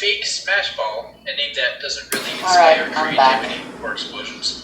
fake Smash Ball, a name that doesn't really inspire creativity or explosions.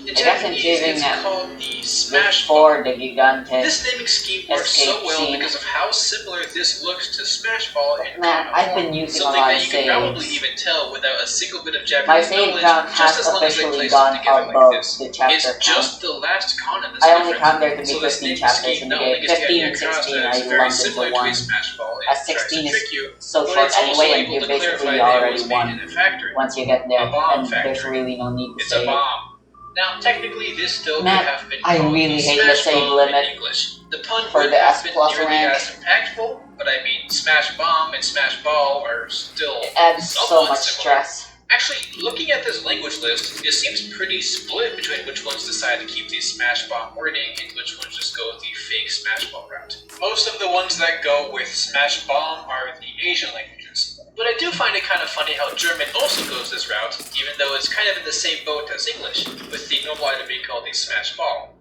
In Japanese, it's called the Smash Ball. This naming scheme works so well because of how similar this looks to Smash Ball in I've been using something a lot that of you can probably saves. even tell without a single bit of Japanese My save knowledge, count just has as long as they officially place them gone together like above this. the chapter It's count. just the last con that's I only different. count there to be So this 15 naming chapters scheme in the not only game. gets the 15 idea and across 16 that I it's very lumped similar into to a one. Smash Ball and As tries 16 to is trick you, so but short it's also anyway, and able you're to clarify basically that it already was made won in a factory. once you get there, A bomb and there's factory. really no need to It's a save. bomb. Now, technically, this still could Man, have been I called really the hate the Smash save Bomb limit in English. The pun for would the have S been plus nearly rank. as impactful, but I mean, Smash Bomb and Smash Ball are still It adds so somewhat much similar. stress. Actually, looking at this language list, it seems pretty split between which ones decide to keep the Smash Bomb wording and which ones just go with the fake Smash Ball route. Most of the ones that go with Smash Bomb are the Asian languages. But I do find it kind of funny how German also goes this route, even though it's kind of in the same boat as English, with the normal item being called the Smash Ball.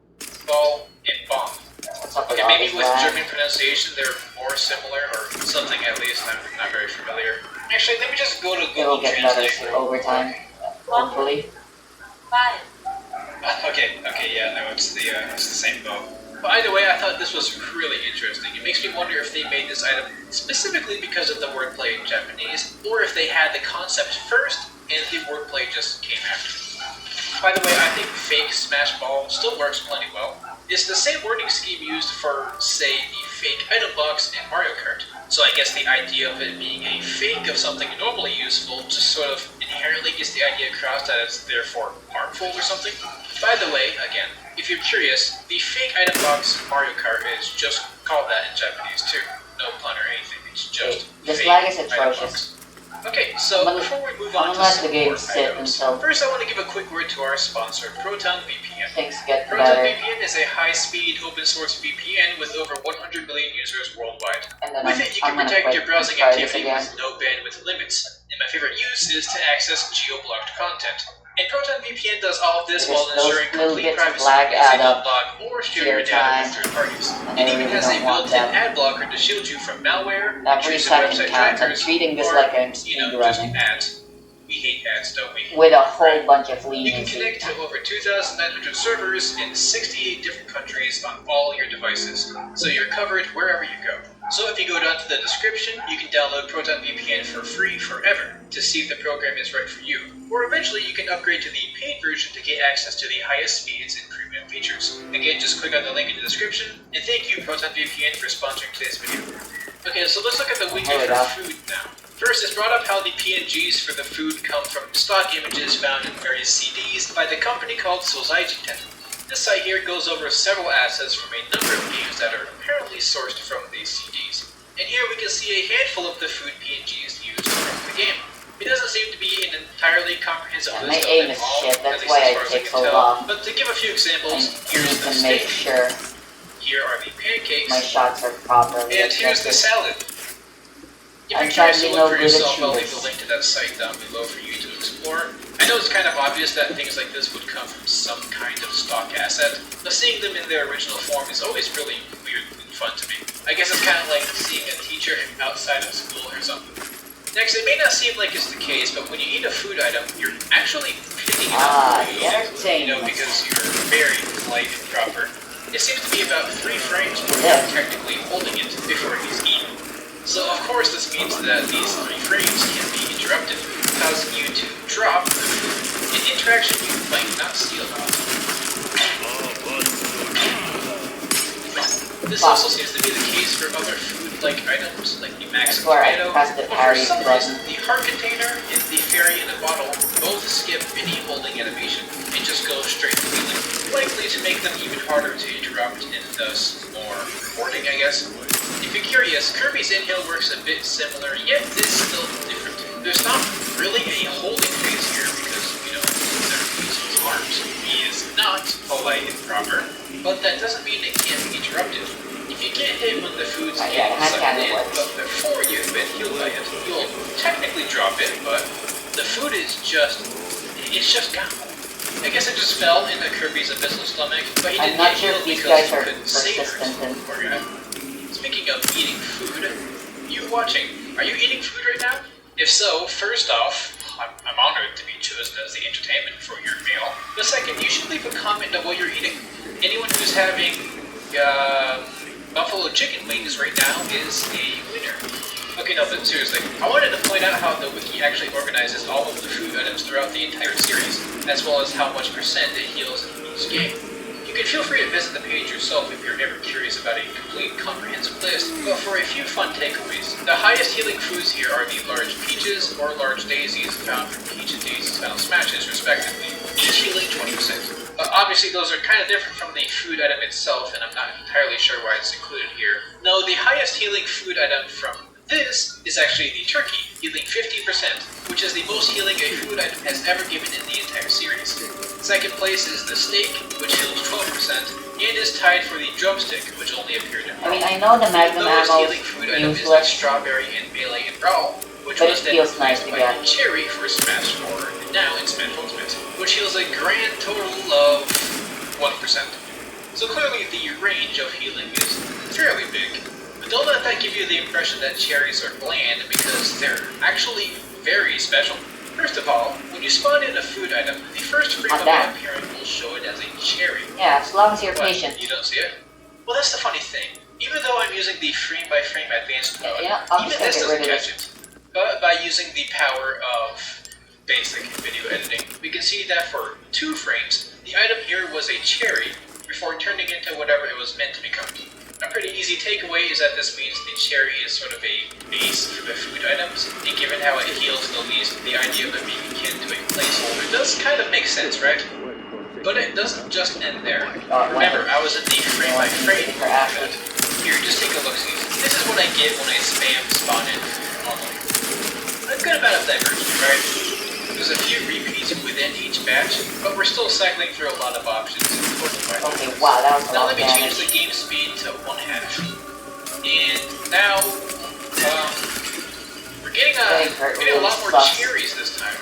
Ball and Bomb. Okay, maybe with German pronunciation they're more similar, or something at least, I'm not very familiar. Actually, let me just go to Google It'll get better Translate. over time, hopefully. Okay, yeah, no, it's the same boat. But either way, I thought this was really interesting. It makes me wonder if they made this item specifically because of the wordplay in Japanese, or if they had the concept first and the wordplay just came after. By the way, I think fake Smash Ball still works plenty well. It's the same wording scheme used for, say, the fake item box in Mario Kart. So I guess the idea of it being a fake of something normally useful just sort of inherently gets the idea across that it's therefore harmful or something. By the way, again, if you're curious, the fake item box in Mario Kart is just called that in Japanese too. No pun or anything, it's just this fake lag is item atrocious. box. Okay, so before we move on to let some the game more sit items, until first I want to give a quick word to our sponsor, Proton VPN. things get Proton better. VPN is a high-speed, open-source VPN with over 100 million users worldwide. And then With it, you can protect your browsing activity with no bandwidth limits. And my favorite use is to access geo-blocked content. And Proton VPN does all of this while ensuring complete privacy because they don't block or share your data with third parties. It even has a built-in ad blocker to shield you from malware, Every intrusive second website counts. I'm trackers, treating this or, like I'm just speedrunning. ads. We hate ads, don't we? With a whole bunch of You can leniency. connect to over 2,900 servers in 68 different countries on all your devices, so you're covered wherever you go. So if you go down to the description, you can download Proton VPN for free forever to see if the program is right for you. Or eventually you can upgrade to the paid version to get access to the highest speeds and premium features. Again, just click on the link in the description, and thank you Proton VPN for sponsoring today's video. Okay, so let's look at the wiki for food now. First, it's brought up how the PNGs for the food come from stock images found in various CDs by the company called Sozaijiten. This site here goes over several assets from a number of games that are apparently sourced from these CDs. And here we can see a handful of the food PNGs used from the game. It doesn't seem to be an entirely comprehensive list my of aim them is all, shit, at that's least why as I far as take can so tell. long. But to give a few examples, I here's need the to make steak, sure here are the pancakes, my shots are properly and here's the salad. If I'm you're curious to sadly look no for good at yourself, I'll leave shooters. the link to that site down below for you to explore. I know it's kind of obvious that things like this would come from some kind of stock asset, but seeing them in their original form is always really weird and fun to me. I guess it's kind of like seeing a teacher outside of school or something. Next, it may not seem like it's the case, but when you eat a food item, you're actually picking it up because you're very polite and proper. It seems to be about 3 frames where you're technically holding it before it is eaten. So of course this means that these 3 frames can be interrupted, causing you to drop the food, an interaction you might not see a lot. This also seems to be the case for other food-like items, like the Max Tomato, but for some reason, the heart container and the fairy in a bottle both skip any holding animation and just go straight to wheeling, likely to make them even harder to interrupt and thus more rewarding, I guess. If you're curious, Kirby's Inhale works a bit similar, yet is still different. There's not really a holding phase here because, they're using his arms. He is not polite and proper, but that doesn't mean it can't be interrupted. If you get hit when the food's getting sucked in, but before you've been healed by it, you'll technically drop it, but the food is it's just gone. I guess it just fell into Kirby's abyssal stomach, but he didn't get healed because he couldn't savor it. Poor guy. Speaking of eating food, you watching, are you eating food right now? If so, first off, I'm honored to be chosen as the entertainment for your meal. But second, you should leave a comment on what you're eating. Anyone who's having buffalo chicken wings right now is a winner. Okay, no, but seriously, I wanted to point out how the wiki actually organizes all of the food items throughout the entire series, as well as how much percent it heals in each game. You can feel free to visit the page yourself if you're ever curious about a complete, comprehensive list, but for a few fun takeaways, the highest healing foods here are the large peaches or large daisies found from Peach and Daisy's Final Smashes, respectively, each healing 20%. Obviously, those are kind of different from the food item itself, and I'm not entirely sure why it's included here. No, the highest healing food item from this is actually the turkey, healing 50%, which is the most healing a food item has ever given in the entire series. Second place is the steak, which heals 12%, and is tied for the drumstick, which only appeared in Brawl. I mean, I know the Magnum The lowest ammo healing food item is the useless, strawberry and melee in Brawl, which but was it then feels nice replaced to by get. the cherry for Smash 4, and now in Smash Ultimate, which heals a grand total of 1%. So clearly the range of healing is fairly big. But don't let that give you the impression that cherries are bland, because they're actually very special. First of all, when you spawn in a food item, the first frame of it appearing will show it as a cherry. Yeah, as long as you're What, patient. you don't see it? Well, that's the funny thing. Even though I'm using the frame-by-frame advanced mode, I'll even just this get doesn't rid of catch it. But by using the power of basic video editing, we can see that for 2 frames, the item here was a cherry before turning into whatever it was meant to become. A pretty easy takeaway is that this means the cherry is sort of a base for the food items, and given how it heals the least, the idea of it being akin to a placeholder does kind of make sense, right? But it doesn't just end there. Remember, I was in the frame-by-frame mode. Here, just take a look-see. This is what I get when I spam spawn in normally. A good amount of diversity, right? There's a few repeats within each batch, but we're still cycling through a lot of options. Okay, wow, that was a Now lot let of me change damage. the game speed to 1/2. And now, we're getting a lot more cherries this time.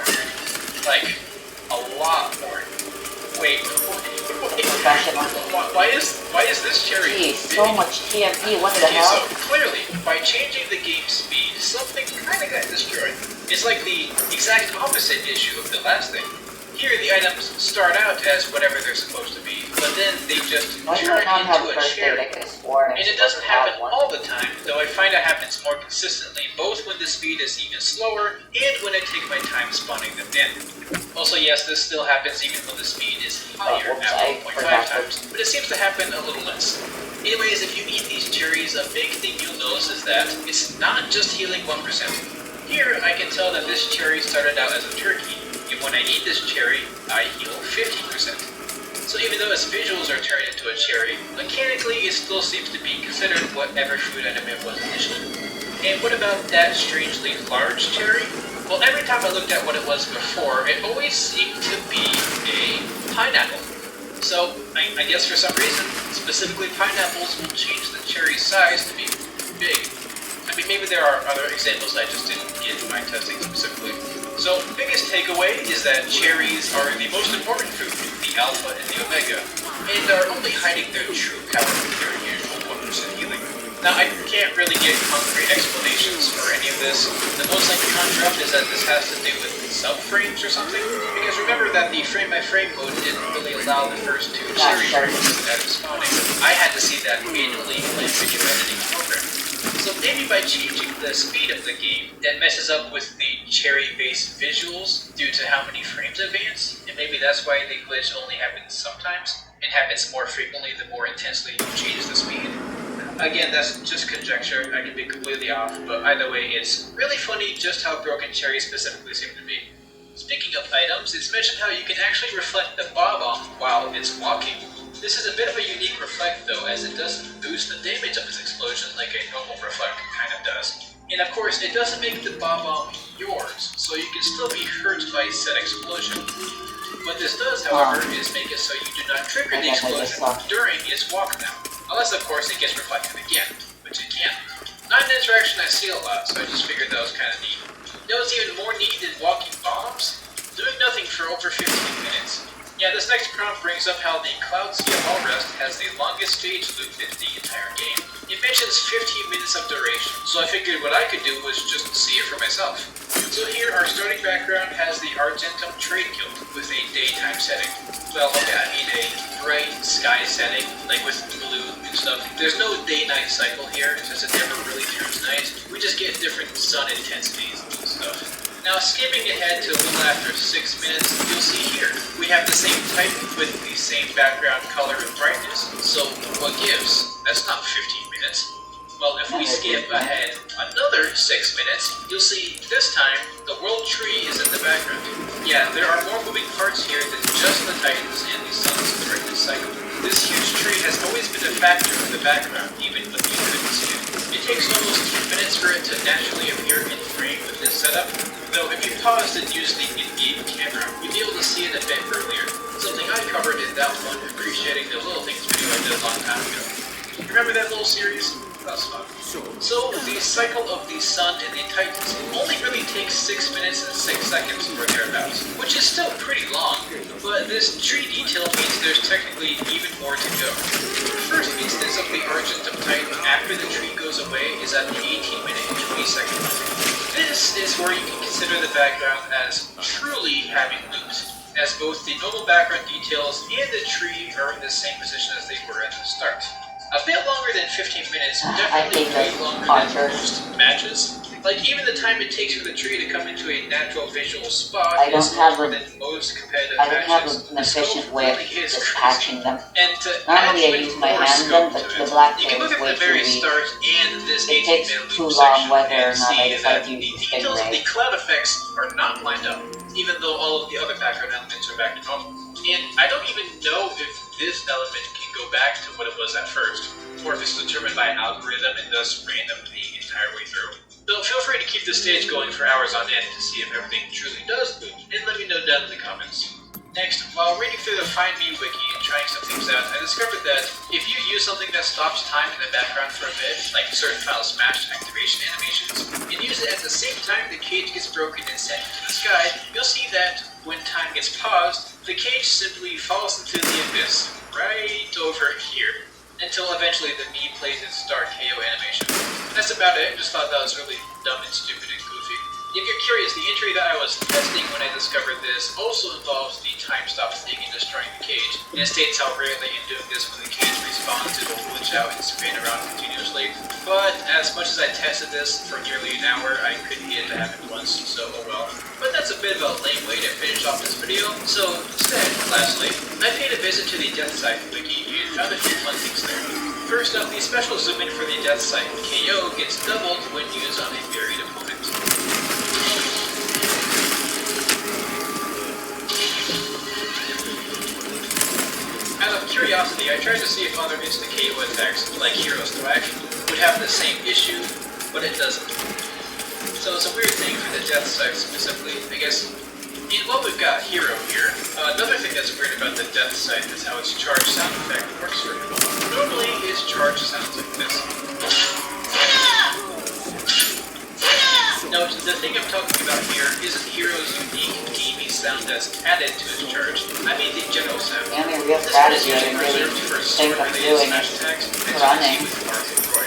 Like, a lot more. Wait, why is this cherry Jeez, big? so much TMP, what the Okay, hell? so clearly, by changing the game speed, something kinda got destroyed. It's like the exact opposite issue of the last thing. Here, the items start out as whatever they're supposed to be, but then they just Why do turn I not have into a first aid? cherry. I could have sworn I And was it doesn't supposed to have happen one. all the time, though I find it happens more consistently, both when the speed is even slower, and when I take my time spawning them in. Also, yes, this still happens even when the speed is higher whoops, at I 1.5 forgot times, but it seems to happen a little less. Anyways, if you eat these cherries, a big thing you'll notice is that it's not just healing 1%. Here, I can tell that this cherry started out as a turkey, and when I eat this cherry, I heal 50%. So even though its visuals are turned into a cherry, mechanically it still seems to be considered whatever food item it was initially. And what about that strangely large cherry? Well, every time I looked at what it was before, it always seemed to be a pineapple. So, I guess for some reason, specifically pineapples will change the cherry's size to be big. I mean, maybe there are other examples I just didn't get in my testing specifically. So, biggest takeaway is that cherries are the most important food, the alpha and the omega, and are only hiding their true power with their usual 1% healing. Now, I can't really get concrete explanations for any of this. The most I can conjure up is that this has to do with subframes or something, because remember that the frame-by-frame mode didn't really allow the first 2 cherry frames at spawning. I had to see that manually in my video editing program. So maybe by changing the speed of the game, that messes up with the cherry-based visuals due to how many frames advance, and maybe that's why the glitch only happens sometimes, and happens more frequently the more intensely you change the speed. Again, that's just conjecture, I can be completely off, but either way, it's really funny just how broken cherries specifically seem to be. Speaking of items, it's mentioned how you can actually reflect the bomb while it's walking. This is a bit of a unique reflect though, as it doesn't boost the damage of its explosion like a normal reflect kind of does. And of course, it doesn't make the bomb yours, so you can still be hurt by said explosion. What this does, however, is make it so you do not trigger the explosion during its walkdown. Unless, of course, it gets reflected again, which it can. Not an interaction I see a lot, so I just figured that was kind of neat. You know what's even more neat than walking bombs? Doing nothing for over 15 minutes. Yeah, this next prompt brings up how the Cloud Sea of All Rest has the longest stage loop in the entire game. It mentions 15 minutes of duration, so I figured what I could do was just see it for myself. So here, our starting background has the Argentum Trade Guild with a daytime setting. Well, okay, I mean a bright sky setting, like with blue and stuff. There's no day-night cycle here, since it never really turns night. We just get different sun intensities and stuff. Now, skipping ahead to a little after 6 minutes, you'll see here, we have the same type with the same background color and brightness. So, what gives? That's not 15 minutes. Well, if we skip ahead another 6 minutes, you'll see this time the world tree is in the background. Yeah, there are more moving parts here than just the Titans and the sun's brightness cycle. This huge tree has always been a factor in the background, even when you couldn't see it. It takes almost 2 minutes for it to naturally appear in frame with this setup, though if you paused and used the in-game camera, you'd be able to see it a bit earlier, something I covered in that one Appreciating the Little Things video I did a long time ago. Remember that little series? That's fun. So, the cycle of the sun and the Titans only really takes 6 minutes and 6 seconds or thereabouts, which is still pretty long, but this tree detail means there's technically even more to go. The first instance of the Argentum Titan after the tree goes away is at the 18-minute and 20-second mark. This is where you can consider the background as truly having loops, as both the normal background details and the tree are in the same position as they were at the start. A bit longer than 15 minutes, definitely way longer than most matches. Like, even the time it takes for the tree to come into a natural visual spot is longer than most competitive matches. I don't have an efficient way of just patching them. And to Normally I use my hand then, but the black you can look is at way the very too weak. start and this It 18-minute takes loop too long section whether or and not I see decide that to the use the details of the stingray. cloud effects are not lined up, even though all of the other background elements are back to normal. And I don't even know if this element can go back to what it was at first, or if it's determined by algorithm and thus random the entire way through. So feel free to keep the stage going for hours on end to see if everything truly does loop, and let me know down in the comments. Next, while reading through the Find Me wiki and trying some things out, I discovered that if you use something that stops time in the background for a bit, like certain Final Smash activation animations, and use it at the same time the cage gets broken and sent into the sky, you'll see that when time gets paused, the cage simply falls into the abyss, right over here, until eventually the knee plays its start KO animation. That's about it. Just thought that was really dumb and stupid and goofy. If you're curious, the entry that I was testing when I discovered this also involves the time stop thing in destroying the cage, and it states how rarely in doing this when the cage respawns it will glitch out and spin around continuously. But as much as I tested this for nearly an hour, I couldn't get it to happen once, so oh well. But that's a bit of a lame way to finish off this video, so instead, lastly, I paid a visit to the Death Site wiki and found a few fun things there. First up, the special zoom in for the Death Site KO gets doubled when used on a buried opponent. Out of curiosity, I tried to see if other insta-KO attacks, like Hero's Thwack, would have the same issue, but it doesn't. So it's a weird thing for the Death Site specifically, I guess. And while we've got Hero here, another thing that's weird about the Death Site is how its charge sound effect works for him. Normally, his charge sounds like this. Note, the thing I'm talking about here isn't Hero's unique gamey sound that's added to his charge. I mean the general sound. The only real This one is strategy I usually really reserved for think of sword-related doing smash is attacks, as running. you can see with Mark and Roy.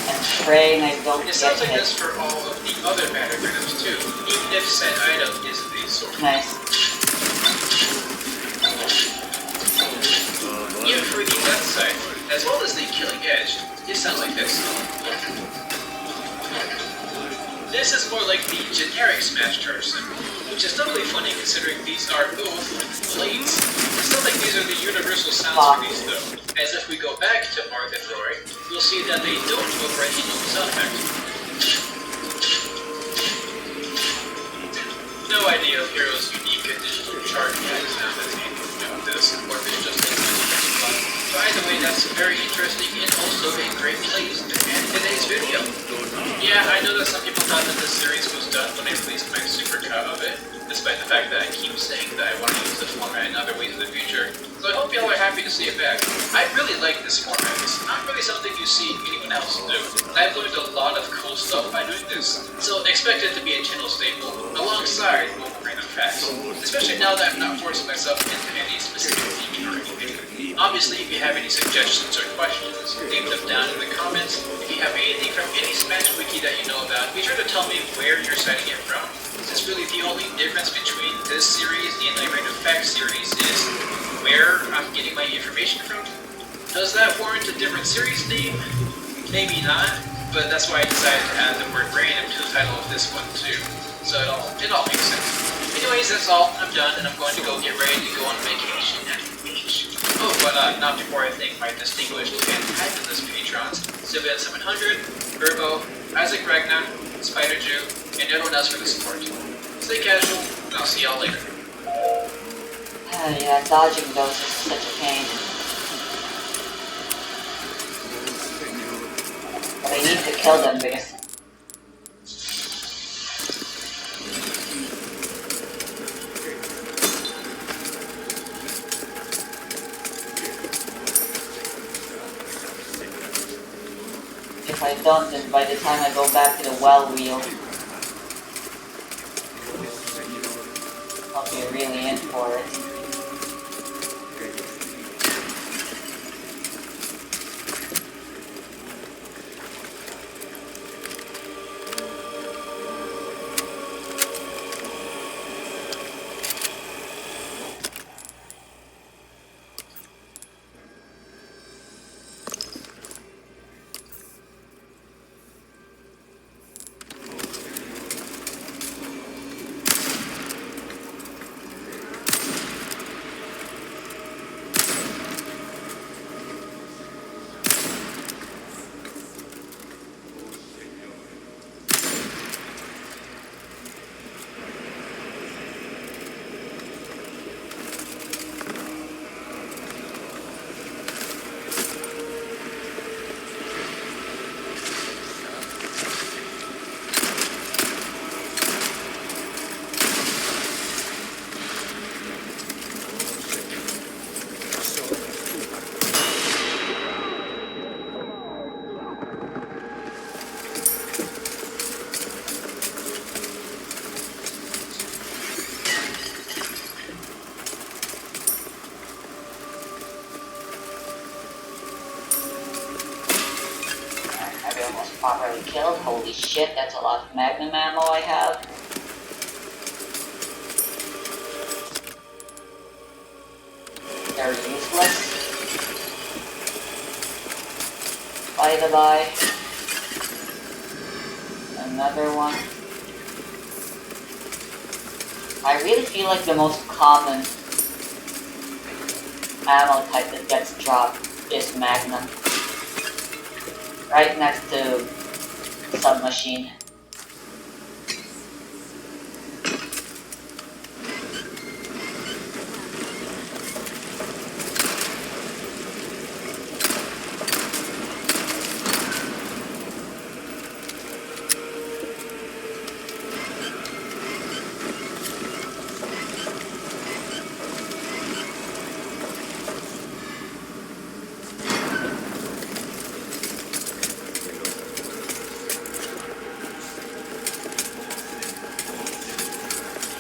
and praying I don't It get sounds like hit. this for all of the other matter items too, even if said item isn't a sword. Nice. Even for the Death Site, as well as the Killing Edge, it sounds like this. This is more like the generic Smash charge symbol, which is doubly funny considering these are both blades. It's not like these are the universal sounds for these though, as if we go back to Marth and Roy, you'll see that they don't incorporate any sound effect. No idea if Hero's unique additional charge has sound that's anything to do with this, or if it's just a fun. So either way, that's very interesting and also a great place to end today's video. Yeah, I know that some people thought that this series was done when I released my supercut of it, despite the fact that I keep saying that I want to use this format in other ways in the future. So I hope y'all are happy to see it back. I really like this format. It's not really something you see anyone else do. I've learned a lot of cool stuff by doing this, so expect it to be a channel staple, alongside more random facts. Especially now that I'm not forcing myself into any specific theme or anything. Obviously, if you have any suggestions or questions, leave them down in the comments. If you have anything from any Smash wiki that you know about, be sure to tell me where you're citing it from. Since really the only difference between this series and the Random Facts series is where I'm getting my information from. Does that warrant a different series name? Maybe not, but that's why I decided to add the word random to the title of this one too. So it all makes sense. Anyways, that's all. I'm done, and I'm going to go get ready to go on vacation at the beach. Oh, but not before I thank my distinguished and fabulous patrons, Sylvan700, Virgo, Isaac Ragnar, Spider Jew, and everyone else for the support. Stay casual, and I'll see y'all later. Yeah, dodging those is such a pain. But I need to kill them because... if I don't, then by the time I go back to the well wheel, I'll be really in for it. Properly killed. Holy shit, that's a lot of magnum ammo I have. They're useless. By the by. Another one. I really feel like the most common ammo type that gets dropped is magnum. Right next to submachine.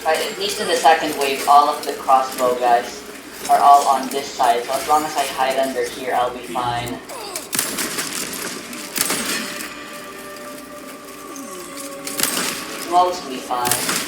Right, at least in the second wave, all of the crossbow guys are all on this side, so as long as I hide under here, I'll be fine. Mostly fine.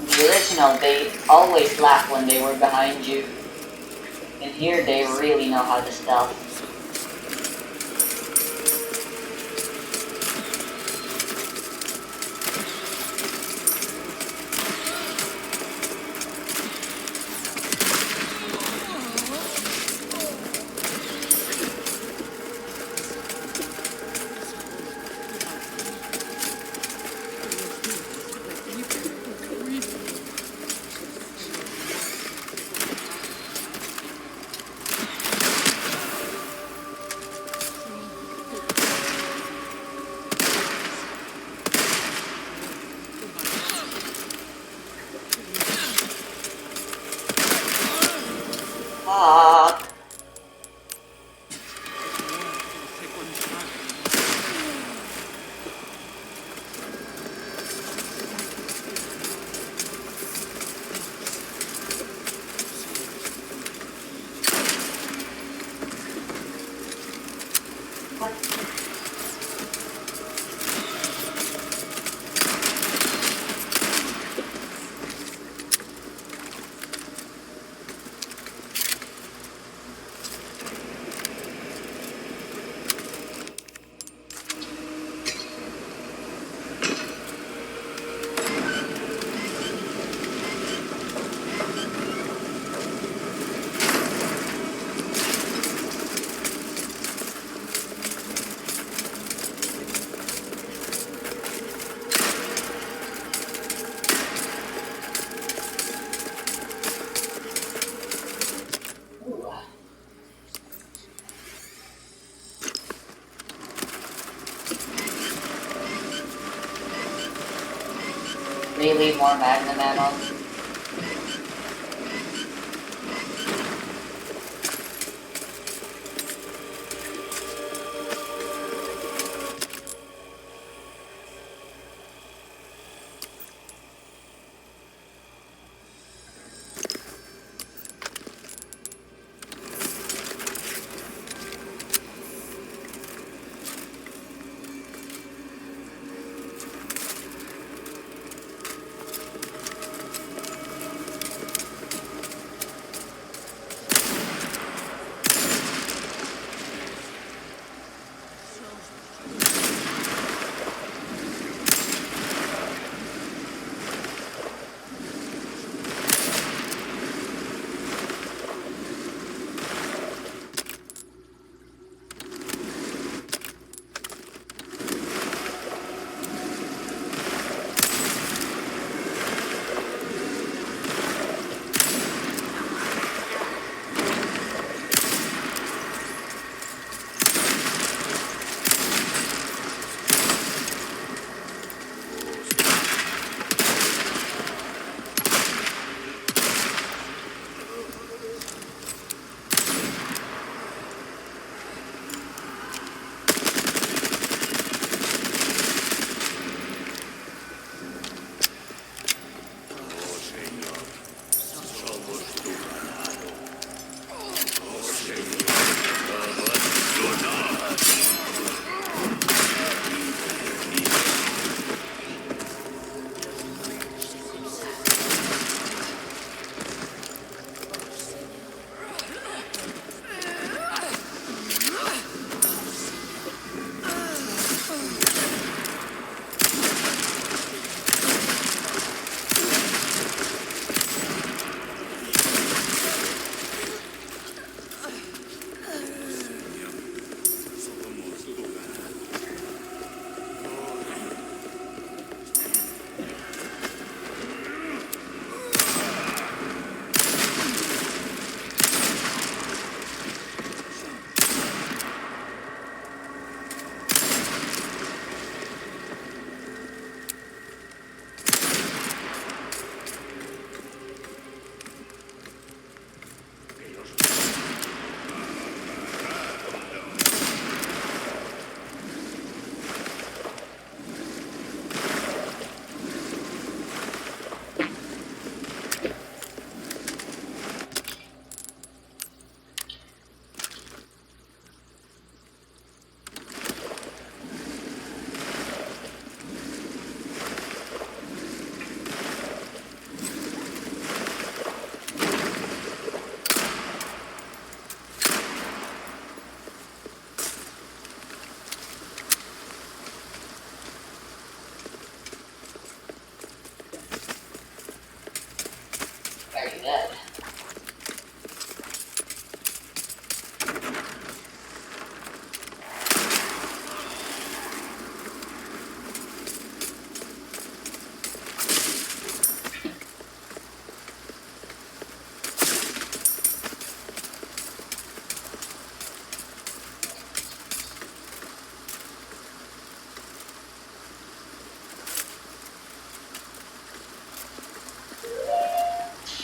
The original, they always laugh when they were behind you. And here they really know how to stealth. Really, more Magnum ammo?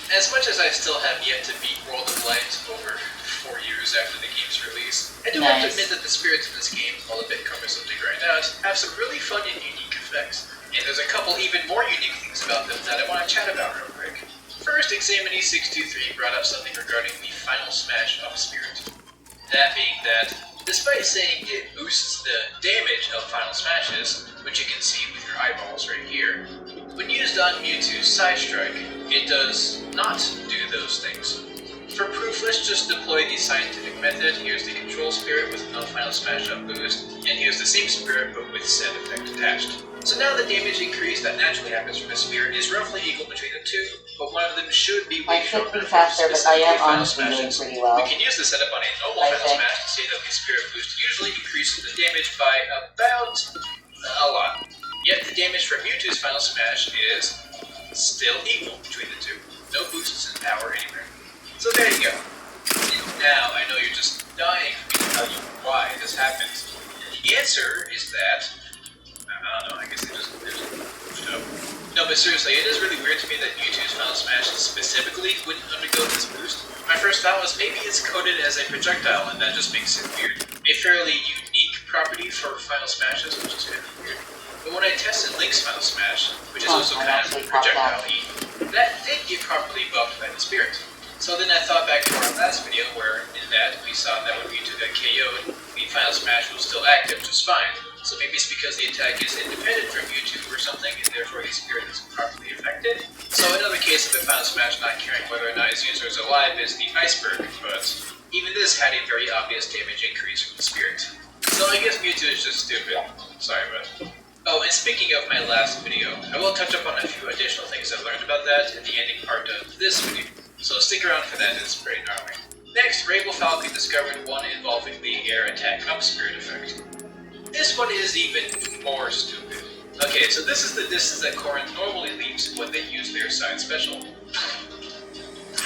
As much as I still have yet to beat World of Light over 4 years after the game's release, I do have to admit that the spirits of this game, while a bit cumbersome to grind out, have some really fun and unique effects. And there's a couple even more unique things about them that I want to chat about real quick. First, Examinee 623 brought up something regarding the final smash of Spirit. That being that Despite saying it boosts the damage of Final Smashes, which you can see with your eyeballs right here, when used on Mewtwo's Side Strike, it does not do those things. For proof, let's just deploy the scientific method. Here's the control spirit with no Final Smash up boost, and here's the same spirit but with said effect attached. So now the damage increase that naturally happens from the spirit is roughly equal between the two, but one of them should be way stronger. Faster, but I am honestly doing pretty well. We can use this setup on a normal Final Smash to see that the spirit boost usually increases the damage by about a lot. Yet the damage from Mewtwo's Final Smash is still equal between the two. No boosts in power anywhere. So there you go. Now I know you're just dying for me to tell you why this happens. The answer is that I don't know, I guess they just pushed up. No, but seriously, it is really weird to me that Mewtwo's Final Smash specifically wouldn't undergo this boost. My first thought was maybe it's coded as a projectile and that just makes it weird. A fairly unique property for Final Smashes, which is kind of weird. But when I tested Link's Final Smash, which is also kind of projectile-y, that did get properly buffed by the spirit. So then I thought back to our last video where, in that, we saw that when Mewtwo got KO'd, the Final Smash was still active just fine. So maybe it's because the attack is independent from Mewtwo or something, and therefore the spirit isn't properly affected. So another case of the Final Smash not caring whether or not his user is alive is the Iceberg, but even this had a very obvious damage increase from the spirit. So I guess Mewtwo is just stupid. Sorry, but... Oh, and speaking of my last video, I will touch up on a few additional things I learned about that in the ending part of this video. So stick around for that, it's pretty gnarly. Next, Rainbow Falcon discovered one involving the air attack up spirit effect. This one is even more stupid. Okay, so this is the distance that Corrin normally leaves when they use their side special. It's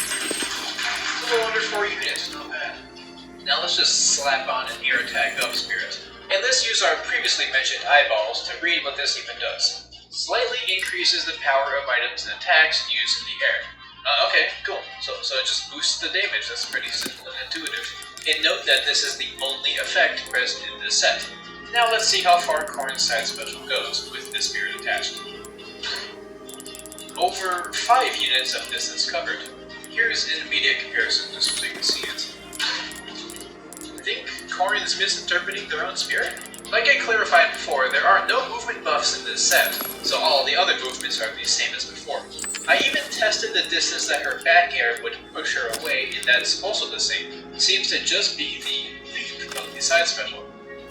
a little under 4 units, not bad. Now let's just slap on an air attack up spirit. And let's use our previously mentioned eyeballs to read what this even does. Slightly increases the power of items and attacks used in the air. Okay, cool. So it just boosts the damage. That's pretty simple and intuitive. And note that this is the only effect present in this set. Now let's see how far Corrin's side special goes with this spirit attached. Over 5 units of distance covered. Here's an immediate comparison just so you can see it. Think Corrin's misinterpreting their own spirit? Like I clarified before, there are no movement buffs in this set, so all the other movements are the same as before. I even tested the distance that her back air would push her away, and that's also the same. It seems to just be the leap of the side special.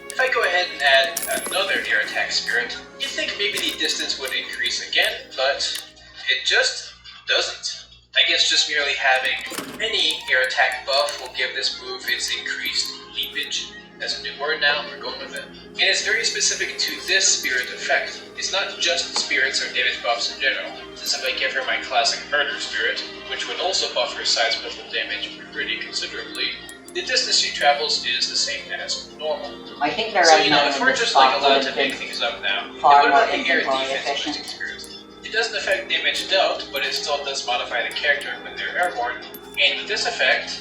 If I go ahead and add another air attack spirit, you'd think maybe the distance would increase again, but it just doesn't. I guess just merely having any air attack buff will give this move its increased leapage. That's a new word now, we're going with it. And it's very specific to this spirit effect. It's not just spirits or damage buffs in general, since if I give her my classic murder spirit, which would also buff her side special damage pretty considerably, the distance she travels is the same as normal. I think they're so if we're just like allowed to make things up now, then what about the air defense boosting spirit? It doesn't affect damage dealt, but it still does modify the character when they're airborne, and with this effect,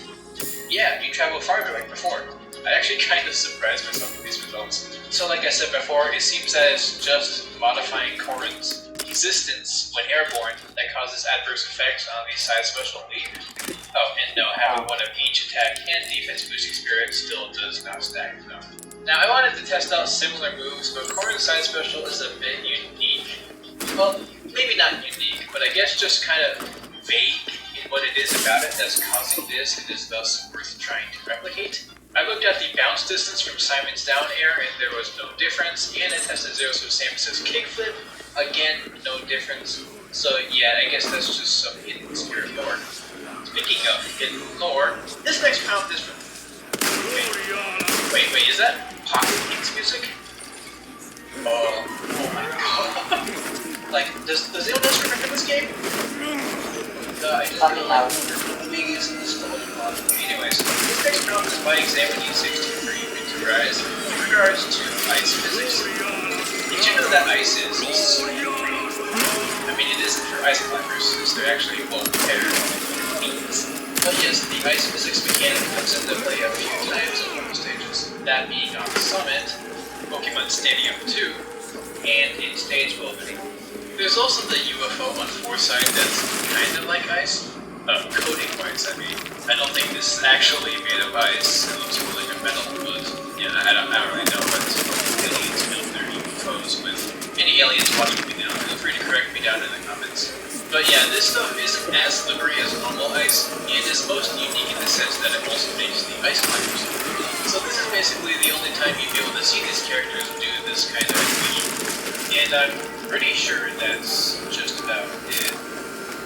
yeah, you travel farther like before. I actually kind of surprised myself with these results. So like I said before, it seems that it's just modifying Corrin's existence when airborne that causes adverse effects on the side special lead. Oh, and no, having one of each attack and defense boosting spirit still does not stack though. Now I wanted to test out similar moves, but Corrin's side special is a bit unique. Well, maybe not unique, but I guess just kind of vague in what it is about it that's causing this and is thus worth trying to replicate. I looked at the bounce distance from Simon's down air and there was no difference, and I tested Zeros with Samus's kickflip, again, no difference. So yeah, I guess that's just some hidden spirit lore. Speaking of hidden lore, this next prompt is from... Wait, is that Pocket King's music? Oh my god. Like, does anyone else remember this game? I just feel like the biggest nostalgia mod. Anyways, this next prompt is by examining 63 Enterprise in regards to ice physics. Did you know that ice is I mean, it isn't for ice climbers, since they're actually well-prepared means. But yes, the ice physics mechanic comes into play a few times in one of the stages. That being on Summit, Pokemon Stadium 2, and in Stage Opening. There's also the UFO on Foresight that's kind of like ice. Coating-wise, I mean. I don't think this is actually made of ice, it looks more like a metal, but yeah. don't really know what aliens build their UFOs with. Any aliens watching me now, feel free to correct me down in the comments. But yeah, this stuff isn't as slippery as normal ice, and is most unique in the sense that it also makes the ice climbers. So this is basically the only time you'll be able to see these characters do this kind of animation. And I'm pretty sure that's just about it.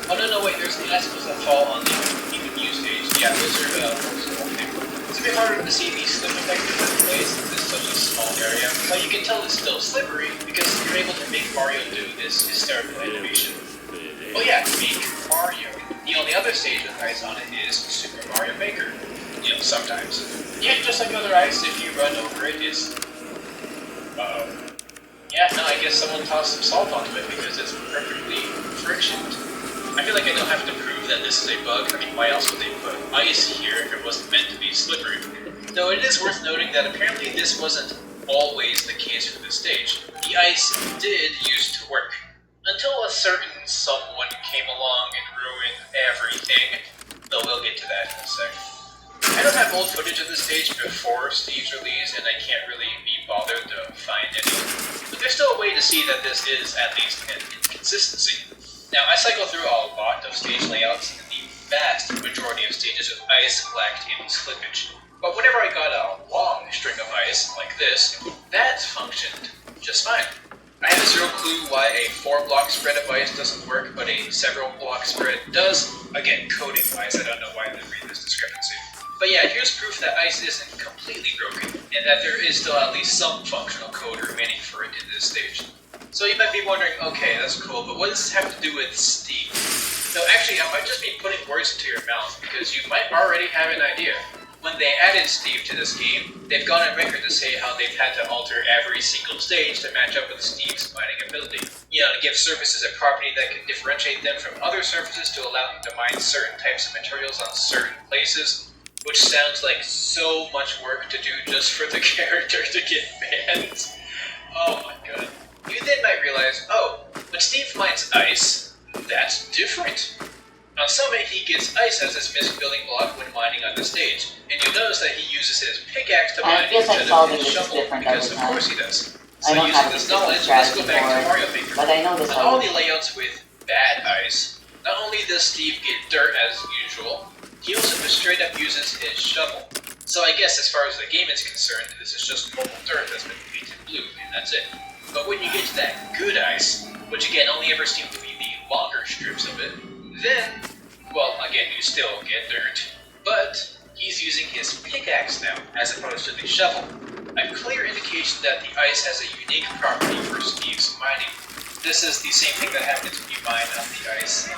Oh no, wait, there's the icicles that fall on the even U stage. Yeah, those are okay. It's a bit harder to see the slip effect in this place since it's such a small area, but you can tell it's still slippery because you're able to make Mario do this hysterical animation. Oh yeah, make Mario. The only other stage with ice on it is Super Mario Maker. You know, sometimes. Yeah, just like other ice, if you run over it, it's... Uh-oh. Yeah, no, I guess someone tossed some salt onto it because it's perfectly frictioned. I feel like I don't have to prove that this is a bug. I mean, why else would they put ice here if it wasn't meant to be slippery? Though it is worth noting that apparently this wasn't always the case for this stage. The ice did used to work. Until a certain someone came along and ruined everything. Though we'll get to that in a sec. I don't have old footage of this stage before Steve's release, and I can't really be bothered to find any. But there's still a way to see that this is at least an inconsistency. Now, I cycle through a lot of stage layouts, and the vast majority of stages with ice lacked in slippage. But whenever I got a long string of ice, like this, that functioned just fine. I have zero clue why a 4-block spread of ice doesn't work, but a several block spread does. Again, coding-wise, I don't know why they read this discrepancy. But yeah, here's proof that ice isn't completely broken, and that there is still at least some functional code remaining for it in this stage. So you might be wondering, okay, that's cool, but what does this have to do with Steve? No, actually, I might just be putting words into your mouth, because you might already have an idea. When they added Steve to this game, they've gone on record to say how they've had to alter every single stage to match up with Steve's mining ability. You know, to give surfaces a property that can differentiate them from other surfaces to allow them to mine certain types of materials on certain places, which sounds like so much work to do just for the character to get banned. Oh my god. You then might realize, oh, when Steve mines ice, that's different. On Summit, he gets ice as his missing building block when mining on the stage, and you'll notice that he uses his pickaxe to mine instead of his shovel, because of course he does. So using this knowledge, let's go back to Mario Maker. On all the layouts with bad ice, not only does Steve get dirt as usual, he also just straight up uses his shovel. So I guess as far as the game is concerned, this is just normal dirt that's been painted blue, and that's it. But when you get to that good ice, which again only ever seem to be the longer strips of it, then, well, again, you still get dirt. But he's using his pickaxe now, as opposed to the shovel. A clear indication that the ice has a unique property for Steve's mining. This is the same thing that happens when you mine on the ice in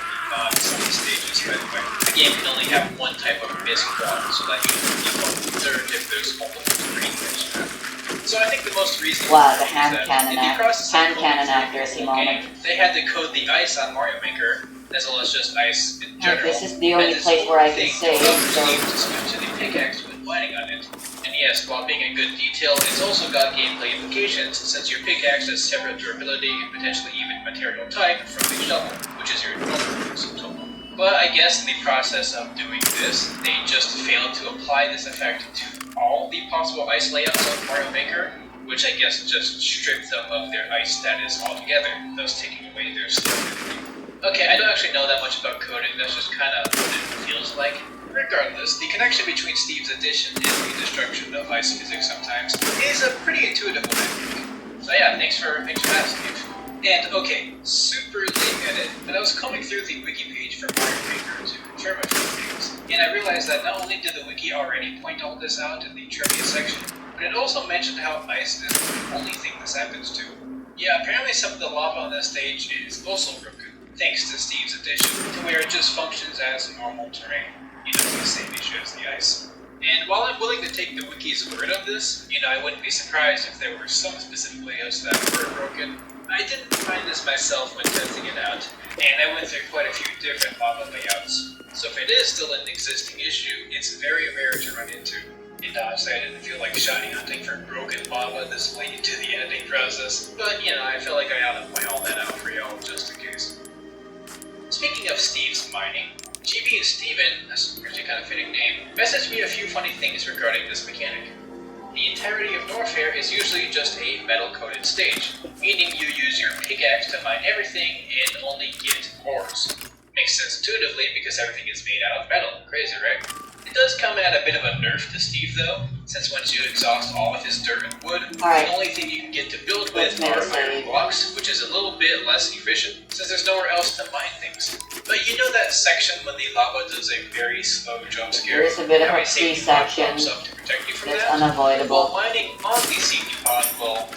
some stages, by the way. The game can only have one type of missed block, so that you won't dirt if there's multiple green things. So I think the most reasonable the hand cannon accuracy moment. They had to code the ice on Mario Maker, as well as just ice in general. This is the only place where I can save, so... to switch to the pickaxe when mining on it. And yes, while being a good detail, it's also got gameplay implications, since your pickaxe has separate durability and potentially even material type from the shovel, which is your normal use total. But I guess in the process of doing this, they just failed to apply this effect to all the possible ice layouts of Mario Maker, which I guess just stripped them of their ice status altogether, thus taking away their stability. Okay, I don't actually know that much about coding, that's just kind of what it feels like. Regardless, the connection between Steve's addition and the destruction of ice physics sometimes is a pretty intuitive one, I think. So yeah, thanks for that, Steve. And okay, super late edit, but I was combing through the wiki page for Mario Maker to confirm a few things, and I realized that not only did the wiki already point all this out in the trivia section, but it also mentioned how ice is the only thing this happens to. Yeah, apparently some of the lava on this stage is also broken, thanks to Steve's addition, to where it just functions as normal terrain. You know, the same issue as the ice. And while I'm willing to take the wiki's word on this, you know, I wouldn't be surprised if there were some specific layouts that were broken. I didn't find this myself when testing it out, and I went through quite a few different lava layouts. So if it is still an existing issue, it's very rare to run into. And honestly, I didn't feel like shiny hunting for broken lava this late into the editing process, but you know, I feel like I ought to point all that out for y'all just in case. Speaking of Steve's mining, GB and Steven, that's actually kind of a fitting name, messaged me a few funny things regarding this mechanic. The entirety of Norfair is usually just a metal-coated stage, meaning you use your pickaxe to mine everything and only get ores. Makes sense intuitively because everything is made out of metal. Crazy, right? It does come at a bit of a nerf to Steve though, since once you exhaust all of his dirt and wood, the only thing you can get to build with are iron blocks, which is a little bit less efficient, since there's nowhere else to mine things. But you know that section when the lava does a very slow jump scare? There is a bit of How a pre-section up to protect you from that's that? unavoidable. Well, mining on the safety pod will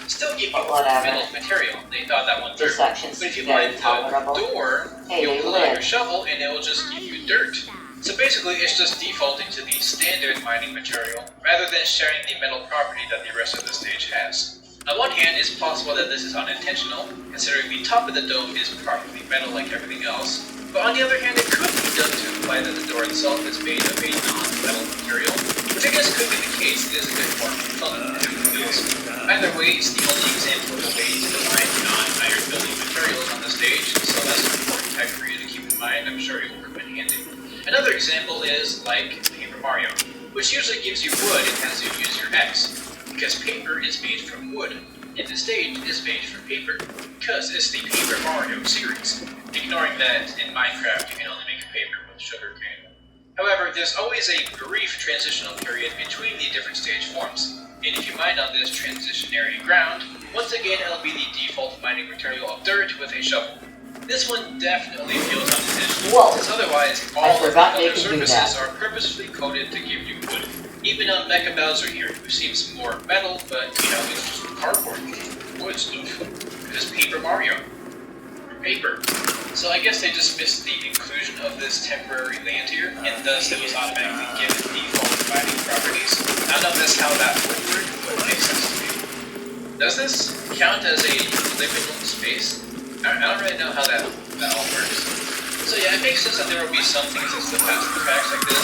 still give you Whatever. metal material. They thought that one through. This section's But if you very mine the tolerable. door, Hey, you'll they pull out live. your shovel and it will just give you dirt. So basically, it's just defaulting to the standard mining material, rather than sharing the metal property that the rest of the stage has. On one hand, it's possible that this is unintentional, considering the top of the dome is properly metal like everything else, but on the other hand, it could be done to imply that the door itself is made of a non-metal material, which I guess could be the case. It is a bit more fun than everything else. Either way, it's the only example of a way to define non-iron building materials on the stage, so that's an important tech for you to keep in mind. I'm sure it will come in handy. Another example is like Paper Mario, which usually gives you wood and has you use your X, because paper is made from wood, and the stage is made from paper, because it's the Paper Mario series, ignoring that in Minecraft you can only make paper with sugarcane. However, there's always a brief transitional period between the different stage forms, and if you mine on this transitionary ground, once again it'll be the default mining material of dirt with a shovel. This one definitely feels unintentional, since otherwise all of the other surfaces are purposefully coated to give you wood. Even on Mecha Bowser here, who seems more metal, but you know, it's just cardboard, wood stuff. It's Paper Mario. Paper. So I guess they just missed the inclusion of this temporary land here, and thus it was automatically given default mining properties. I don't know if that's how that would work, but it makes sense to me. Does this count as a livable space? I don't really know how that all works. So yeah, it makes sense that there will be some things that slip past the cracks like this.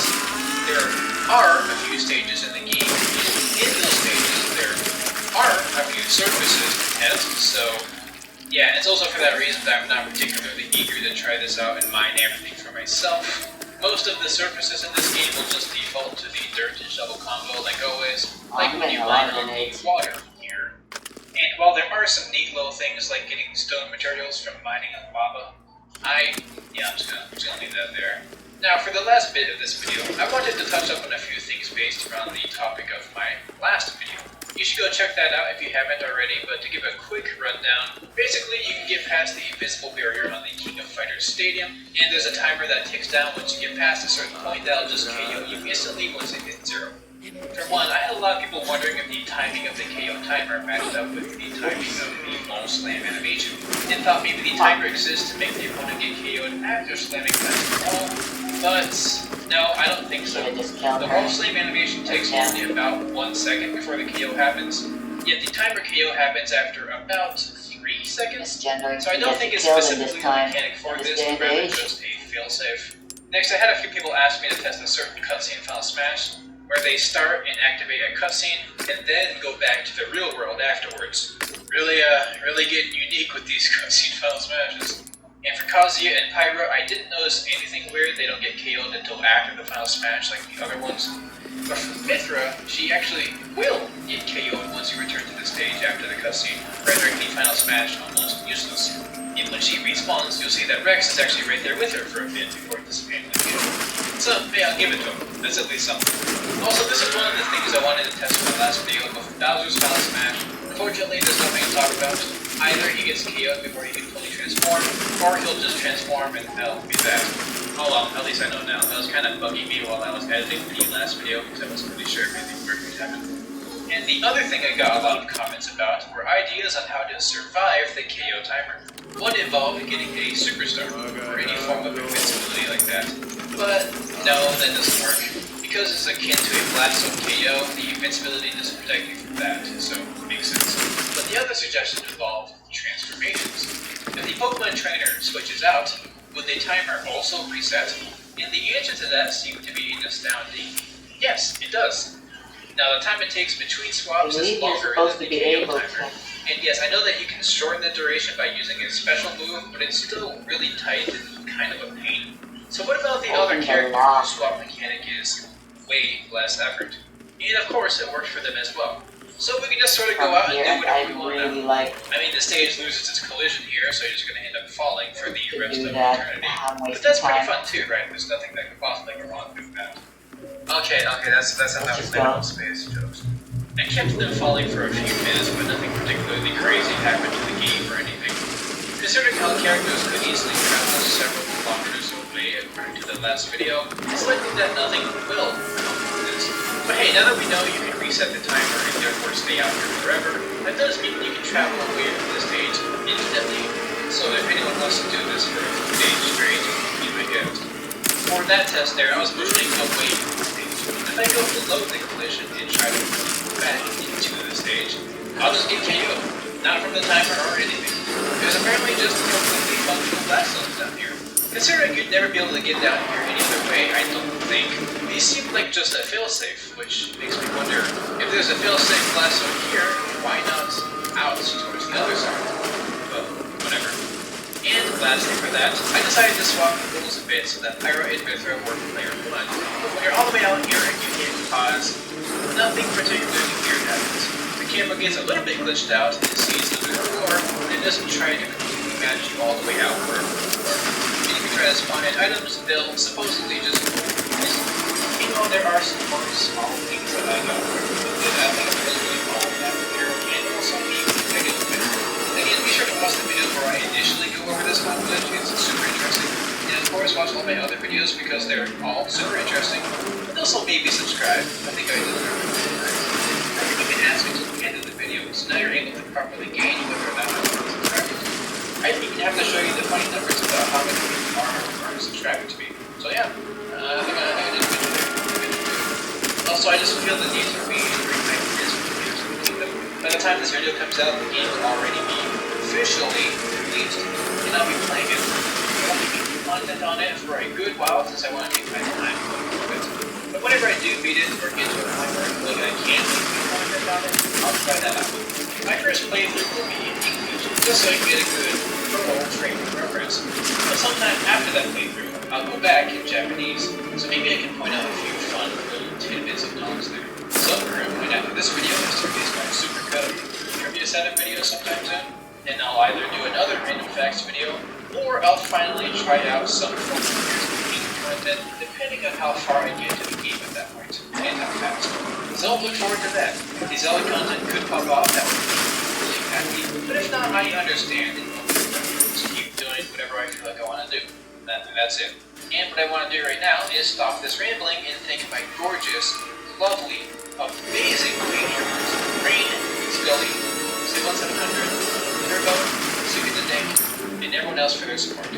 There are a few stages in the game, and in those stages there are a few surfaces to test, so yeah, it's also for that reason that I'm not particularly eager to try this out and mine everything for myself. Most of the surfaces in this game will just default to the dirt and shovel combo like always, like when you mine on the water here. And while there are some neat little things like getting stone materials from mining on lava, I'm just gonna leave that there. Now, for the last bit of this video, I wanted to touch up on a few things based around the topic of my last video. You should go check that out if you haven't already, but to give a quick rundown, basically you can get past the invisible barrier on the King of Fighters Stadium, and there's a timer that ticks down once you get past a certain point that'll just KO you instantly once it hits 0. For one, I had a lot of people wondering if the timing of the KO timer matched up with the timing of the wall slam animation, and thought maybe the timer exists to make the opponent get KO'd after slamming past the wall, but no, I don't think so. The wall slam animation takes only about 1 second before the KO happens, yet the timer KO happens after about 3 seconds, so I don't think it's specifically a mechanic for this, but rather just a failsafe. Next, I had a few people ask me to test a certain cutscene in Final Smash, where they start and activate a cutscene, and then go back to the real world afterwards. Really getting unique with these cutscene Final Smashes. And for Kazuya and Pyra, I didn't notice anything weird. They don't get KO'd until after the Final Smash like the other ones. But for Mithra, she actually will get KO'd once you return to the stage after the cutscene, rendering the Final Smash almost useless. And when she respawns, you'll see that Rex is actually right there with her for a bit before dissipating the KO. So, yeah, I'll give it to him. That's at least something. Also, this is one of the things I wanted to test in my last video of Bowser's Final Smash. Unfortunately, there's nothing to talk about. Either he gets KO'd before he can fully transform, or he'll just transform and that'll be that. Oh well, at least I know now. That was kind of bugging me while I was editing the last video, because I wasn't really sure if anything weird would happen. And the other thing I got a lot of comments about were ideas on how to survive the KO timer. One involved getting a superstar, or any form of invincibility like that. But no, that doesn't work. Because it's akin to a blast of KO, the invincibility doesn't protect you from that, so it makes sense. But the other suggestion involved transformations. If the Pokemon trainer switches out, would the timer also reset? And the answer to that seemed to be an astounding yes, it does. Now the time it takes between swaps is longer than the KO timer. And yes, I know that you can shorten the duration by using a special move, but it's still really tight and kind of a pain. So what about the other character whose swap mechanic is way less effort? And of course, it worked for them as well. So we can just sort of go out and do whatever we want now. I mean, the stage loses its collision here, so you're just going to end up falling for the rest of eternity. But that's pretty fun too, right? There's nothing that could possibly go wrong with that. Okay, that's enough minimum space jokes. I kept them falling for a few minutes, but nothing particularly crazy happened to the game or anything. Considering how characters could easily travel several kilometers away according to the last video, it's likely that nothing will come from this. But hey, now that we know you can reset the timer and therefore stay out here forever, that does mean you can travel away from the stage infinitely. So if anyone wants to do this for a few days straight, be my guest. For that test there, I was pushing away from the stage. If I go below the collision and try to move back into the stage, I'll just get KO'd. Not from the timer or anything. There's apparently just completely functional blast zones down here. Considering you'd never be able to get down here any other way, I don't think. These seem like just a failsafe, which makes me wonder, if there's a failsafe blast zone here, why not out towards the other side? But, whatever. And lastly for that, I decided to swap the rules a bit so that Pyro and Mithra work player 1. But when you're all the way out here and you hit pause, nothing particularly weird happens. The camera gets a little bit glitched out and sees the floor, but it doesn't try to completely match you all the way out where if you try to spawn in items, they'll supposedly just go you know, there are some more small things that I got that I think are really all that here, and also need to take it a bit. Again, be sure to watch the video where I initially go over this one glitch, it's super interesting. And of course, watch all my other videos because they're all super interesting. And also maybe subscribe. I think I did that. I think you can ask me to the end of the video, so now you're able to properly gauge whether or not I want to subscribe to me. I didn't even have to show you the funny numbers about how many people are subscribing to me. So yeah, I think I did a good job. Also, I just feel the need to remake this video. By the time this video comes out, the game will already be officially released, and I'll be playing it. I won't be making content on it for a good while since I want to take my time going through it. But whenever I do beat it or get to a point where I feel like I can make content on it, I'll try that out. My first playthrough will be in English, just so I can get a good old frame of reference. But sometime after that playthrough, I'll go back in Japanese, so maybe I can point out a few fun little tidbits of knowledge there. So, right after this video is to release my supercut trivia setup video sometime soon, and I'll either do another random facts video, or I'll finally try out some form of game content, depending on how far I get to the game at that point, and how fast. So look forward to that. If the Zelda content could pop off, that would be really happy, but if not, I understand, and I'll just keep doing whatever I feel like I want to do. That's it. And what I want to do right now is stop this rambling and thank my gorgeous, lovely, amazing patrons, Rain, Scully, C1700, Turbo, Suki the Dank, and everyone else for their support.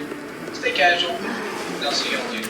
Stay casual, and I'll see you all later.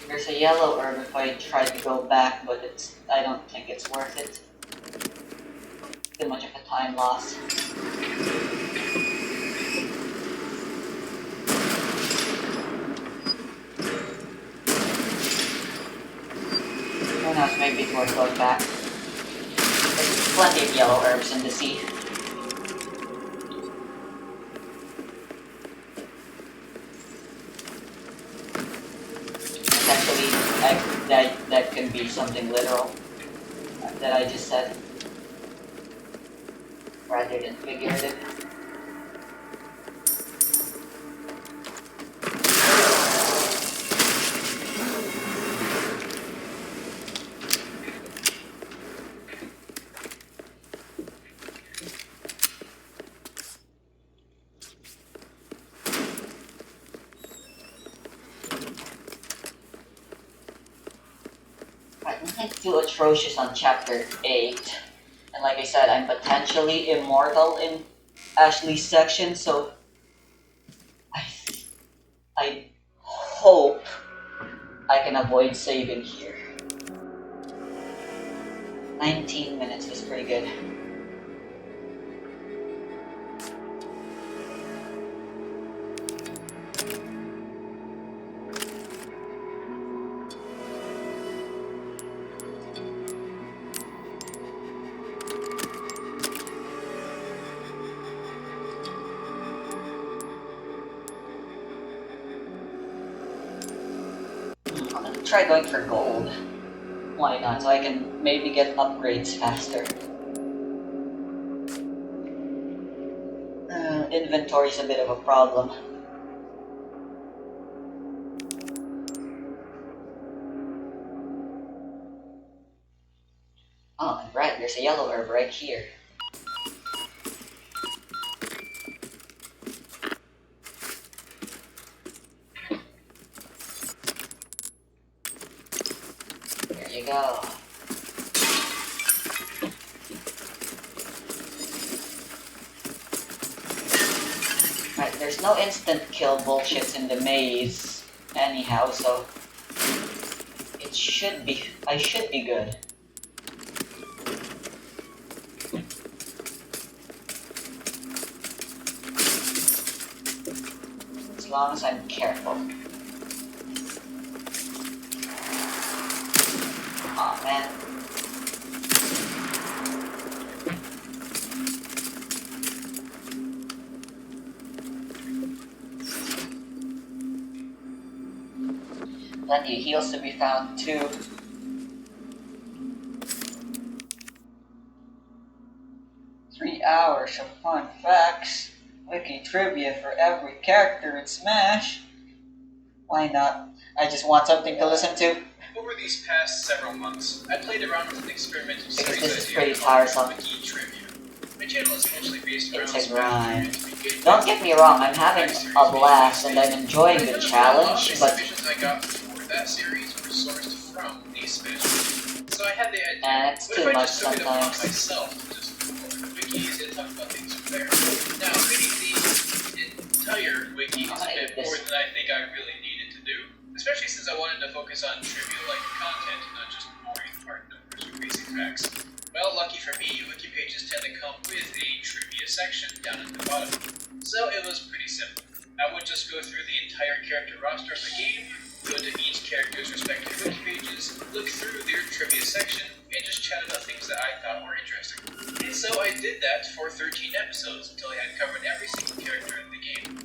There's a yellow herb if I try to go back, but I don't think it's worth it. Too much of a time loss. knows, maybe it's worth going back. There's plenty of yellow herbs in the sea. Actually, that can be something literal that I just said, rather than figurative. I'm too atrocious on chapter 8. And like I said, I'm potentially immortal in Ashley's section, so I hope I can avoid saving here. 19 minutes was pretty good. I'm gonna try going for gold. Why not? So I can maybe get upgrades faster. Inventory's a bit of a problem. Oh, and right, there's a yellow herb right here. There you go. Right, there's no instant kill bullshits in the maze anyhow, so I should be good. As long as I'm careful. Aw, man. Plenty of heals to be found too. Three hours of fun facts, wiki trivia for every character in Smash. Why not? I just want something to listen to. Over these past several months, I played around with an experimental Because series this is idea pretty called tiresome. Wiki Trivia. My channel is essentially based around It's a Smash grind. trivia to begin Don't with. get me wrong, I'm having a blast and I'm enjoying the challenge, but submissions I got for that series were sourced from these Smash videos. So I had the idea, it's what too if I much just took it upon sometimes. myself to just go over the wikis and talk about things from there? Now, reading the entire wiki is a bit more than I think I really needed to do, especially since I wanted to focus on trivia-like content, not just boring part numbers or basic facts. Well, lucky for me, wiki pages tend to come with a trivia section down at the bottom. So it was pretty simple. I would just go through the entire character roster of the game, go to each character's respective wiki pages, look through their trivia section, and just chat about things that I thought were interesting. And so I did that for 13 episodes until I had covered every single character in the game.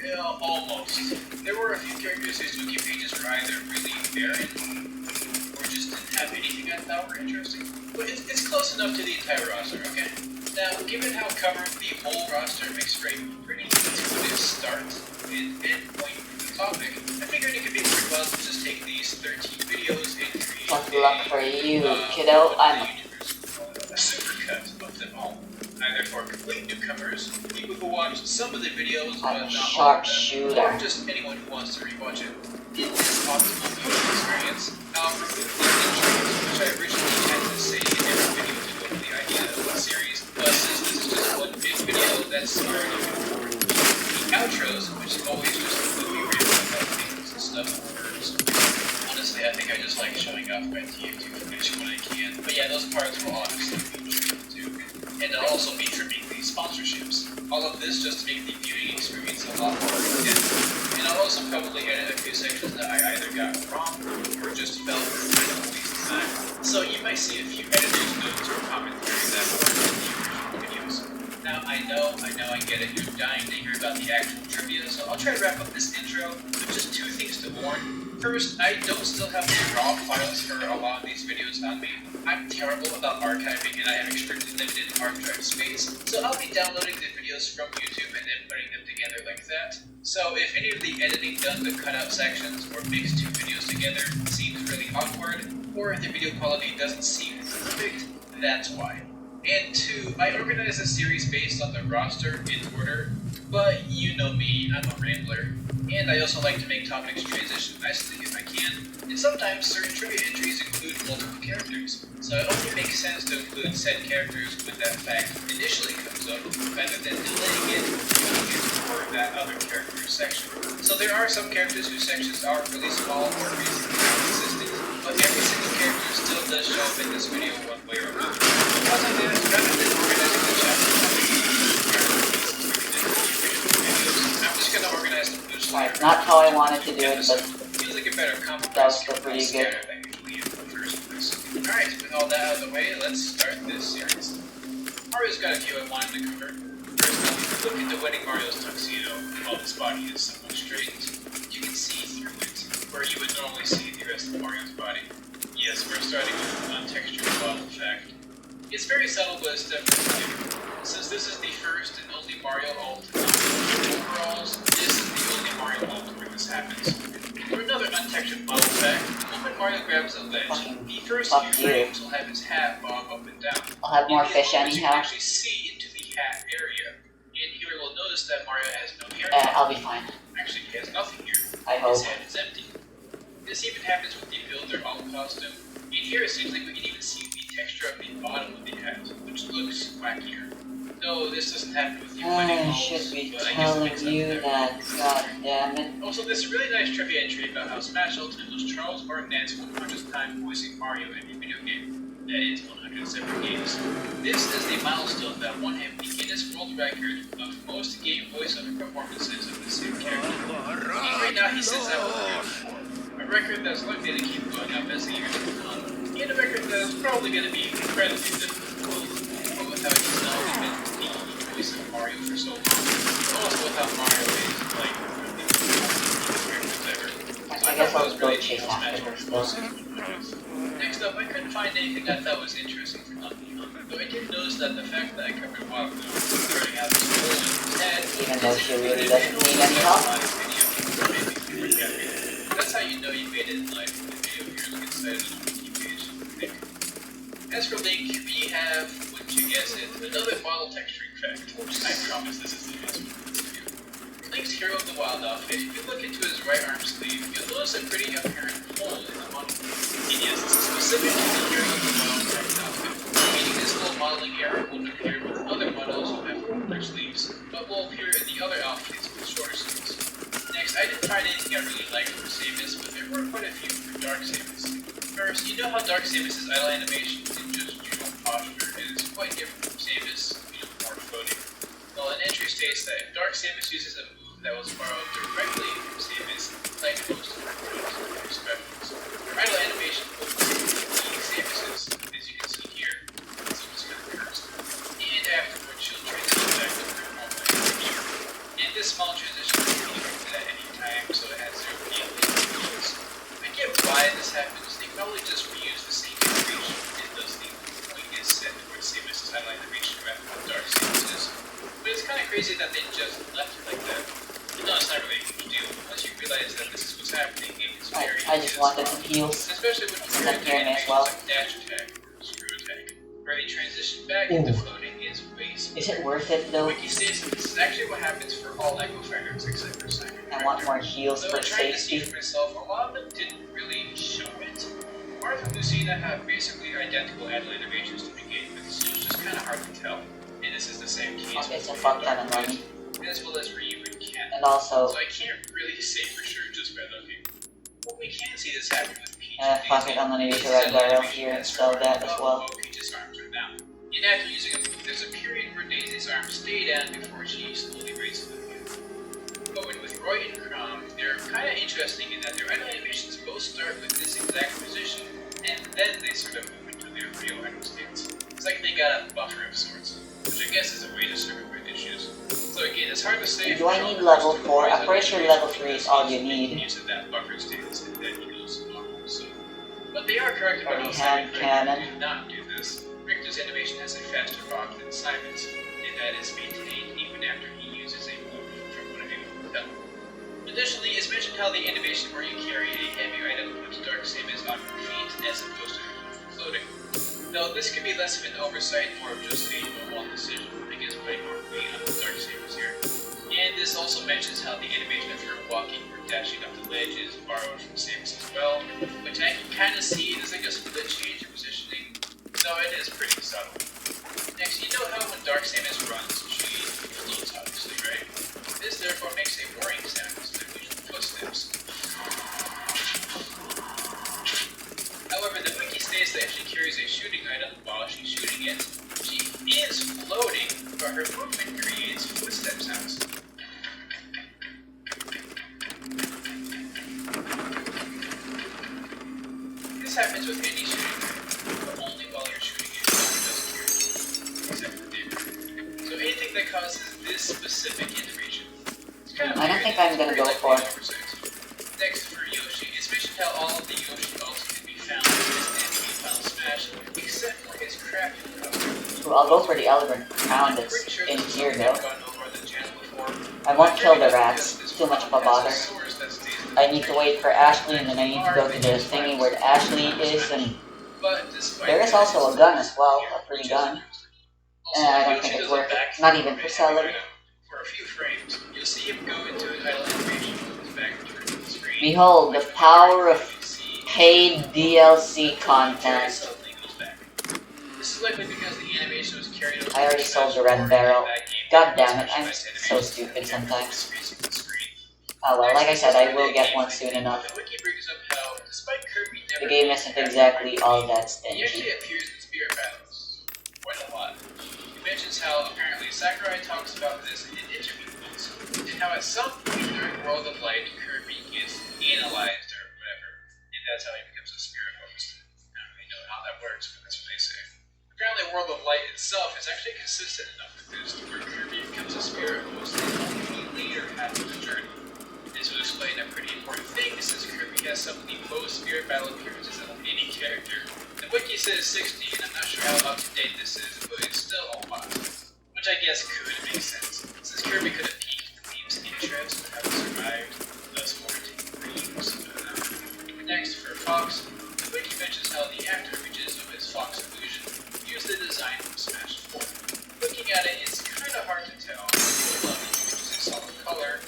Yeah, almost. There were a few characters whose wiki pages were either really barren, or just didn't have anything I thought were interesting. But it's close enough to the entire roster, okay? Now, given how covered the whole roster makes for a pretty intuitive start and end point for the topic, I figured it could be worthwhile to just take these 13 videos and create Tough luck for you, kiddo. I'm a supercut of them all. Either for complete newcomers, people who watched some of the videos but not all of them, sharpshooter. or just anyone who wants to rewatch it. In this optimal viewing experience, I'll remove the intros, which I originally had to say in every video to go over the idea of the series, but since this is just one big video, that's already forward. The outros, which always just include me rambling about things and stuff, words. Honestly, I think I just like showing off my TF2 footage when I can, but yeah, those parts will obviously be trimmed too. And I'll also be trimming the sponsorships. All of this just to make the viewing experience a lot more intense. And I'll also probably edit a few sections that I either got wrong or just felt were a waste of time. So you might see a few editor's notes or commentaries that weren't in the original videos. Now I get it, you're dying to hear about the actual trivia, so I'll try to wrap up this intro with just two things to warn. First, I don't still have the raw files for a lot of these videos on me. I'm terrible about archiving and I have extremely limited hard drive space, so I'll be downloading the videos from YouTube and then putting them together like that. So if any of the editing done to cut out sections or mix two videos together seems really awkward, or the video quality doesn't seem perfect, that's why. And two, I organize a series based on the roster in order, but you know me, I'm a rambler. And I also like to make topics transition nicely if I can, and sometimes certain trivia entries include multiple characters, so it only makes sense to include said characters when that fact initially comes up, rather than delaying it for that other character's section. So there are some characters whose sections are really small or reasonably non-existent, but every single character still does show up in this video one way or another. Because of this, rather than organizing the chapter I'm just gonna organize them loosely. Right, not how I wanted to do it, but feels like a better compromise. that was still pretty good. Alright, with all that out of the way, let's start this series. Mario's got a few I wanted to cover. First up, if you look into Wedding Mario's tuxedo, while his body is somewhat straightened, you can see through it, where you would normally see the rest of Mario's body. Yes, we're starting with an untextured bottle fact. It's very subtle, but it's definitely clear. Since this is the first and only Mario ult overalls, this is the only Mario ult where this happens. For another untextured bottle fact, when Mario grabs a ledge, the first few frames will have his hat bob up and down. I'll have more fish You anyhow. can actually see into the hat area. And here we'll notice that Mario has no hair. I'll be fine. Actually, he has nothing here. I hope. His head is empty. This even happens with the Builder All costume. And here it seems like we can even see the texture of the bottom of the hat, which looks wackier. No, this doesn't happen with the Wedding I Halls, should be but I guess it telling makes up you there. that, god damn it. Also, there's a really nice trivia entry about how Smash Ultimate was Charles Martinet's 100th time voicing Mario in a video game. That is, 107 games. This is the milestone that won him the Guinness World Record of most game voiceover performances of the same character. And right now he sits at 104, a record that's likely to keep going up as the years go on, and a record that's probably going to be incredibly difficult, but with how he's not even the voice of Mario for so long, but also with how Mario is, like, one of the most characters ever. So I guess thought I'll that go was chase really afterwards though. Next up, I couldn't find anything I thought was interesting for Donkey Kong, though I did notice that the fact that I covered a while ago, regarding how this hole in his head, Even though she really doesn't need any help. That's how you know you made it in life. The video here, look inside of the wiki page. As for Link, we have, wouldn't you guess it, another model texturing fact. I promise this is the best one in this video. For Link's Hero of the Wild outfit, if you look into his right arm sleeve, you'll notice a pretty apparent hole in the model. And yes, this is specific to the Hero of the Wild text outfit, meaning this little modeling error won't appear with other models who have longer sleeves, but will appear in the other outfits with shorter sleeves. Next, I didn't find anything I really liked for Samus, but there were quite a few for Dark Samus. First, you know how Dark Samus' idle animation and just general posture is quite different from Samus, more floating. Well, an entry states that if Dark Samus uses a move that was borrowed directly from Samus, like most of her moves or specials, her idle animation will be Samus's, as you can see here, so it's kind of cursed. And afterwards, she'll transition back to her normal animation. And this small transition can be affected at any time, so it has zero implications. I get why this happens. They probably just reuse the same animation, and thus the point is set towards Samus' idle animation rather than Dark Samus's. But it's kind of crazy that they just left it like that. No, it's not really a huge deal. Once you realize that this is what's happening, it's very I just wanted some heals. especially when you compare it to animations like dash attack or screw attack, where the transition back into floating is way smoother. Is it worth it though? Wiki states that this is actually what happens for all Lego fighters except for Cyber I want more heals Though for I'm trying to see safety. for myself, a lot of them didn't really show it. Martha and Lucina have basically identical idle animations to begin with, so it's just kind of hard to tell. And this is the same case Okay, with so fuck ton of money. as well as Ryu and Ken. And also, So I can't really say for sure just by looking. But we can see this happen with Peach. fuck it, I'm gonna use a red barrel here and sell that as well. Peach's arms are down. And after using a move, there's a period where Daisy's arms stay down before she slowly raises them again. But with Roy and Chrom, they're kind of interesting in that their idle animations both start with this exact position, and then they sort of move into their real item states. It's like they got a buffer of sorts, which I guess is a way to circumvent issues. So again, it's hard to say. Do I need level 4? I'm pretty sure level 3 is all you need. Use of that buffer stance and then he goes normal. So, but they are correct about how hand cannon. did not do this. Richter's animation has a faster pop than Simon's, and that is maintained even after he uses a move from what I'm able to tell. Additionally, it's mentioned how the animation where you carry a heavy item puts Dark Samus on your feet as opposed to floating. Though this could be less of an oversight, more of just a one decision, I guess putting more weight on the Dark Samus here. And this also mentions how the animation of her walking or dashing up the ledge is borrowed from Samus as well, which I can kind of see as like a split change in positioning, though it is pretty subtle. Next, you know how when Dark Samus runs, she floats obviously, right? This therefore makes a whirring sound instead of usual footsteps. However, the wiki states that she carries a shooting item while she's shooting it. She is floating, but her movement creates footstep sounds. This happens with any shooting item, but only while you're shooting it. It doesn't carry, except for damage. So anything that causes this specific animation, it's kind of I don't think I'm gonna go for it. Next, for Yoshi, it's mentioned how all of the Yoshi ults can be found in this Final Smash, except for his crafting costume. Ooh, I'll go for the Elegant Crown that's in here though. I won't kill the rats, it's too much of a bother. I need to wait for Ashley and then I need to go to the thingy where Ashley is, and there is also a gun as well, a free gun. And I don't think it's worth it, not even for selling. For a few frames, you'll see him go into a title animation with his back turned to the screen. Behold the power of paid DLC content. This is likely because the animation was carried over. I already sold the red barrel. God damn it, I'm so stupid sometimes. Oh well, like I said, I will get one soon enough. The game isn't exactly all that He actually stingy. appears in Spirit Battles quite a lot. He mentions how apparently Sakurai talks about this in interview quotes, and how at some point during World of Light, Kirby gets analyzed or whatever, and that's how he becomes a spirit host. I don't really know how that works, but that's what they say. Apparently World of Light itself is actually consistent enough with this to where Kirby becomes a spirit host and only later half of the journey. This will explain a pretty important thing since Kirby has some of the most spirit battle appearances of any character. The wiki says 60, and I'm not sure how up to date this is, but it's still a lot. Which I guess could make sense, since Kirby could have peaked the theme's interest but haven't survived, thus warranting reuse. Next, for Fox, the wiki mentions how the actor images of his Fox illusion use the design from Smash 4. Looking at it, it's kind of hard to tell. The image is a solid color.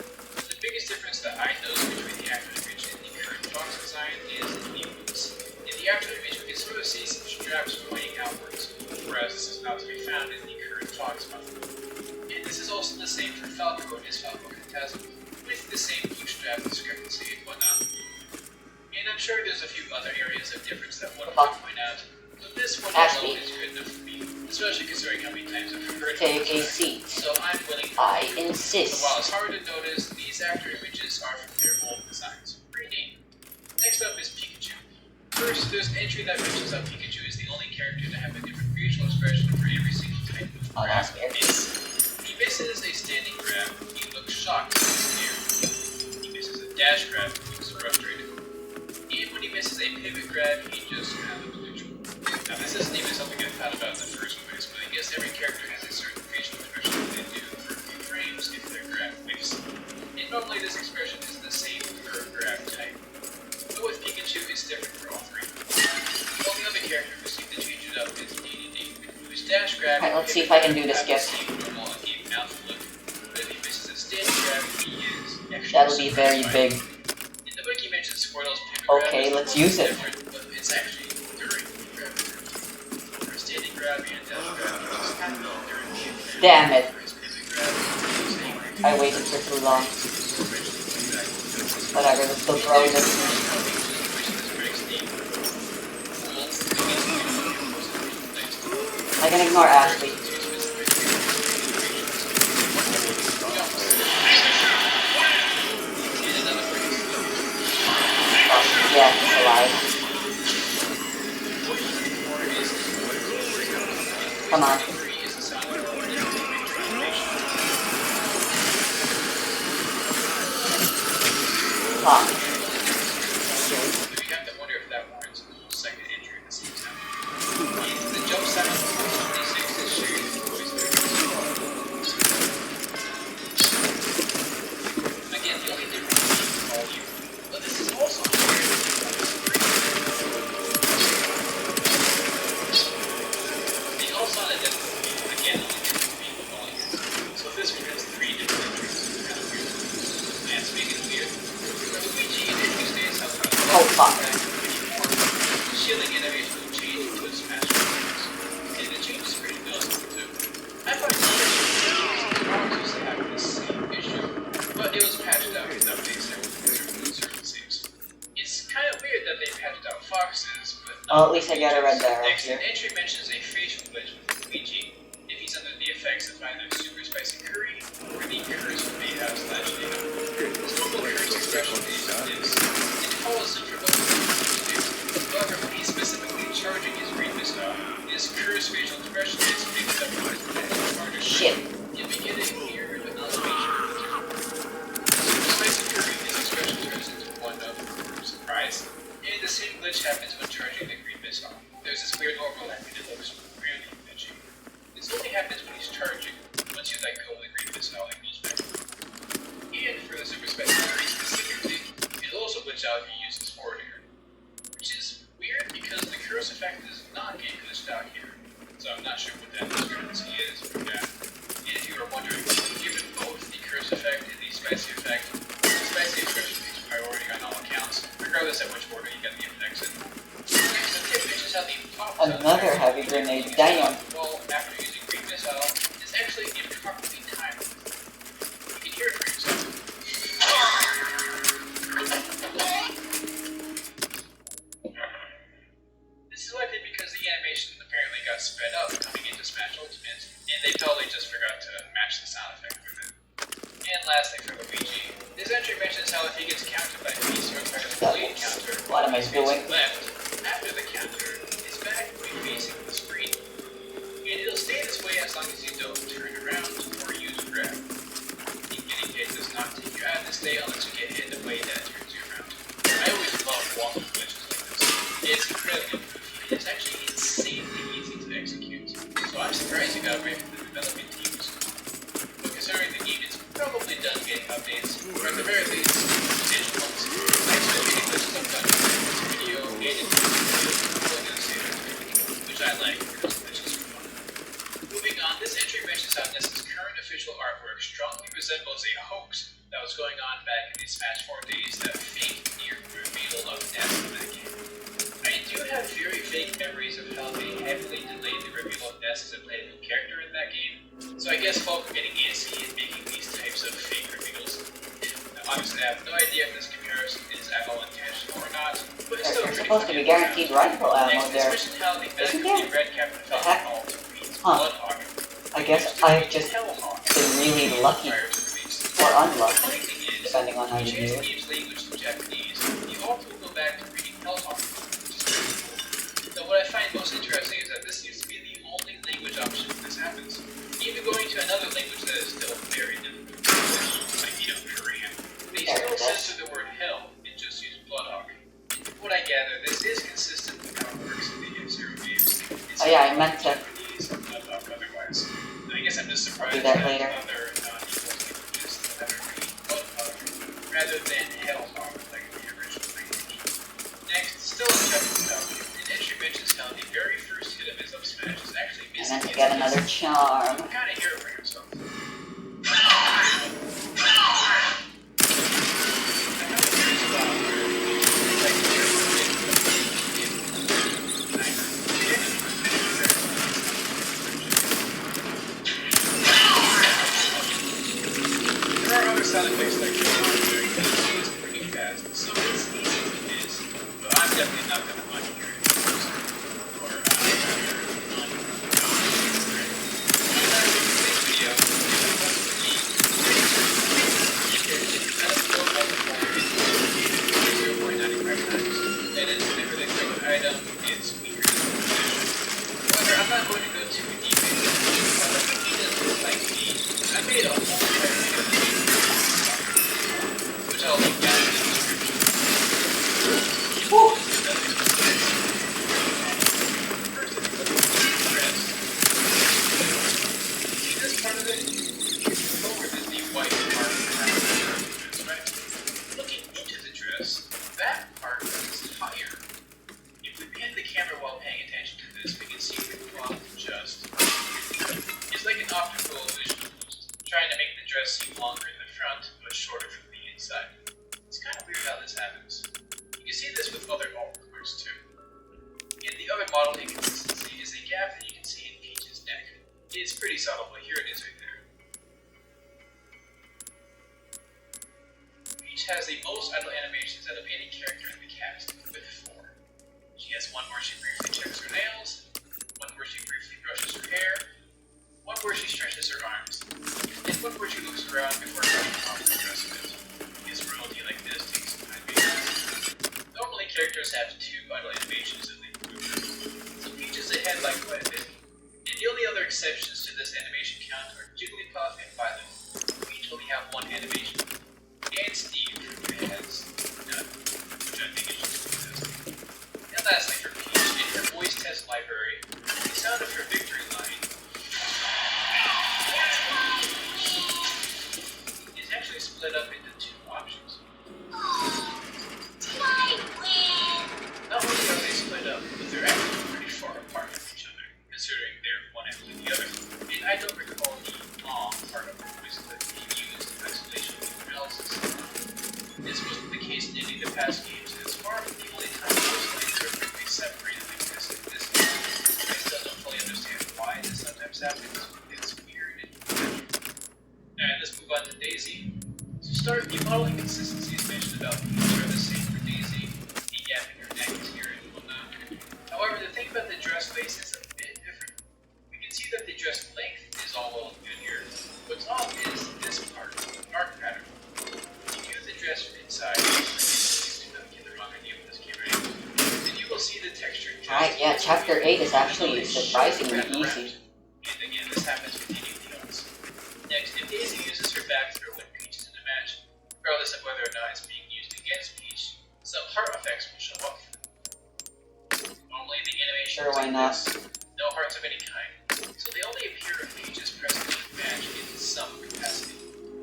The biggest difference that I notice between the actor image and the current Fox design is the boots. In the actor image, we can sort of see some straps pointing outwards, whereas this is not to be found in the current Fox model. And this is also the same for Falco and his Falco Phantasm, with the same blue strap discrepancy and whatnot. And I'm sure there's a few other areas of difference that one might point out, but this one alone is good enough for me, especially considering how many times I've heard it. Take a seat. So I'm willing to I So insist. while it's hard to notice, these actor images are from their old designs. Pretty neat. Next up is Pikachu. First, there's an entry that mentions how Pikachu is the only character to have a different facial expression for every single type of Oh, grab. that's weird. When he misses a standing grab, he looks shocked and scared. He misses a dash grab, he looks frustrated. And when he misses a pivot grab, he just kind of looks neutral. Now, this isn't even something I thought about in the first place, but I guess every character has a certain facial expression that they do for a few frames if their grab whiffs. And normally this expression is the same per grab type. But with Pikachu, it's different for all three. The only other character who seemed to change it up is DDD, whose dash grab Alright, let's see if I can do this, have the Skip. same normal and game mouth look. But if he misses a standing grab, he is extra That'll be very satisfying. big. In the wiki mentions Squirtle's pivot grab Okay, is let's a little use it. different, but it's actually during the grab attempt. For a standing grab and dash grab, he just happened during the attempt. Damn it. For his pivot grab, he was angry. I waited for too long. Whatever, let's go throw this. I can ignore Ashley. Oh, yeah, he's alive. Come on. is the sound of a transformation. Fuck. You have to wonder if that warrants a whole second entry at the same time. The jump sound of 26 is shared in voice there. Again, the only difference is volume, but this is also shared in voice. They all sound identical. Again, only different being the volume. So this one has 3 different entries. Kind of weird. That's making it weird. For Luigi, in entry states, how Oh, fuck. shielding innovation will change to a smash reference. And the change is pretty noticeable too. I thought the Xbox used to have the same issue, but it was patched out in updates that were certain saves. It's kind of weird that they patched out Foxes, but well, at least I got a red arrow next, here. the entry mentions a facial glitch with Luigi if he's under the effects of either super spicy curry or the curse from Ahab/Data. His normal curse expression is it follows suit for both of these. However, when he's specifically charging his green missile, his curse facial expression is picked up by his potential charger. Shit. You begin a weird amalgamation of the two. Super spicy curry, his expression turns into one of surprise, and the same glitch happens when charging the green missile. There's this weird overlap and it looks really bitchy. This only happens when he's charging. Once you let go of the green missile, it goes back. And for the super spicy curry specifically, it'll also glitch out if you use his forward air. Which is weird because the curse effect is not getting glitched out here. So I'm not sure what that discrepancy is for that. And if you were wondering, given both the curse effect and the spicy effect, the spicy expression takes priority on all accounts, regardless of which order you get the effects in. Next, the tip mentions how the pop Another heavy grenade. Damn. well, after using green missile, is actually improperly timed. You can hear it for yourself. This is likely because the animation apparently got sped up coming into Smash Ultimate, and they probably just forgot to match the sound effect with it. And lastly for Luigi, his entry mentions how if he gets countered by Peace or part of the blade counter, What am I his doing? left, after the counter, his back will be facing the screen. And it'll stay this way as long as you don't turn around or use grab. The getting hit does not take you out of this day unless you get hit in a way that turns you around. I always love walking glitches like this. It's incredibly goofy. It's actually insanely easy to execute. So I'm surprised you got away from the development teams. But considering the game is probably done getting updates, or at the very least, potential ones, I expect any glitches I've done in this video and in this video are going to say that which I like because glitches are fun. Moving on, this entry mentions how Ness's current official artwork strongly resembles a hoax that was going on back in the Smash 4 days that faked near reveal of Ness in that game. I do have very vague memories of how they heavily delayed the reveal of Ness as a playable character in that game, so I guess folk are getting antsy and making these types of fake reveals. Now, obviously I have no idea if this comparison is at all intentional or not, but it's still There's pretty supposed to be guaranteed rifle ammo Next, there. it's mentioned how the back of Isn't the there? red Captain The heck? Falcon alt reads Huh. Bloodhawk. I guess I've just Hellhawk been really lucky prior to release. or The unlucky, funny thing is, depending on how you you change view the it. game's language to Japanese, you also go back to reading Hellhawk, which is pretty cool. Though what I find most interesting is that this seems to be the only language option when this happens. Even going to another language that is still very difficult, like, Korean, they still censor the word hell and just use Bloodhawk. From what I gather, this is consistent with how it works in the F-Zero games. It's Oh yeah, I meant to Japanese and Bloodhawk otherwise. I guess I'm just surprised do that later. other non-English languages that are reading Bloodhawk rather than Hellhawk like the original language. Next, still in Captain Falcon, an entry mentions how the very first hit of his up smash is actually I missing. meant to get another charm. You kind of hear it for yourself. There are other sound effects that go on during the scenes pretty fast, so it's easy to miss, but I'm definitely not going to mind hearing it. Or, item, it's weird. However, I'm not going to go too deep model inconsistency is a gap that you can see in Peach's neck. It's pretty subtle, but here it is right there. Peach has the most idle animations out of any character in the cast, with 4. She has one where she briefly checks her nails, one where she briefly brushes her hair, one where she stretches her arms, and one where she looks around before brushing off the dress of it. His royalty like this takes some time to normally characters have 2 idle animations in the group, so Peach is ahead like quite a bit. And the only other exceptions to this animation count are Jigglypuff and Violet. Each only have 1 animation. And Steve has none, which I think is just consistent. And lastly for Peach, in her voice test library, the sound of her victory line is actually split up into 2 options. Did I win? Not only are they split up, but they're actually pretty far apart from each other, considering they're one after the other. And I don't recall the part of the voice that being used in isolation from analysis. This wasn't the case in any of the past games, and it's far from the only time voice lines are perfectly separated like this in this game. I still don't fully understand why this sometimes happens. It's weird and alright, let's move on to Daisy. To start, the model inconsistencies mentioned about Peach are the same for Daisy. The gap in her neck is here and whatnot. However, the thing about the dress face is a bit different. We can see that the dress length is all well and good here. What's off is this part, the arc pattern. If you view the dress from inside, please do not get the wrong idea with this camera angle, then you will see the texture just Alright, yeah, chapter 8 is actually surprisingly easy. And again, this happens with anything else. Next, if Daisy uses her back throw when Peach is in a match, regardless of whether or not it's being used against Peach, some heart effects will show up. Normally the animation Sure, is why like not? this, no hearts of any kind, so they only appear if Peach is present in the match in some capacity.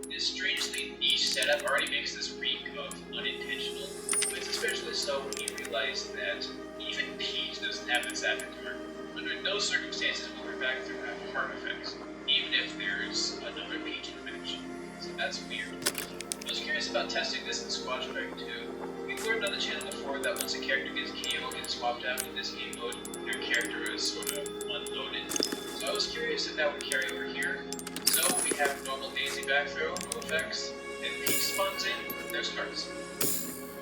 This strangely niche setup already makes this reek of unintentional, but it's especially so when you realize that even Peach doesn't have this happen to her. Under no circumstances will her back throw have heart effects, even if there's another Peach in the match. So that's weird. I was curious about testing this in Squash Strike 2. We've learned on the channel before that once a character gets KO'd and swapped out in this game mode, their character is sort of unloaded. So I was curious if that would carry over here. So we have normal Daisy back throw, no effects, then Peach spawns in, there's hearts.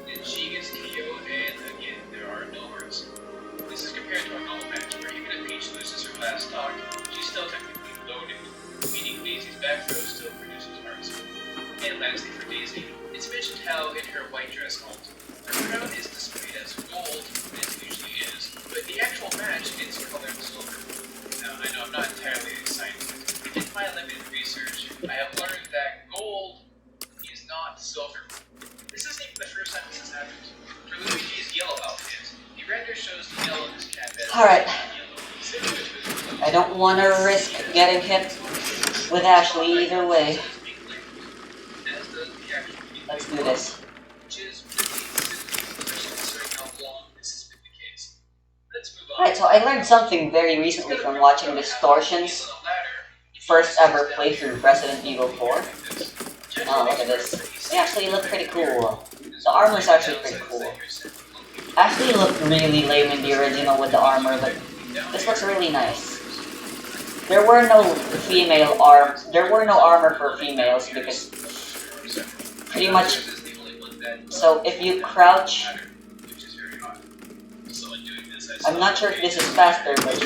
Then she gets KO'd and again, there are no hearts. This is compared to a normal match where even if Peach loses her last stock, she's still technically loaded, meaning Daisy's back throw still produces hearts. And lastly for Daisy, it's mentioned how in her white dress ult, her crown is displayed as gold, as it usually is, but the actual match gets colored silver. Now, I know I'm not entirely a scientist, but in my limited research, I have learned that gold is not silver. This isn't even the first time this has happened. For Luigi's yellow outfit, the render shows the yellow in this cat as Alright. yellow. I don't want to risk getting hit with Ashley either way. Let's do this. Alright, so I learned something very recently from watching Distortion's first ever playthrough of Resident Evil 4. Oh, look at this. They actually look pretty cool. The armor's actually pretty cool. Ashley looked really lame in the original with the armor, but this looks really nice. There were no armor for females because pretty much. So if you crouch, I'm not sure if this is faster, but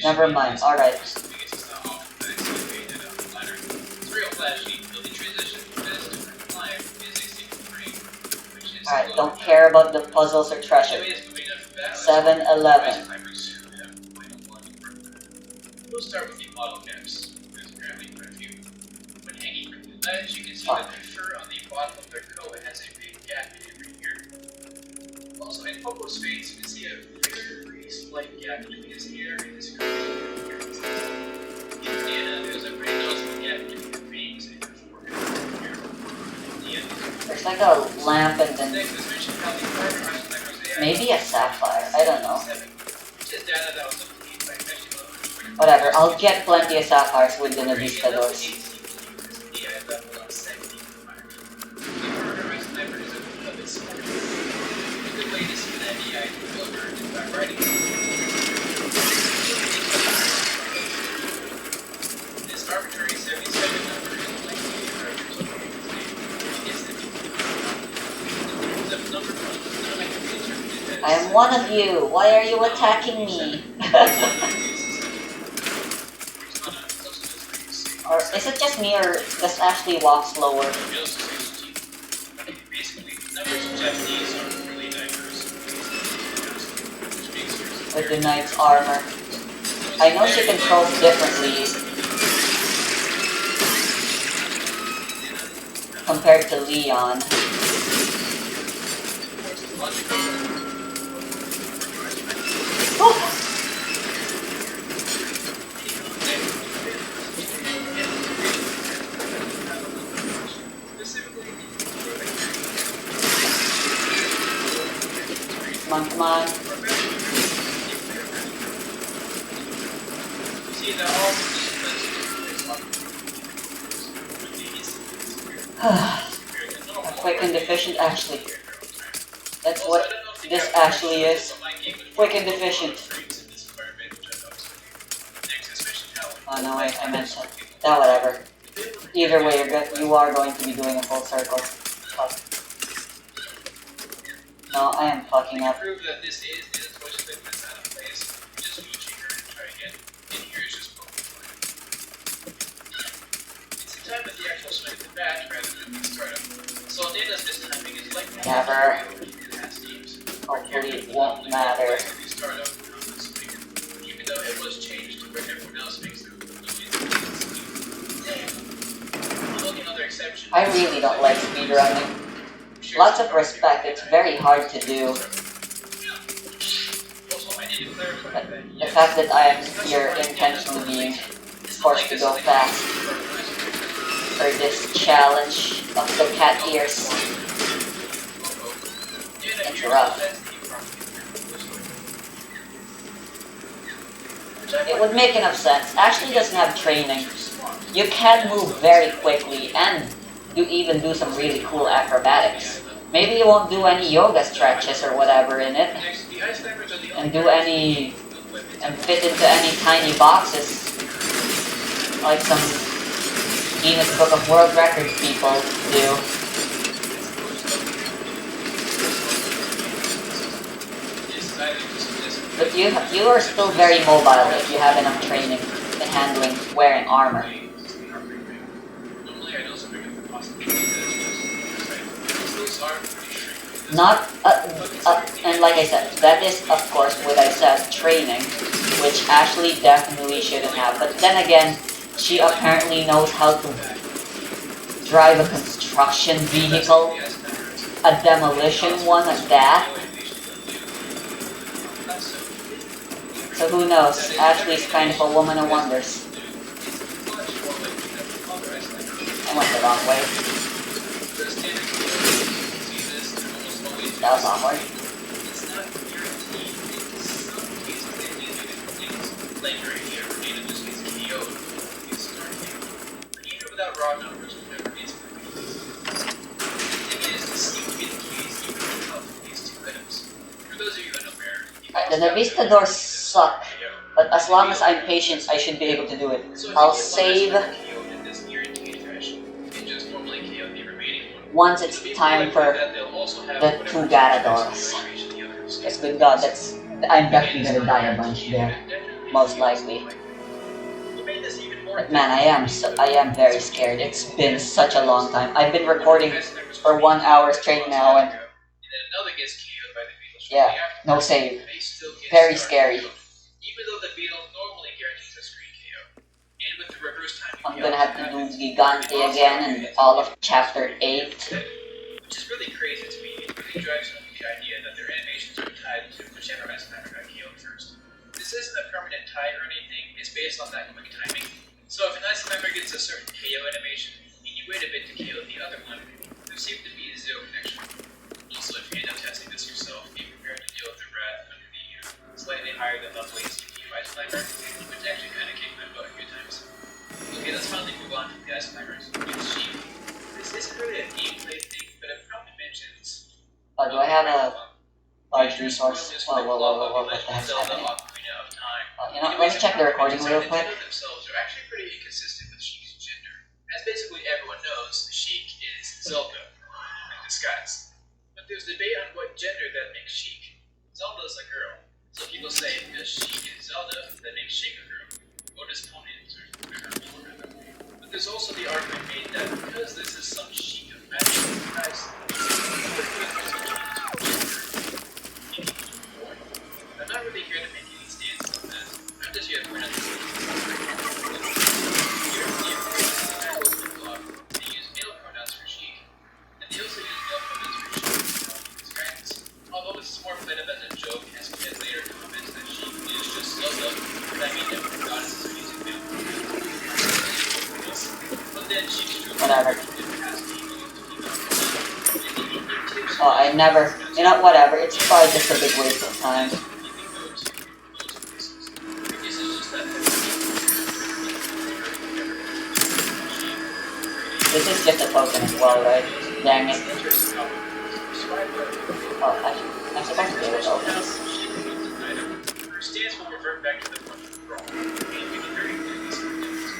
never mind. All right. Alright, don't care about the puzzles or treasure. 7-Eleven. We'll start with the model caps. There's apparently quite a few. When hanging from the ledge, you can see that the fur on the bottom of their coat has a big gap in it right here. Also, in Poco's face, you can see a very slight gap between his hair and his coat. In Anna, there's a pretty noticeable gap between her fangs and her forehead. There's like a lamp and then maybe a sapphire. I don't know. Whatever, I'll get plenty of sapphires with the Navista doors. A good way to see that AI over by writing one of you, why are you attacking me? Or is it just me, or does Ashley walk slower? With the knight's armor. I know she controls differently compared to Leon. Oh. Come on. Quick and efficient Ashley. That's what this Ashley is. Quick and efficient. Oh no, I meant that. Whatever. Either way, you are going to be doing a full circle. Fuck. No, I am fucking up. Never. Hopefully it won't matter. I really don't like speedrunning. Lots of respect, it's very hard to do. But the fact that I am here intentionally being forced to go fast for this challenge of the cat ears. It's rough. It would make enough sense. Ashley doesn't have training. You can move very quickly and you even do some really cool acrobatics. Maybe you won't do any yoga stretches or whatever in it. And fit into any tiny boxes. Like some Guinness Book of World Records people do. But you are still very mobile if you have enough training in handling wearing armor. Not, and like I said, that is of course what I said, training, which Ashley definitely shouldn't have. But then again, she apparently knows how to drive a construction vehicle, a demolition one at that. So who knows? Ashley's kind of a woman of wonders. I went the wrong way. That was awkward. The Navistadors suck, but as long as I'm patient, I should be able to do it. I'll save once it's time for the two Garadors. Because good god, I'm definitely gonna die a bunch there, most likely. But man, I am very scared. It's been such a long time. I've been recording for 1 hour straight now, and yeah, no save. Very scary. I'm gonna have to do Gigante again and all of Chapter 8. Which is really crazy to me. It really drives home the idea that their animations are tied to whichever mass member got killed first. This isn't a permanent tie or anything, it's based on that quick timing. So if an mass member gets a certain KO animation, and you wait a bit to KO the other one, there seems to be zero connection. Also, if you end up testing this yourself, be prepared to deal with the wrath under the slightly higher than level CPU ice climber, which actually kind of kicked my butt a few times. Okay, let's finally move on to the ice climbers. It's cheap. This isn't really a gameplay thing, but it probably mentions. Do I have a large resource? Whoa, what the heck's happening? You know, let me check the recording real quick. Themselves are actually pretty inconsistent with Sheik's gender. As basically everyone knows, Sheik is Zelda in disguise. But there's debate on what gender that makes Sheik. Zelda's a girl. So people say, because Sheik is Zelda, that makes Sheik a girl. Or does Conan or whatever. But there's also the argument made that because this is some Sheik of magic in Christ, I'm not really here to make any stance on that. I'm just here to point out the they use male pronouns for Sheik, and they also use male pronouns for Sheik. Although this is more played up as a joke, as kids later comments that Sheik is just Zelda, that means that goddesses are using male pronouns. But then Sheik's true Whatever. has Oh, I never. You know, whatever. It's probably just a big waste of time. This is just a token as well, right? Dang it. Oh, I'm supposed to be able to open this. Her stance will revert back to the punch and brawl. And we can very clearly see the difference.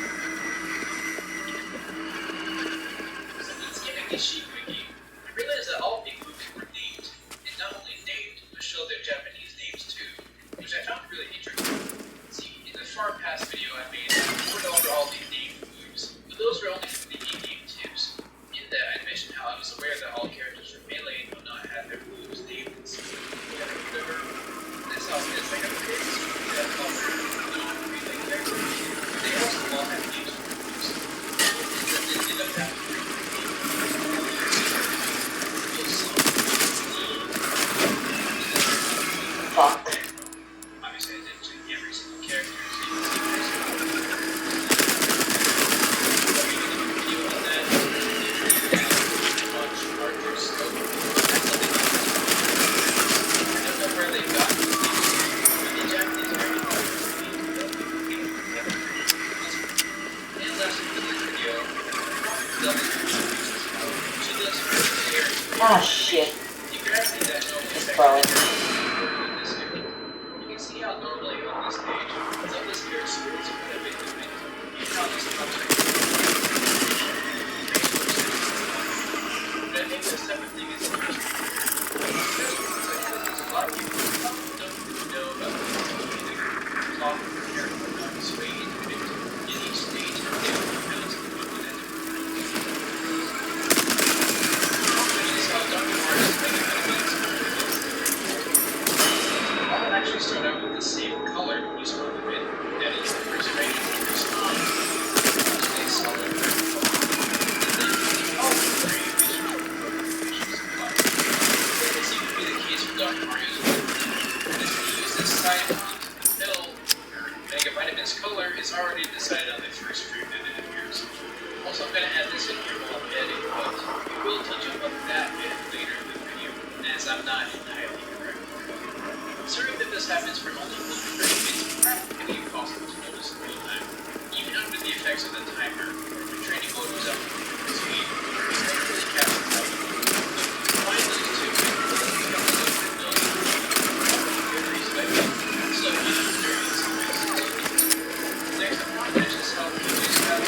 Let's get into Sheik Wiki. I realized that all big movies were named, and not only named, but show their Japanese names too, which I found really interesting. See, in the far past video I made, I went over all the named moves, but those were only for the in-game tips. In that, I mentioned how I was aware that all characters from Melee will not have their moves named in season whatever. That's how it is. Like, I'm curious that other non-Melee characters, they also all have names for moves. They end up having Fuck. obviously, I didn't check every single character. Ah, shit. Just throw it. You can see how normally on this page, Zelda's spirit spirits would have been doing. You know how this comes from. But I think the separate thing is interesting. A lot of people don't really know about this either. Talk with the character about this way individual. In each stage, they will pronounce the people that I'll actually start out with the same color when you start with it. That is the first range of the response. A solid red color. And then all the three which is black. This seems to be the case with Dr. Mario's work. As we use this side to fill Mega Vitamin's color is already decided on the first fruit that it appears. Also, I'm going to add this in here while I'm editing, but we will touch about that bit later in the video, as I'm not entirely correct. Considering that this happens for only one frame, it's practically impossible to notice in real time. Even under the effects of the timer, the training mode was up to speed, it's not really captured out. Combine those two, so each variance is next, I want to just help you just have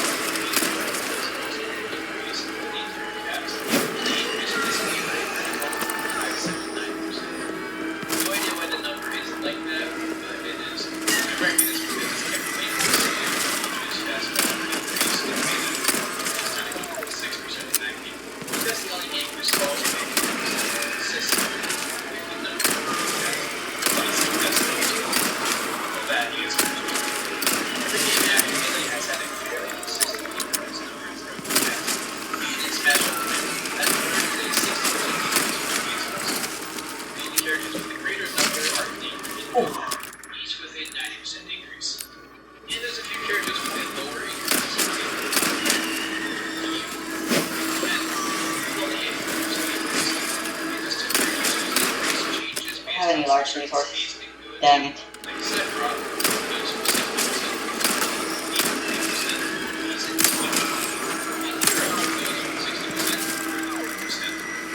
each with a 90% increase. And there's a few characters with a lower increase. I have any large resources. Dang it. Like Sephiroth, goes from 60%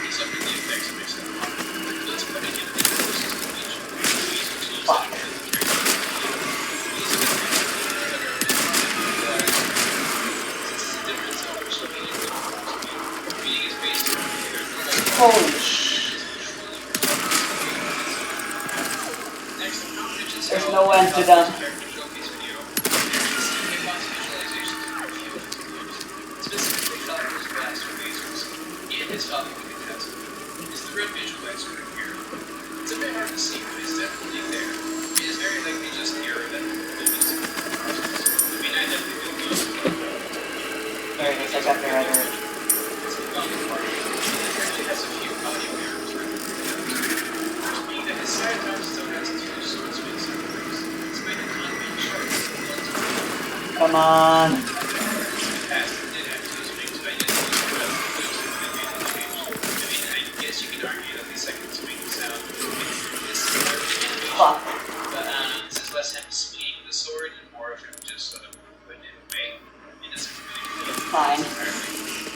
He's up in the effects of Sephiroth. Let's put it in the process of each. Fuck. Holy sh... There's no end to them. Specifically Falco's blaster lasers and his Falcon test is the red visualizer right here. It's a bit hard to see, but it's definitely there. It is very likely just error that I mean, I definitely feel good. There it is, I got the right word. Let's move on to part. It actually has a few audio errors. First being that his sidearm still has two sword swings separators, despite the con being short. Come on. Fuck. But this is less him swinging the sword and more of him just sort of putting it away. It doesn't really feel Fine.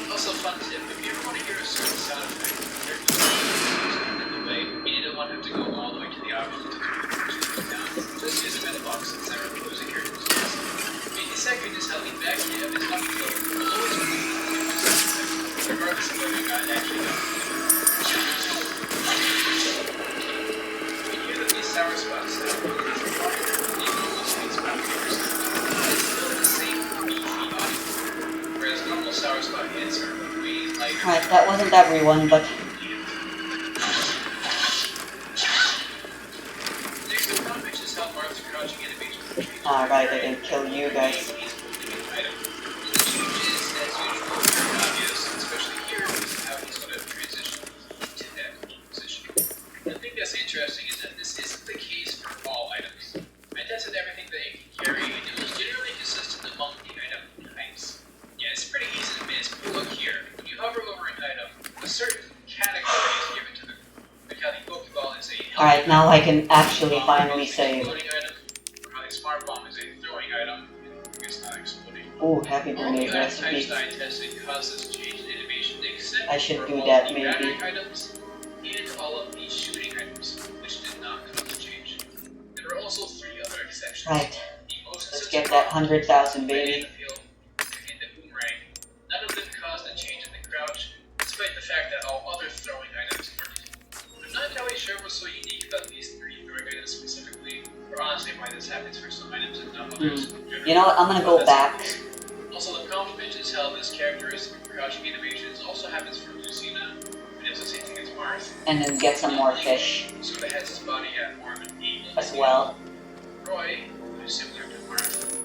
Also, fun tip, if you ever want to hear a certain sound effect, there's in the way, and you don't want him to go all the way to the option to turn it down. Just use him in the box since never losing your choice. The second is how the back end of his up flow will always be regardless of whether or not it actually goes. Sour spots now. It's still the same beefy audio, whereas normal sour spot hits are way lighter. Alright, that wasn't everyone, but... Next, the front pitch is how Marth's crouching animation. Alright, I didn't kill you guys. The change is, as usual, very obvious, especially here, because of how he's going to transition to that position. The thing that's interesting is that this isn't the case for all items. I tested everything that it can carry, and it was generally consistent among the item types. Yeah, it's pretty easy to miss, but look here. When you hover over an item, a certain category is given to the group. Like how the Pokeball is a Alright, now I can actually finally save. Item, or how the Smart Bomb is a throwing item, and it's not exploding. Ooh, happy All the grenade item types recipe. that I tested cause this change in animation, except I should for do all that, the maybe. battery items and all of the shooting items, which did not cause a change. There were also 3 other exceptions. Right. The motion Let's sensor get that bomb, 100,000, the baby. field, and the boomerang. None of them caused a change in the crouch, despite the fact that all other throwing items worked. I'm not entirely sure what's so unique about these 3 throwing items specifically, or honestly why this happens for some items and not others. You know what, I'm gonna go back. Also, the compliment is how this characteristic of crouching animations also happens for Lucina, and it's the same thing as Marth. And then get some more fish Sort of has his body at more of an angle. as well. Roy, who's similar to Marth.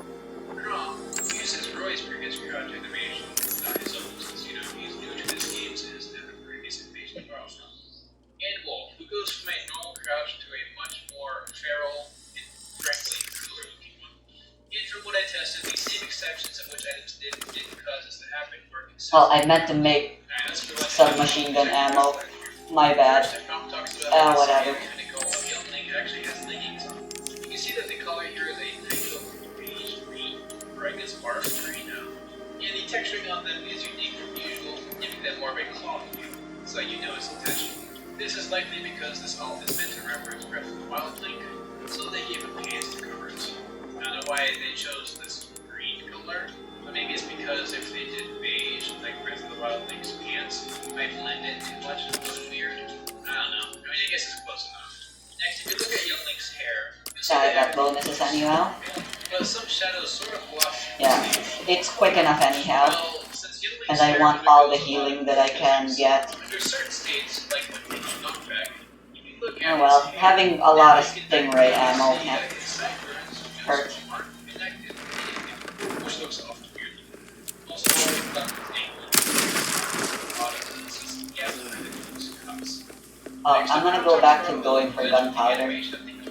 Grom uses Roy's previous crouch animation, not his own, since he's new to this game, so he doesn't have a previous animation to borrow from. And Wolf, who goes from a normal crouch to a much more feral and frankly cooler looking one. And from what I tested, the same exceptions of which items didn't cause this to happen were consistent. Well, I meant to make submachine gun ammo. My bad. Whatever. Actually has leggings on. You can see that the color here is a nice beige green, or I guess barf green now. And the texturing on them is unique from usual, giving them more of a cloth feel, so you know it's intentional. This is likely because this alt is meant to reference Breath of the Wild Link, so they gave him pants to cover it. I don't know why they chose this green color, but maybe it's because if they did beige, like Breath of the Wild Link's pants, it might blend in too much and look weird. I don't know. I mean, I guess it's close enough. Next, if you look at Young Link's hair, I got bonuses anyhow. but some shadows sort of block. Yeah, it's quick enough anyhow. Well, since Young Link's And I hair want all the goes healing that I can get. under certain states, like when taking knockback, if you look Oh at well, his hair, having a lot of you can stingray ammo see can't that his sideburns just hurt. aren't connected, which looks often weird. Also, I'm gonna go back to going for gunpowder.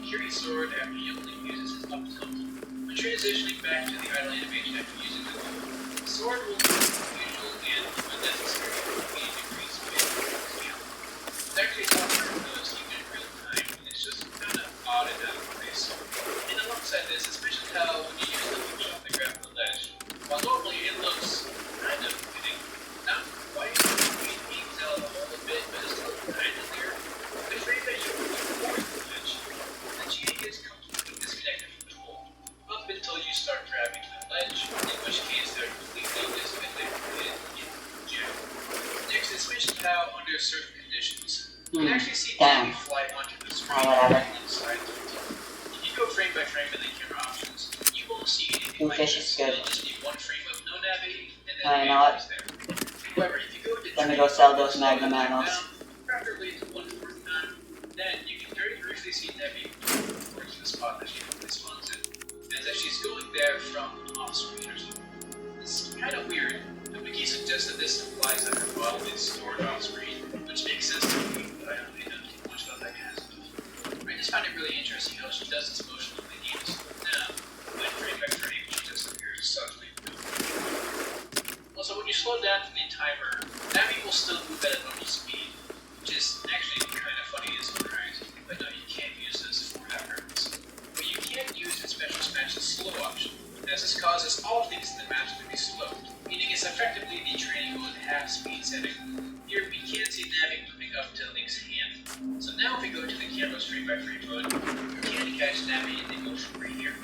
Carry sword after Youngling uses his up tilt. When transitioning back to the idle animation after using the sword will do the usual and unnecessary 80 degrees spin. It's actually not hard to notice even in real time, and it's just kind of odd and out of place. And alongside this, it's mentioned how when you use the hook shot to grab the ledge, while normally it looks kind of fitting, not quite in detail a whole bit, but it's still kind of there. The frame that you move towards the ledge, the cheating is completely disconnected from the tool, up until you start grabbing the ledge, in which case they're completely disconnected in jam. Next, it's mentioned how, under certain conditions, you can actually see Davy fly onto the screen inside the tool. If you go frame frame by frame in the camera options, you won't see anything Blue like fish this. is good. It'll just be one frame of no navigating, and then Why the not? is there. However, if you go into Let me go sell those Magnum down, Manos. preferably to 1/4 time, then you can very briefly see Debbie towards the spot that she normally spawns in, as if she's going there from off screen or something. It's kind of weird. The wiki suggests that this implies that her model is stored off screen, which makes sense to me, but I don't really know too much about that kind of stuff. I just find it really interesting how she does this motion in the games. Now, when frame by frame, she just appears suddenly. Also, when you slow down from the timer, Navi will still move at a normal speed, which is actually kind of funny in some ways, but no, you can't use this for that purpose. But you can use its special smash the slow option, as this causes all things in the match to be slow, meaning it's effectively the training mode half speed setting. Here we can see Navi moving up to Link's hand. So now if we go to the camera's frame by frame mode, you can catch Navi in the motion right here.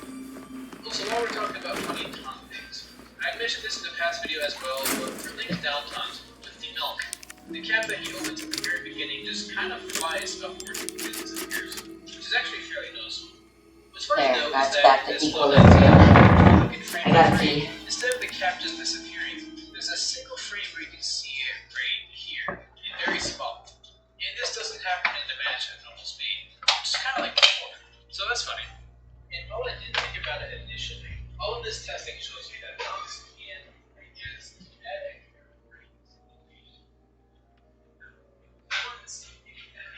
Also, while we're talking about funny taunt things, I mentioned this in the past video as well, but for Link's down taunt with the milk, the cap that he opens at the very beginning just kind of flies upward and disappears, which is actually fairly noticeable. What's funny There, though that's is back that to this equilibrium. frame I got by a frame, key. instead of the cap just disappearing, there's a single frame where you can see it right here, and very small. And this doesn't happen in the match at normal speed, which is kind of like before. So that's funny. And while I didn't think about it initially, all of this testing shows me that Alex can, I guess, add extra frames. I want to see if that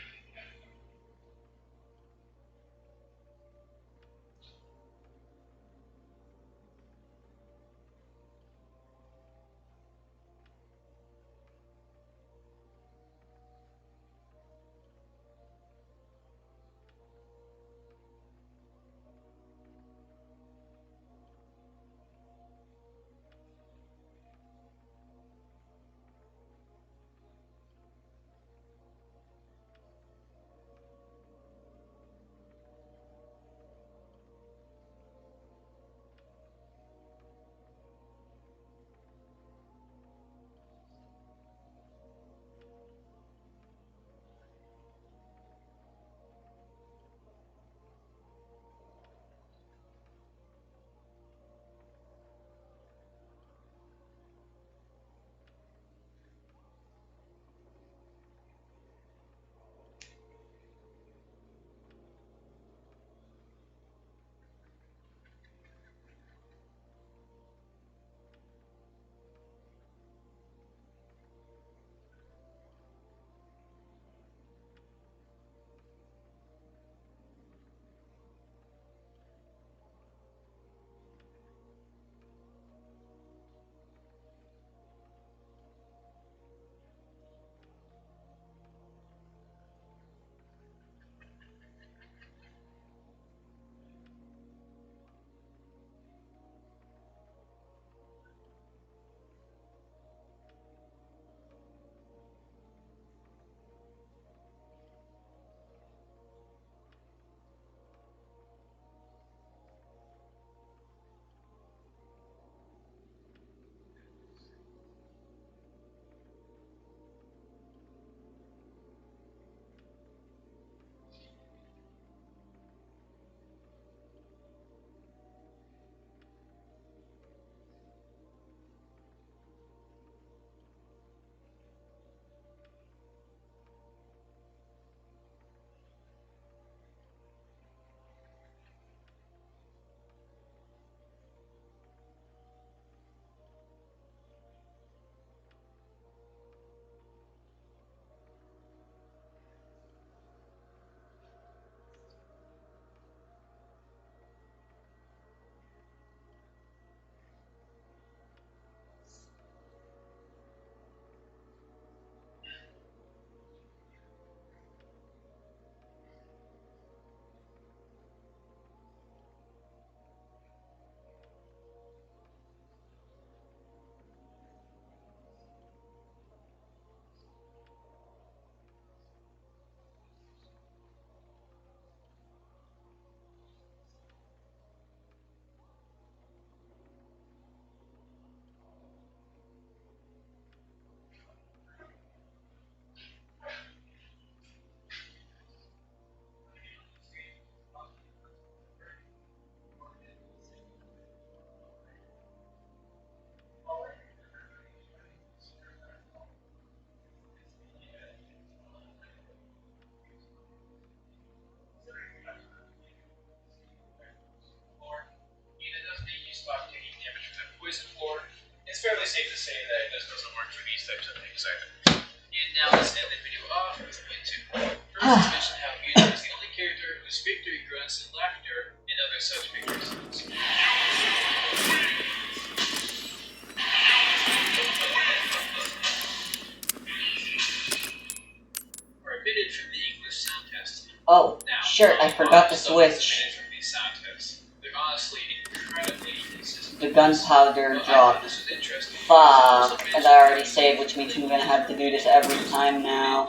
say that it just doesn't work for these types of things either. And now let's end the video off with YouTube. First, let's mention how Mewtwo is the only character whose victory grunts and laughter and other such victories are omitted from the English sound test. Oh, Now, sure, I forgot to switch. From these sound tests. They're honestly incredibly inconsistent. The gunpowder dropped. This was interesting. Fuck, and I already saved, which means I'm gonna have to do this every time now.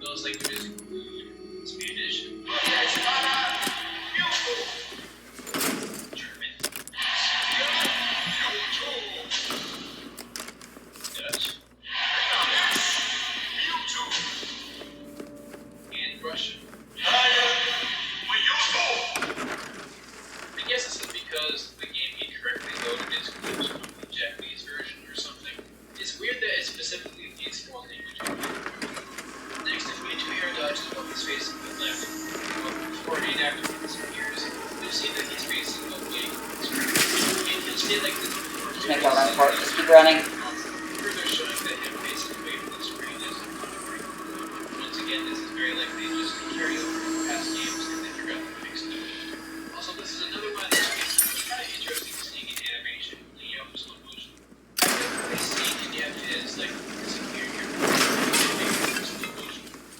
Those languages, Spanish, German, Dutch, and Russian. I guess this is because the game incorrectly loaded its clips from the Japanese version or something. It's weird that it specifically needs one language. Next, if Mewtwo air dodges while he's facing the left, before it after he disappears, you'll see that he's facing away from the screen. And he'll stay like this for Just make a run for it. Just keep running. further showing that him facing away from the screen is working. Once again, this is very likely just a carryover from past games and they forgot to fix it. Also, this is another one of those games that's kind of interesting seeing in animation, playing out in slow motion. I definitely see Inyef is like disappear here.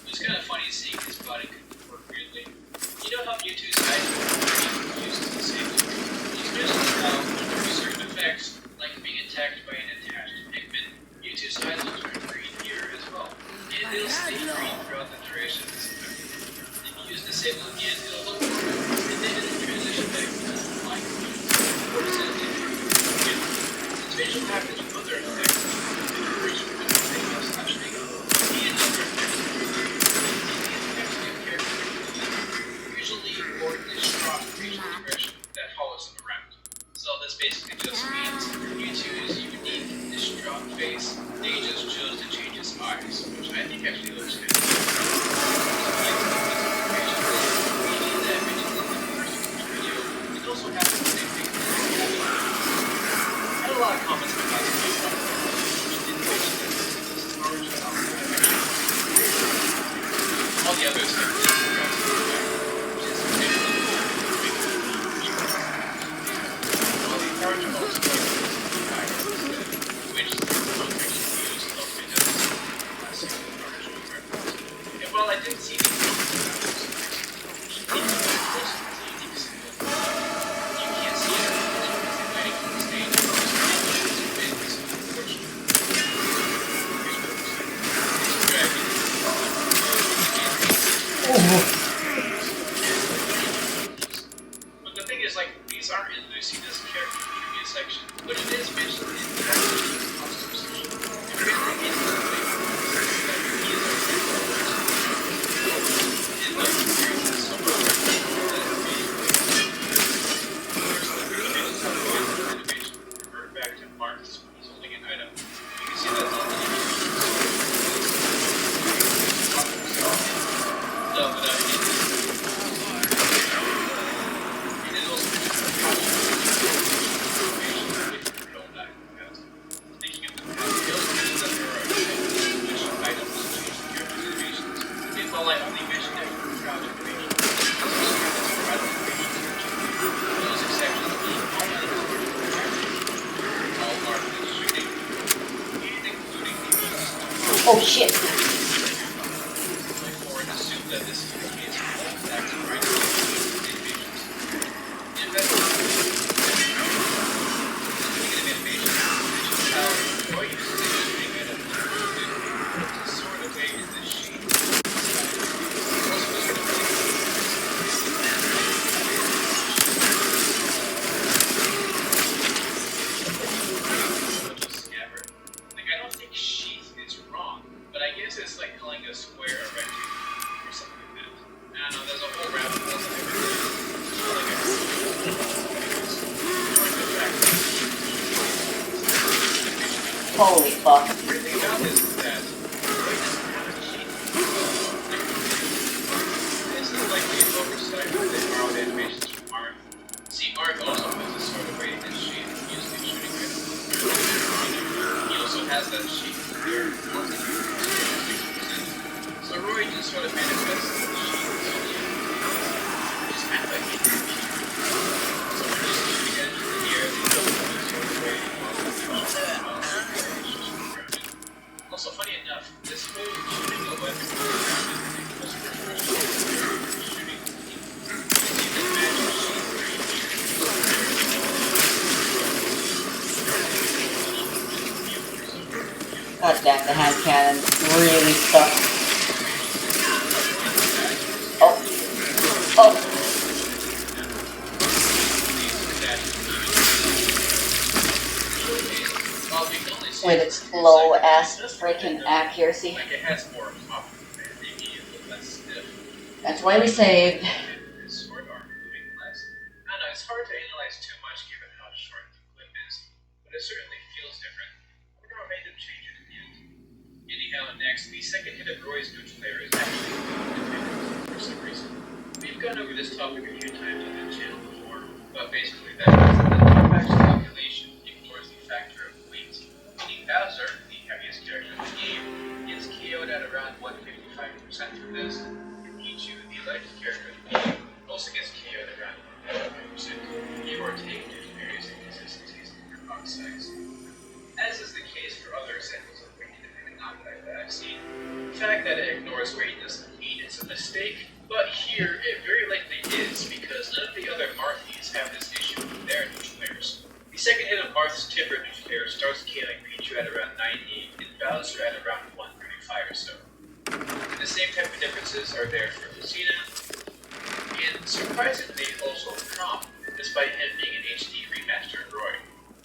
It's kind of funny seeing his body work weirdly. You know how Mewtwo's eyes are used as disabled? Especially how, under certain effects, like being attacked by an attached Pikmin, Mewtwo's eyes will turn green here as well. And they'll stay green throughout the duration of this effect. If you use disable again, it'll look purple, and then it'll transition back to light green. Or sensitive. Since facial happens with other effects, duration with the facial slashing, and other effects, usually more distraught facial expression that follows them around. So this basically just means Mewtwo's unique distraught face, they just chose to change his eyes, which I think actually looks good. It also happens the same thing. I had a lot of comments about this one, which didn't mention that this is original. All the others have and while I didn't see these you can't see it because it's lighting from the stage. But the thing is, like, these aren't in Lucina's character trivia section, but it is mentioned in the costume section. Apparently, it's the way that he is and like, experiences so much that animation revert back to Marks when he's holding an item. You can see that's all the no, but it is also speaking of the past, he also mentions that there are which items change the character's animations. And while I only mentioned that for crowd animations, those exceptions being all items all are shooting, and including the use. Oh shit! Or assume that this is the case for all attacks and right animations. In fact, speaking of animation, how Roy uses a shooting item to sort of away in this sheet. Scabbard. Like, I don't think sheath is wrong, but I guess it's like calling a square a rectangle or something like that. I don't know, there's a whole rabbit hole that Holy fuck. the weird thing about this is that Roy doesn't have a sheath. This is likely an oversight when they borrowed animations from Marth. See, Marth also puts a sort of weight in his sheath using a shooting item. God damn, the hand cannon really sucks. Oh. Oh. With its low ass freaking accuracy. That's why we saved. It's hard to analyze too much given how short the clip is, but it certainly feels different. I wonder what made them change it in the end. Anyhow, next, the second hit of Roy's neutral layer is actually independent for some reason. We've gone over this topic a few times on the channel before, but basically that means that the complex calculation ignores the factor of weight. Meaning Bowser, the heaviest character in the game, gets KO'd at around 155% from this, and Pichu, the lightest character in the game, also gets KO'd around 155%, give or take due to various inconsistencies in their box size. As is the case for other examples of weight-independent knockback that I've seen, the fact that it ignores weight doesn't mean it's a mistake, but here it very likely is because none of the other Marthies have this issue with their neutral layers. The second hit of Marth's Timber neutral layer starts KOing Pichu at around 90 and Bowser at around 135 or so. And the same type of differences are there for Lucina, and surprisingly also Chrom, despite him being an HD remastered Roy.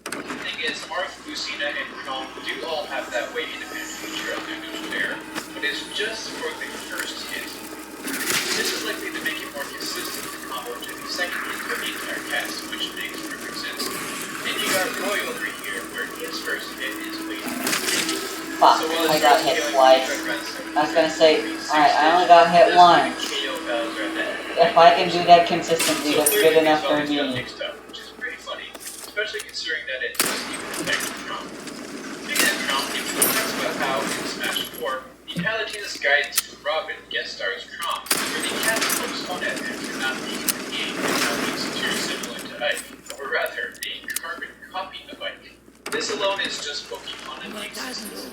The thing is, Marth, Lucina, and Chrom do all have that weight independent feature on their neutral layer, but it's just for the first hit. This is likely to make it more consistent to combo to the second hit for the entire cast, which makes perfect sense. And you got Roy over here, where his first hit is weight independent. Fuck, So I got hit twice. I was gonna say, alright, I only got hit once. If I can do that consistently, that's good enough for me. Which is pretty funny, especially considering that it doesn't even affect Chrom. Speaking of Chrom, people talk about how in Smash 4, the Palutina's Guidance to Robin guest stars Chrom, where the cat pokes fun at him for not being in the game and how he's too similar to Ike, or rather, a carbon copy of Ike. This alone is just poking fun at the existence of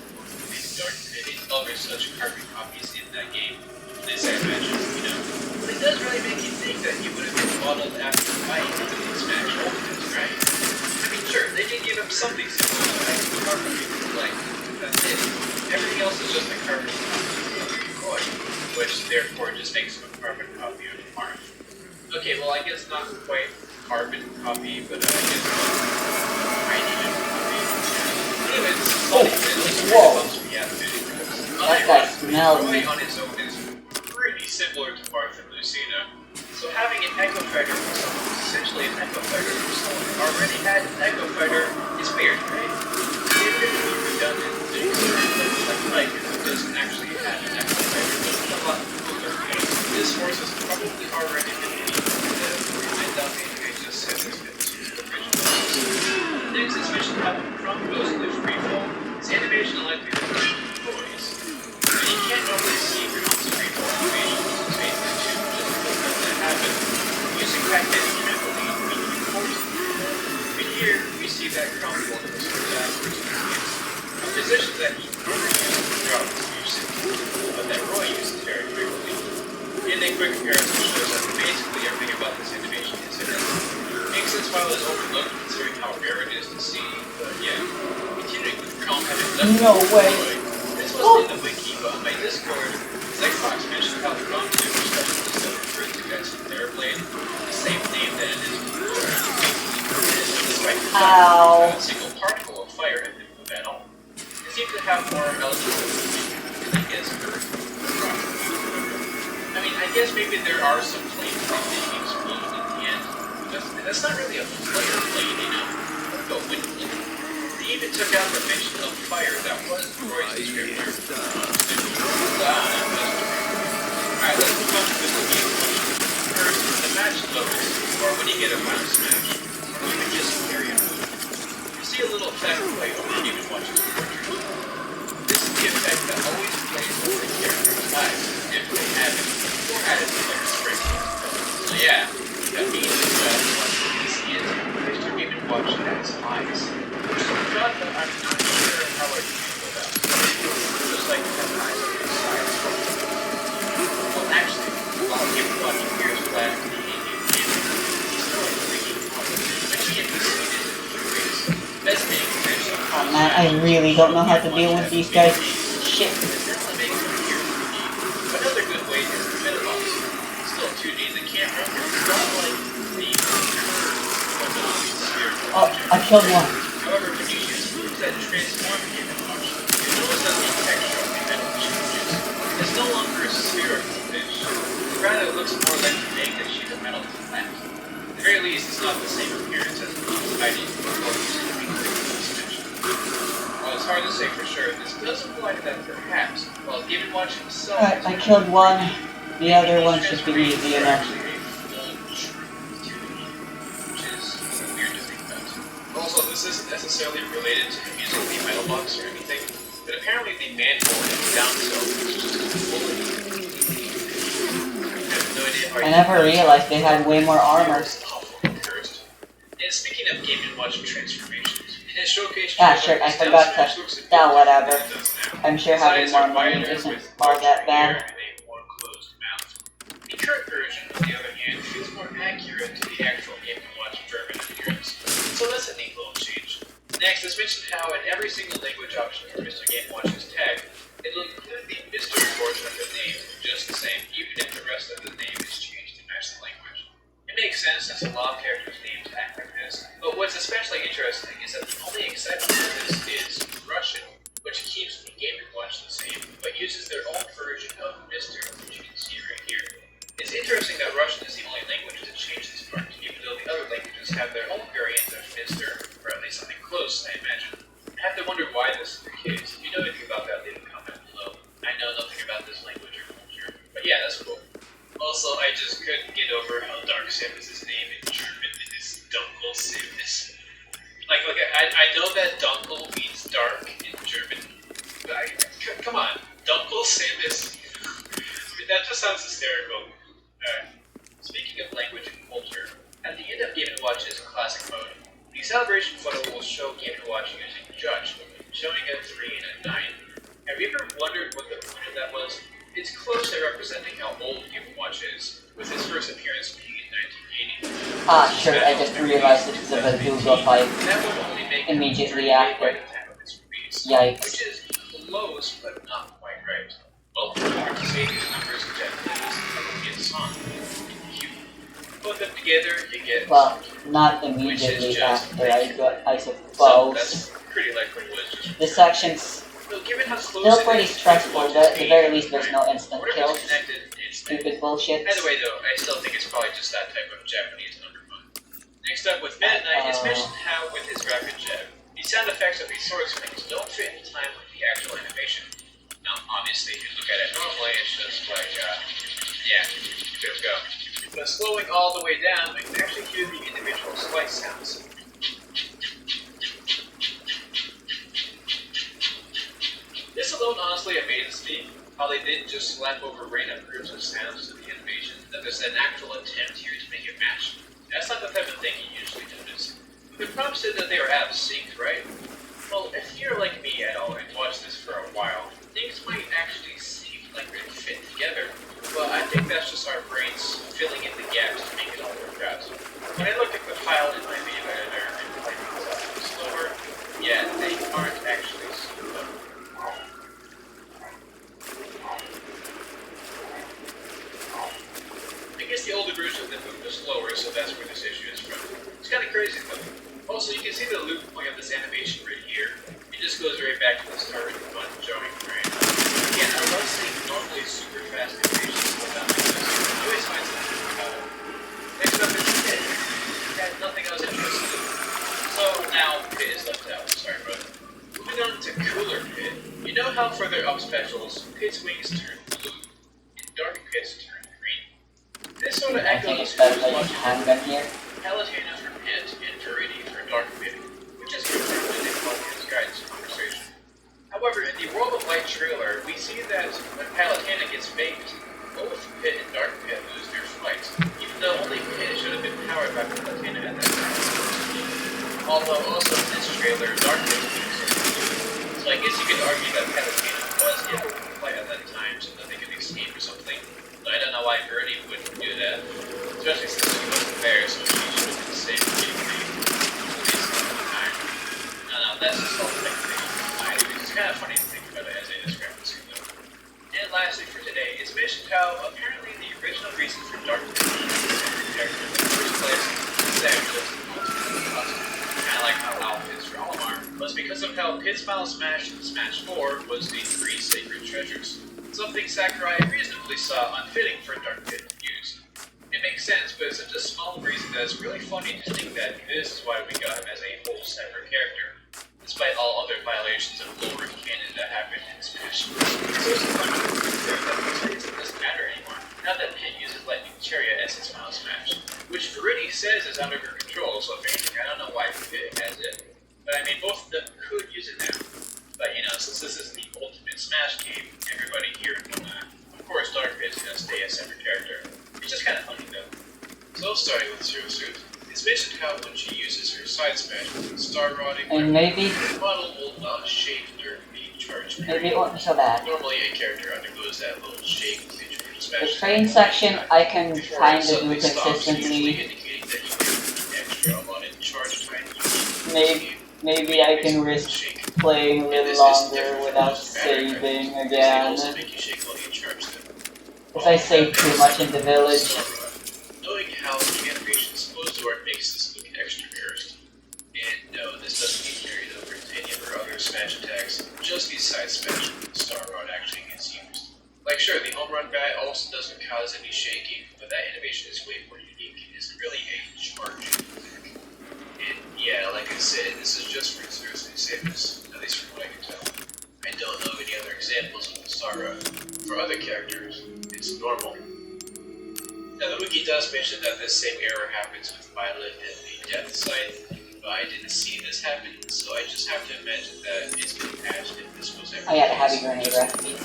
other such carbon copies in that game. This I mentioned, you know. But it does really make you think that he would have been modeled after Ike in Smash Ultimates, right? I mean, sure, they did give him something similar to Ike's carbon copy, like, that's it. Everything else is just a carbon copy of Roy, which therefore just makes him a carbon copy of Marth. Okay, well, I guess not quite carbon copy, but I guess hydrogen copy. Anyways, funny, it looks pretty close to the animated. That guy smells. Roy on his own is pretty similar to Marth and Lucina, so having an Echo Fighter for someone who's essentially an Echo Fighter for someone who already had an Echo Fighter is weird, right? It could be redundant, like who doesn't actually have an Echo Fighter, but a lot cooler. This horse is probably already been I doubt anybody just said this bit to the original. Next is mentioned how when Chrom goes into freefall, his animation is likely to be boys. And you can't normally see Chrom's freefall animation, which is basically just because that happened. Using back-end trampoline, we can force it. But here, we see that Chrom holding the sword backwards with his hands, a position that he never used throughout his music, but that Roy uses very frequently. And a quick comparison shows that basically everything about this animation is in it. Makes sense while it's overlooked considering how rare it is to see, but yeah. Continuing with Chrom having left No way. This wasn't in the wiki, but on my Discord, Xbox mentioned how Chrom 2 was still referred to as their blade, the same name that it is for despite the fact that not a single particle of fire had been moved at all. It seemed to have more eligibility than I guess Earth or rock. I mean, I guess maybe there are some flames that they explode in the end. That's not really a flare blade, you know? But wind blade. They even took out the mention of fire that was Roy's descriptor. Alright, let's move on to this game. First, the match levels, or when you get a final smash, or even just area. You see a little effect play over even watches the portrait. This is the effect that always plays over the character's eyes, if they have it, or had it in their spring. So yeah, that means that watching this is, they start even watching at his eyes. Which is a thought that I'm not sure how I feel about. Just like it has eyes on the side. Well, actually, while even watching Gears Flag in the Indian game, he's still a freaking especially if he's seen it in the greatest best being On that I really don't know how to deal with these guys. Shit. Another good way is the Metabox. Still 2D in the camera, not like the Oh, I killed one. However, when you use moves that transform Game & Watch, you notice that the texture of the metal changes. It's no longer a spherical fish. Rather, it looks more like the naked sheet of metal flat. At the very least, it's not the same appearance as the hiding or While it's hard to say for sure, this does imply that perhaps, while Game & Watch himself... Alright, I killed one. The other one should be easy enough. Also, this isn't necessarily related to using the metal box or anything, but apparently the mantle and down tilt is just fully. I have no idea how I never realized they had way more armor. And speaking of Game & Watch transformations, in his showcase, Sure, I forgot to. Yeah, whatever. I'm sure having more money isn't all that bad. The current version, on the other hand, feels more accurate to the actual Game & Watch German appearance. So that's a neat little change. Next, as mentioned how in every single language option for Mr. Game & Watch's tag, it'll include the Mr. portion of the name just the same, even if the rest of the name is changed to match the language. It makes sense since a lot of characters' names act like this, but what's especially interesting is that the only exception to this is Russian, which keeps the Game & Watch the same, but uses their own version of Mr., which you can see right here. It's interesting that Russian is the only language to change this part, even though the other languages have their own variant of Mr., or at least something close, I imagine. I have to wonder why this is the case. If you know anything about that, leave a comment below. I know nothing about this language or culture, but yeah, that's cool. Also, I just couldn't get over how Dark Samus's name in German is Dunkel Samus. I know that Dunkel means dark in German, but come on, Dunkel Samus. I mean, that just sounds hysterical. Speaking of language and culture, at the end of Game & Watch's classic mode, the celebration photo will show Game & Watch using Judge, showing a 3 and a 9. Have you ever wondered what the point of that was? It's close to representing how old Game & Watch is, with his first appearance being in 1980. Sure, I just realized it's the Verdugo fight That would only make immediately after. by the time of its release, Yikes. which is close but not quite right. Well, hard to say these numbers in Japanese, in song. Put them together, you get. Well, not immediately after, I So suppose. that's pretty likely was just. This section's So given how close still it pretty is to stressful, Watch's but at the age, very least there's no instant whatever's kills. connected, it's Stupid bullshit. Either way, though, I still think it's probably just that type of Japanese underfund. Next up, with Midnight, it's mentioned how with his rapid jab, the sound effects of these sword swings don't fit in time with the actual animation. Now, obviously, if you look at it normally, it's just like, yeah, good go. But slowing all the way down, we can actually hear the individual slice sounds. This alone honestly amazes me, how they didn't just slap over random groups of sounds to the animation, that there's an actual attempt here to make it match. That's not the type of thing you usually notice. The prompt said that they were out of sync, right? Well, if you're like me at all and watched this for a while, things might actually seem like they fit together. But I think that's just our brains filling in the gaps to make it all work out. When I look at the file in my video editor and play things up slower, yeah, they aren't actually slow. I guess the older version of the move was slower, so that's where this issue is from. It's kind of crazy though. Also, you can see the loop point of this animation right here. It just goes right back to the start of the fun showing frame. Again, I love seeing normally super fast animations slow down like this. I always find something about it. Next up is Pit. It had nothing I was interested in. So now Pit is left out. Sorry, brother. Moving on to Cooler Pit. You know how for their up specials, Pit's wings turn blue, and Dark Pit's turn green? This sort of I think echoes it's better like handgun here. Palutena for Pit and Verity for Dark Pit, which is confirmed in Palutina's guidance conversation. However, in the World of Light trailer, we see that when Palutena gets baked, both Pit and Dark Pit lose their flight, even though only Pit should have been powered by Palutena at that time. Although also in this trailer, Dark Pit is so I guess you could argue that Palutena was able to fly at that time so that they could escape or something. But I don't know why Verity wouldn't do that, especially since she wasn't there, so she should have been safe from getting baked at the time. No, that's just all speculation. how apparently the original reason for Dark Pit being a character in the first place is actually kind of like how Alpha is for Olimar, was because of how Pit's Final Smash in Smash 4 was the 3 sacred treasures. Something Sakurai reasonably saw unfitting for Dark Pit to use. It makes sense, but it's such a small reason that it's really funny to think that this is why we got him as a whole separate character, despite all other violations of lore and canon that happened in Smash. It's also fun to consider that this reason doesn't matter anymore, now that Pit uses Lightning Chariot as his Final Smash, which Viridian says is under her control, so if anything, I don't know why Pit has it. But I mean, both of them could use it now. But you know, since this is the ultimate Smash game, everybody here will not. Of course, Dark Pit is going to stay a separate character. It's just kind of funny though. So starting with Zero Suit, it's mentioned how when she uses her side smash with Star Rodding, and maybe the model will not shake during the charge period. maybe it won't be so bad. Normally a character undergoes that little shake stage during The smash. train section I can Before kind it of do suddenly stops, usually consistently. indicating that you get extra allotted charge time. Maybe I can risk Shake. playing a little longer without saving They again. also make you shake while you charge them. If I save too much in the village. Knowing how the animation is supposed to work makes this look extra cursed. And no, this doesn't get carried over to any of her other smash attacks, just the side smash when the Star Rod actually gets used. Like sure, the home run guy also doesn't cause any shaking, but that animation is way more unique and isn't really a charge attack. And yeah, like I said, this is just for Zeus and Samus, at least from what I can tell. I don't know any other examples of the Star Rod. For other characters, it's normal. Now the wiki does mention that this same error happens with Violet and the Death Scythe, but I didn't see this happen, so I just have to imagine that it's been patched if this was ever. I got a heavy grenade recipe.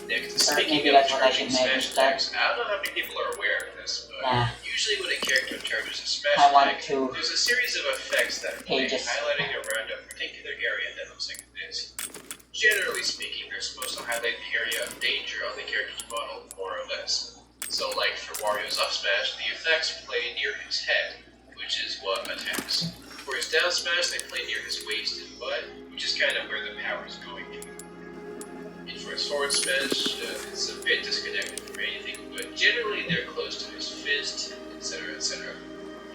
Next, Or speaking maybe of that's what I charging should make smash instead. attacks, I don't know how many people are aware of this, but Nah. usually when a character charges a smash I want attack, to there's a series of effects that play pages. highlighting around a particular area that looks like this. Generally speaking, they're supposed to highlight the area of danger on the character's model, more or less. So like for Wario's up smash, the effects play near his head, which is what attacks. For his down smash, they play near his waist and butt, which is kind of where the power is going to. And for his forward smash, it's a bit disconnected from anything, but generally they're close to his fist, etc, etc.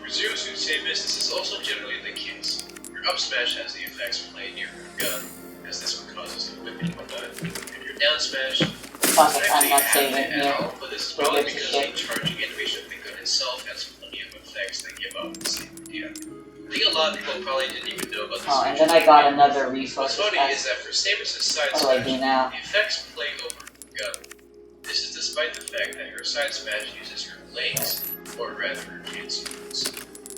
For Zero Suit Samus, this is also generally the case. Your up smash has the effects play near her gun, as this one causes the whipping whatnot, and your down smash Fuck it, I'm not saving here. but this is probably because the charging animation of the gun itself has plenty of effects that give off the same idea. I think a lot of people probably didn't even know about this. Oh, and then I got another resource. What's funny is that for Samus' side What do I smash, do now? the effects play over her gun. This is despite the fact that her side smash uses her legs, or rather her hands.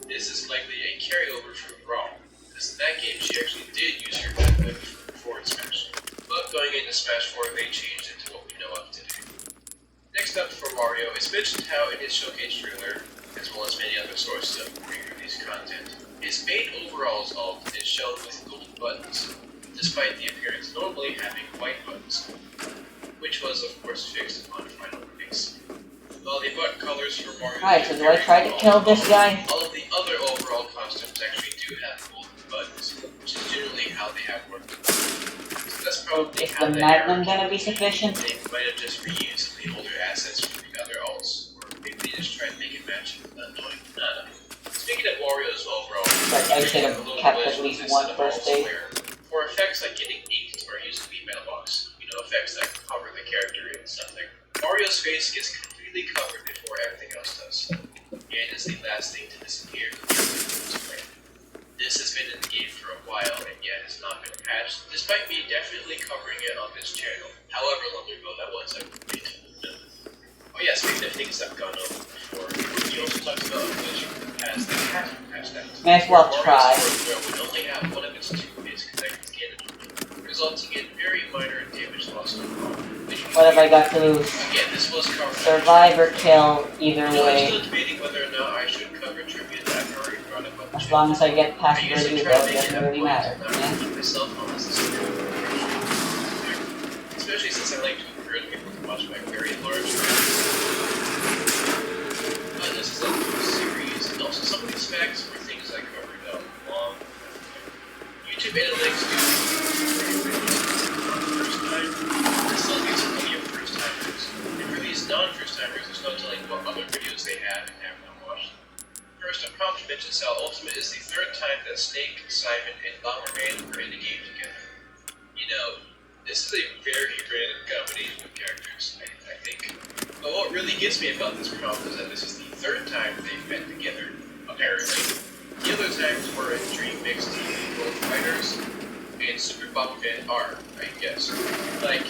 This is likely a carryover from Raw, because in that game she actually did use her gun whip for forward smash. But going into Smash 4, they changed it to what we know of today. Next up for Wario, it's mentioned how in his showcase trailer, as well as many other sources of pre-release content, his main overalls alt is shown with gold buttons, despite the appearance normally having white buttons, which was of course fixed upon final release. While the button colors for Mario Alright, so do I try to kill this guy? all of the other overall costumes actually do have golden buttons, which is generally how they have worked. So that's probably Is how the they Magnum are. gonna be sufficient? They might have just reused the older assets from the other alts, or maybe they just tried to make it match with the annoying none. Speaking of Wario's overall, Like, I should have kept at least one first aid. for effects like getting inked or using the mailbox, you know, effects that cover the character in something. Wario's face gets completely covered before everything else does, and is the last thing to disappear from the display. This has been in the game for a while and yet has not been patched, despite me definitely covering it on this channel. However long ago that was, I really don't know. Oh yeah, speaking of things I've gone over before, he also talks about a glitch from the past that hasn't been patched out. May as well Wario's try. forward throw would only have one of its two hits connected cannon, resulting in very minor damage loss overall. What have I got to lose? Again, this was covered. Survive or kill, either No, I'm way. still debating whether or not I should cover tribute that I've already brought up on the As channel. long as I get past I usually review try though, to it make it doesn't a really point matter. to not Yeah? repeat myself unless it's a especially since I like to encourage people to watch my very large this is like a series, and also some of these facts were things I covered a long time ago. YouTube analytics do first time. This still gives plenty of first timers. It really is non-first timers, there's no telling what other videos they have and have not watched. First, a prompt mentions how Ultimate is the third time that Snake, Simon, and Bomberman were in the game together. You know, this is a very random combination of characters, I think. But what really gets me about this prompt is that this is the third time they've been together, apparently. The other times were in Dream Mix TV World Fighters and Super Bomberman R, I guess. Like, I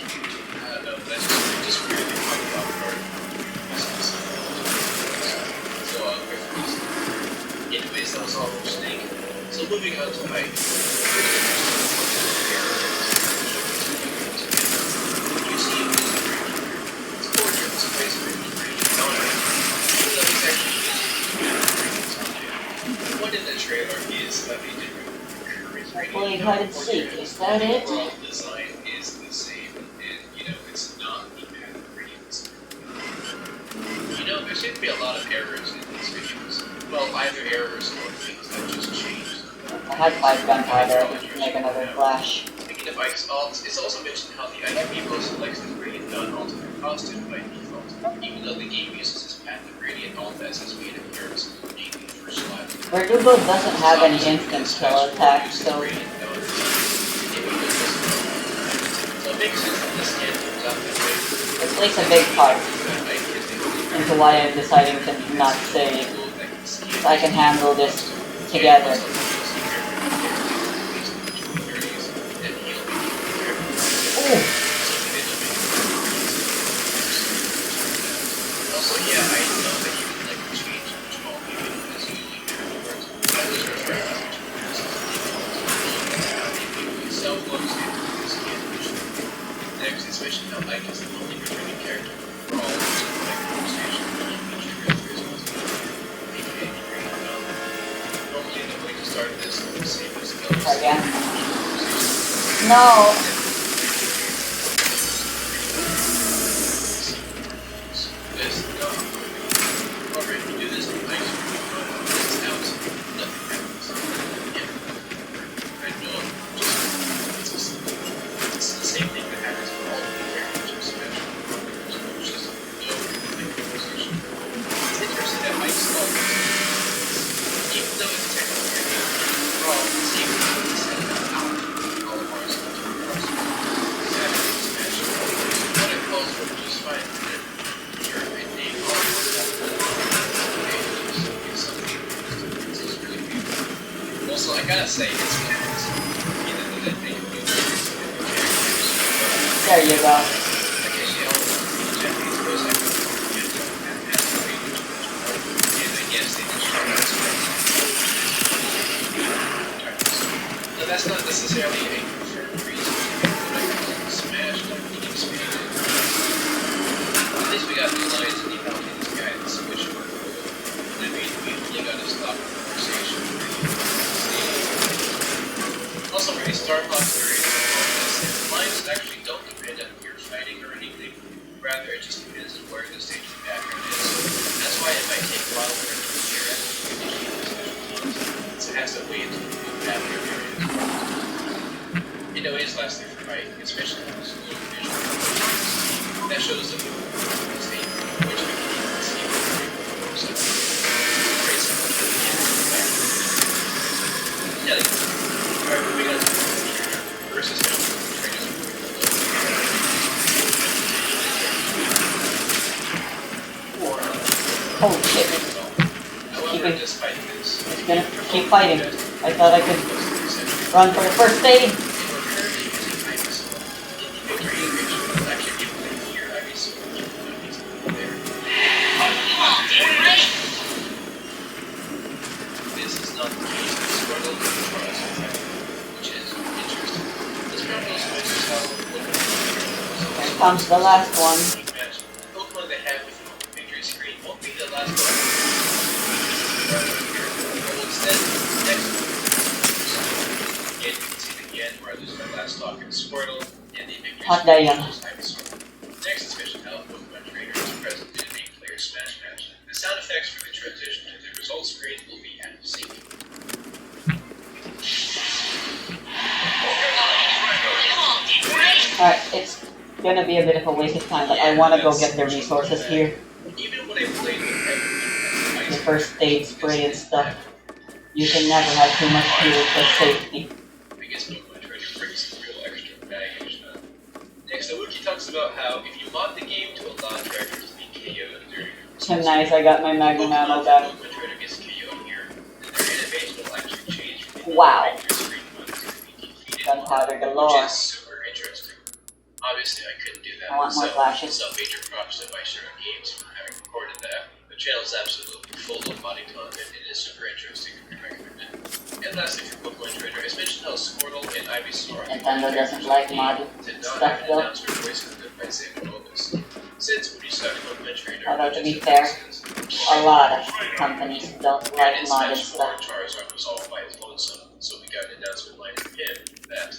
don't know, that's just weirdly talking about the art. So, anyways, that was all for Snake. So moving on to Mike. You see him as a great leader. It's gorgeous, it's basically great. Even though he's actually the one in the trailer is that they did playing hide and seek, is that it? The overall design is the same, and you know, it's not the path of radiance. You know, there seem to be a lot of errors in these videos. Well, either errors or things that just changed. I had 5 gunpowder, we can make another flash. Speaking of Ike's alts, it's also mentioned how the Ike Amiibo selects the Radiant non-ultimate costume by default, even though the game uses his path of Radiant alt as his main appearance, namely first slot. Verdugo doesn't have any instant kill attacks, so it makes sense that this scan comes out that way. it plays a big part into why I'm deciding to not save. So I can handle this together. Ooh. Also, yeah, I know that you can like change which all you can as you like afterwards. I was referring to so close to this game. Next is mentioned how Ike is the only returning character for all of its like conversations which feature characters aka normally the way to start this is the same as goes. Again. No! Also, I gotta say, it's There you go. So that's not necessarily a confirmed reason to smash like the expanded. At least we got new lines and developing this guidance, which were cool. I mean, we really gotta stop the conversation. Also, very Starfox variants lines actually don't depend on your fighting or anything. Rather, it just depends on where the stage of the background is. That's why it might take a while for it to appear as you initiate the special moves. So it has to wait until the background area is closed. Anyways, lastly for Mike, especially with this little visual that shows the move of the state, which we can see with the very so great stuff at the end of the background. Yeah, alright, moving on to the versus Oh shit. However, despite this, It's gonna keep fighting. I thought I could run for the first aid. This is not the case with Squirtle, which is interesting. This round also mentions how Here comes the last one. Pokemon that have the victory screen won't be the last one. Instead, next again, you can see it again where I lose my last talk in Squirtle and the victory Hot day, young. Next is mentioned how Pokemon Trainer is present in a main player Smash match. The sound effects for the transition to the result screen will be out of sync. Alright, it's gonna be a bit of a waste of time, but I want to go get the resources here. Even when I played with everyone, The first aid spray and stuff. You can never have too much fuel for safety. I guess Pokemon Treasure brings some real extra baggage. Next, the wiki talks about how if you mod the game to allow characters to be KO'd during So nice, I got my Magnum ammo back. Pokemon Trainer gets KO'd here, and their animation will actually change from Wow. screen mode to be defeated, Gunpowder which galore. is super interesting. Obviously, I couldn't do that I want more myself, flashes. so major props to my Sherman Games for having recorded that. The channel is absolutely full of modding content, and it is super interesting and we recommend it. And lastly, for Pokemon Trainer, it's mentioned how Squirtle and Ivysaur Nintendo doesn't like mod did not stuff have an though. announcer voice good by Sam Novus. Since when you start Pokemon Trainer, Although to be fair, a lot of companies don't like and in modded Smash 4, stuff. Charizard was all by his lonesome, so we got an announcement line from him that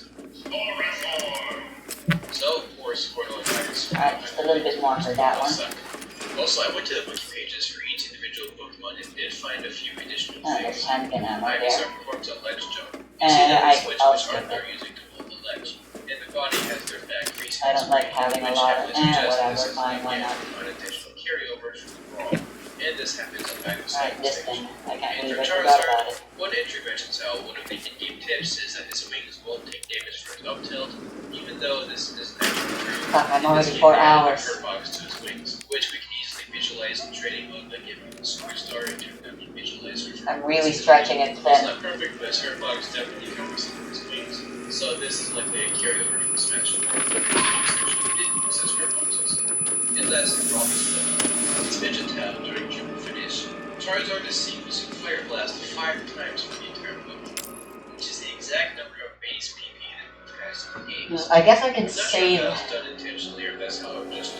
so, poor Squirtle and Ivysaur. Alright, just a little bit more for that one. Also, I went to the wiki pages for each individual Pokemon and did find a few additional There's things. handgun ammo there. Ivysaur performs a ledge jump. You And see that I'll switch skip which it. they're using to hold the ledge, and the body has their back facing I don't like having a which lot of happens just whatever, as fine, why not? unintentional carryover from the brawl. And this happens on Ivysaur. Alright, this thing. I can't And believe for I forgot Charizard, about it. one entry mentions how one of the in-game tips is that his wings won't take damage for his up tilt, even though this isn't actually true. Fuck, I'm In this already game, 4 we have a hours. hurt box to his wings, which we can easily visualize in training mode by giving him a superstar and turn them to visualizer. I'm really stretching it It's thin. not perfect, but his hurt box definitely covers some of his wings. So this is likely a carryover from Smash 4, where he didn't use his hurt boxes. And lastly, for all this stuff, it's mentioned how during Triple Finish, Charizard is seen using Fire Blast 5 times for the entire book, which is the exact number of base PP that has in the game. I guess I can I'm not sure save if that was done intentionally or if that's how it just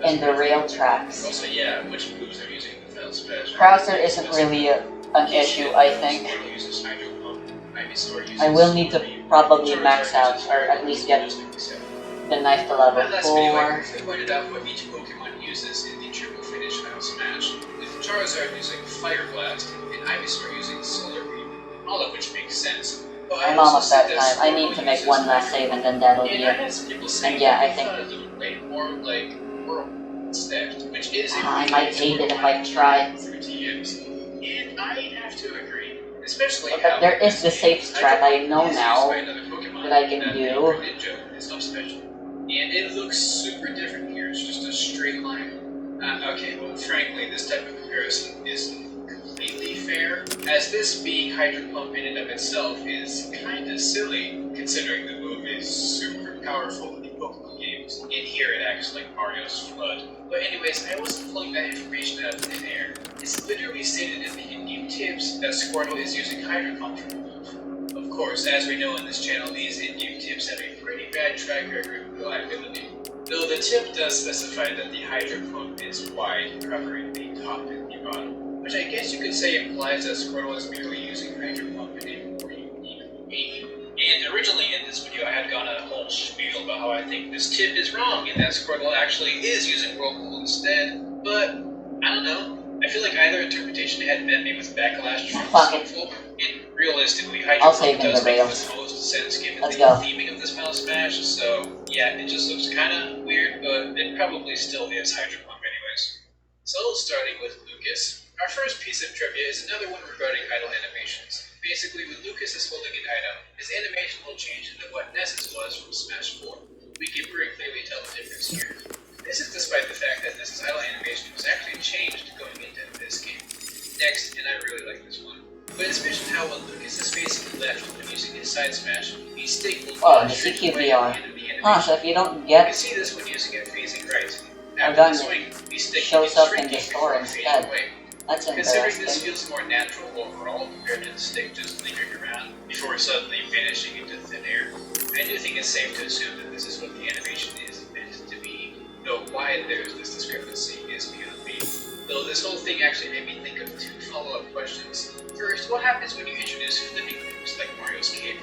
in the rail tracks. Also, yeah, which moves are using the Final Smash. Krauser isn't really an issue, I think. Squirtle uses Hydro Pump, Ivysaur uses I will need to Scream, probably Charizard max out, uses or Fire at least get Blast, using the knife to level that last video, I 4. briefly pointed out what each Pokemon uses in the Triple Finish Final Smash, with Charizard using Fire Blast and Ivysaur using Solar Beam, all of which makes sense. But I I'm also almost see at that time. I need Squirtle to make uses one last Hydro save and then that'll be And I it. had some people saying And yeah, that I they think thought it looked way more like Whirlpool instead, which is a I might hate it if I try. through TMs. And I have to agree, especially But how there is the safe strat I know is used now by another Pokemon that I can that do. the Ninja is up special. And it looks super different here, it's just a straight line. Okay, well frankly, this type of comparison isn't completely fair, as this being Hydro Pump in and of itself is kinda silly, considering the move is super powerful in Pokemon games. In here it acts like Mario's Flood. But anyways, I wasn't pulling that information out of thin air. It's literally stated in the in-game tips that Squirtle is using Hydro Pump for the move. Of course, as we know on this channel, these in-game tips have a pretty bad track record of reliability. Though the tip does specify that the Hydro Pump is wide, covering the top and the bottom, which I guess you could say implies that Squirtle is merely using Hydro Pump in a more unique way. And originally in this video I had gone a whole spiel about how I think this tip is wrong and that Squirtle actually is using Whirlpool instead, but I don't know. I feel like either interpretation had met me with backlash from Fuck some it. folk, and realistically, I'll Hydro save Pump in does the make rails. the most sense given Let's the go. theming of this Final Smash, so yeah, it just looks kinda weird, but it probably still is Hydro Pump anyways. So starting with Lucas. Our first piece of trivia is another one regarding idle animations. Basically, when Lucas is holding an item, his animation will change into what Ness's was from Smash 4. We can very clearly tell the difference here. This is despite the fact that Ness's idle animation was actually changed going into this game. Next, and I really like this one, but it's mentioned how when Lucas is facing left when using his side smash, the stick will Oh, the straight away CQBR. at the end of the animation. Huh, so if you don't You can get see this when using it facing right. I've After done the it. swing, the stick Shows begins up in the shrinking store before fading instead. away. that's Considering this interesting. feels more natural overall compared to the stick just lingering around before suddenly vanishing into thin air, I do think it's safe to assume that this is what the animation is meant to be, though why there's this discrepancy is beyond me. Though this whole thing actually made me think of two follow-up questions. First, what happens when you introduce flipping moves like Mario's cape?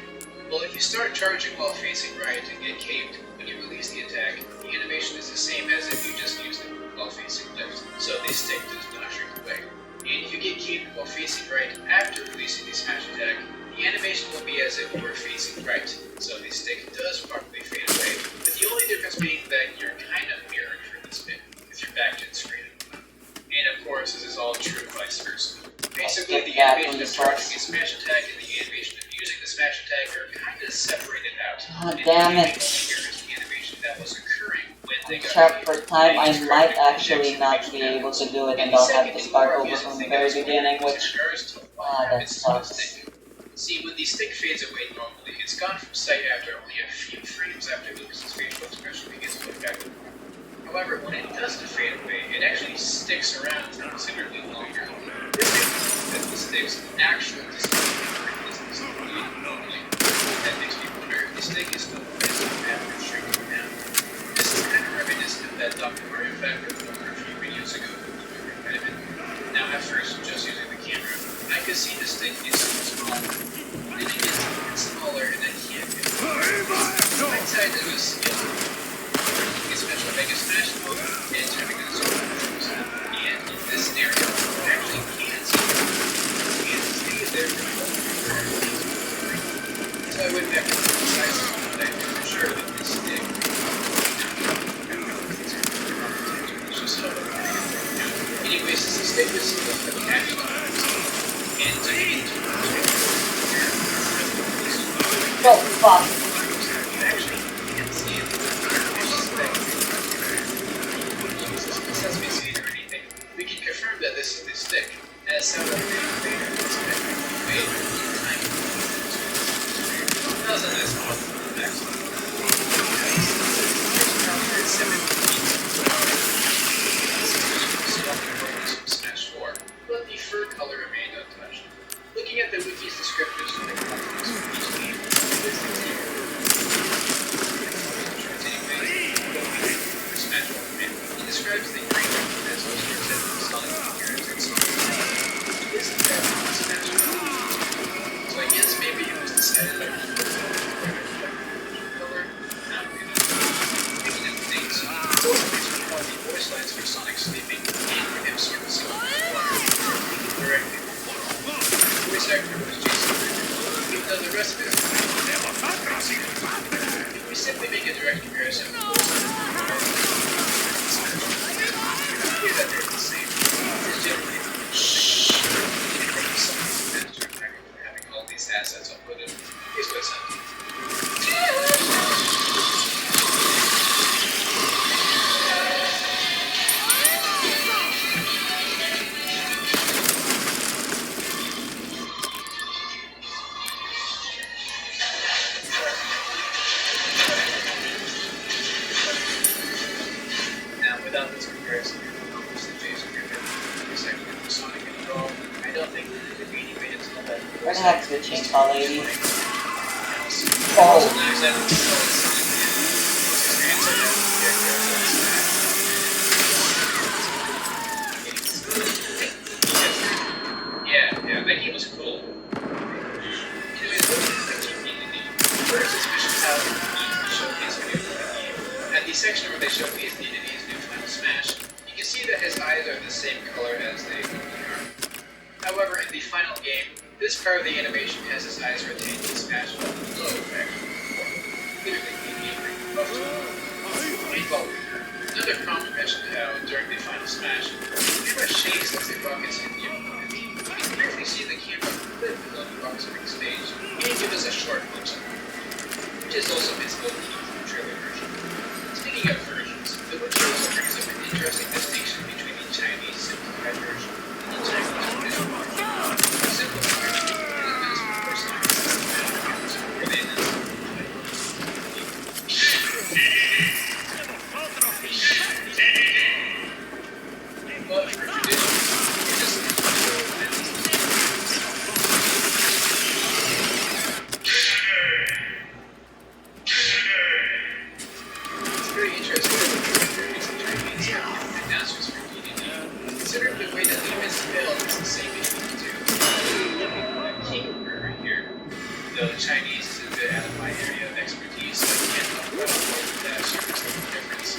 Well, if you start charging while facing right and get caped, when you release the attack, the animation is the same as if you just use the move while facing left, so the stick does not shrink away. And if you get caped while facing right after releasing the smash attack, the animation will be as if you were facing right, so the stick does properly fade away, with the only difference being that you're kind of mirrored for this bit, with your back to the screen. And of course, this is all true vice versa. Basically, the animation of charging a smash attack and the animation of using the smash attack are kind of separated out. Oh, damn it. Here's the animation that was occurring when they got Check for time, I might actually not be able to do it, and I'll have to start over from the very beginning, which... that sucks. See, when the stick fades away normally, it's gone from sight after only a few frames after Lucas's facial expression begins to look back. However, when it doesn't fade away, it actually sticks around for considerably longer. This means that the stick's actual distance is normally. That makes me wonder if the stick is still present after shrinking down. This is kind of reminiscent of that Dr. Mario factor from a few videos ago. Now, at first, just using the camera, I could see the stick is so small. Then it gets even smaller, and I can't get it. Right side is a skill. It's special Mega Smash mode, and turning it into controls. And in this scenario, I actually can't see it. And stay there for the whole entire. So I went back to the size and I knew for sure that this stick it's just so anyways, the stick is attached and to get into Oh, fuck. actually can't see it. Since we see it or anything, we can confirm that this is the stick. And it's sounded like later in this way time. That was a nice one. Excellent. Smash 4, but the fur color remained untouched. Looking at the wiki's descriptors for the context of each game, this is Smash 4 man. He describes the green as most representative Sonic appearance and Sonic. He isn't that in Smash 4. So I guess maybe it was decided that he was color, not really. Speaking of things, both of these were the voice lines for Sonic sleeping and for him servicing directly from the voice actor was Jason Ritter, even though the rest of it is if we simply make a direct comparison with both hear that they're the same. It's generally having all these assets uploaded. Here's what's happening. Now, without this comparison, it's the Jason Ritter, the second of the Sonic and Brawl. I don't think that the meaning made it so that Where the heck's the chainsaw lady? Oh. Yeah, that game was cool. Anyways, what is the community? First, it's Mission Tower showcase video for the game. At the section where they showcase Denity's new Final Smash, you can see that his eyes are the same color as they are. However, in the final game, this part of the animation has his eyes retained in Smash below actually before. Clearly, the buff Meanwhile, another common mentioned how, during the final Smash, the camera shakes as the rockets hit the opponent. You can clearly see the camera flip below the rocket's big stage, and give us a short glimpse of it, which is also visible in the trailer version. Speaking of versions, the wiki also brings up an interesting distinction between the Chinese simplified version and the Chinese official version. The simplified version is announced for the first time in the where they announced but for traditional, it's just it's very interesting that the Chinese have announcements for DDD, considering the way that the events spelled is the same between the two. Looking at the king right here, though the Chinese is a bit out of my area of expertise, so I can't talk about that difference.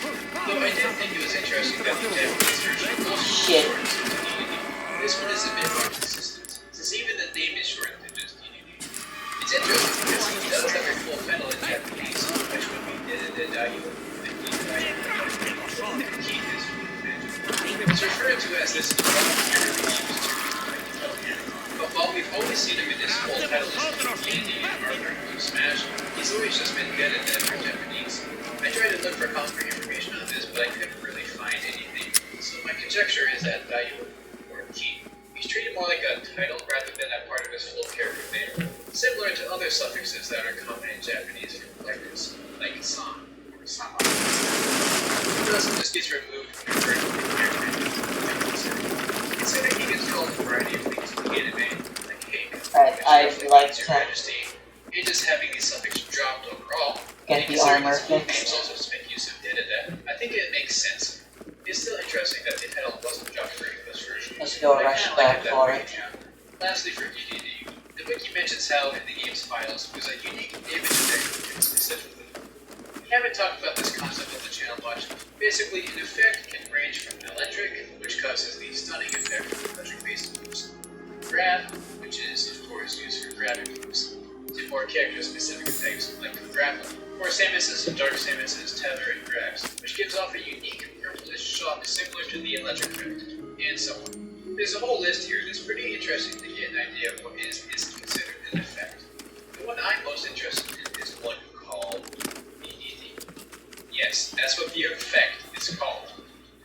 Though I did think it was interesting that the Japanese version also shortens to DDD. This one is a bit more consistent, since even the name is shortened to just DDD. It's interesting because he does have a full title in Japanese, which would be the Dayu. It's referred to as this but while we've always seen him in his full titleist D&D and Arthur Blue Smash, he's always just been good at that for Japanese. I tried to look for concrete information on this, but I couldn't really find anything, so my conjecture is that Dayu, or Ki, he's treated more like a title rather than a part of his full character name, similar to other suffixes that are common in Japanese for collectors, like san or sama. Thus, this gets removed from the current character name. Consider he gets called a variety of things in the anime, like cake, I'd like to majesty, and just having these suffixes dropped overall. get the armor fixed. Games also just make use of data. I think it makes sense. It's still interesting that the title wasn't dropped for English version. Let's go rush back for it. Lastly, for DDD, the wiki mentions how in the game's files there's a unique image effect specifically. We haven't talked about this concept on the channel much. Basically, an effect can range from electric, which causes the stunning effect of electric-based moves, grab, which is of course used for grabbing moves, to more character-specific effects like grappling, or Samus's and Dark Samus's tether and grabs, which gives off a unique purplish shock similar to the electric effect, and so on. There's a whole list here, and it's pretty interesting to get an idea of what is considered an effect. The one I'm most interested in is one called DDD. Yes, that's what the effect is called.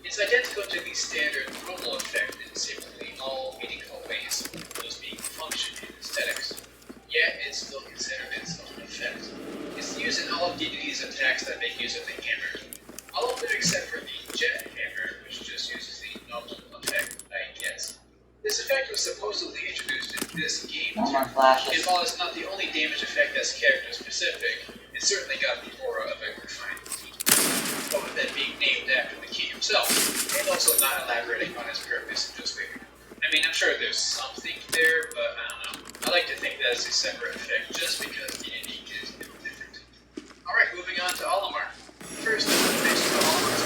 It's identical to the standard normal effect in seemingly all meaningful ways, those being function and aesthetics. Yet, it's still considered its own effect. It's used in all of DDD's attacks that make use of the hammer. All of them except for the jet hammer, which just uses the normal effect, I guess. This effect was supposedly introduced in this game, No more flashes. and while it's not the only damage effect that's character specific, it certainly got the aura of a refined key. But with it being named after the key himself, and also not elaborating on its purpose, just weird. I mean, I'm sure there's something there, but I don't know. I like to think that it's a separate effect just because D&D is a little different. Alright, moving on to Olimar. First, I'm going to mention how Olimar's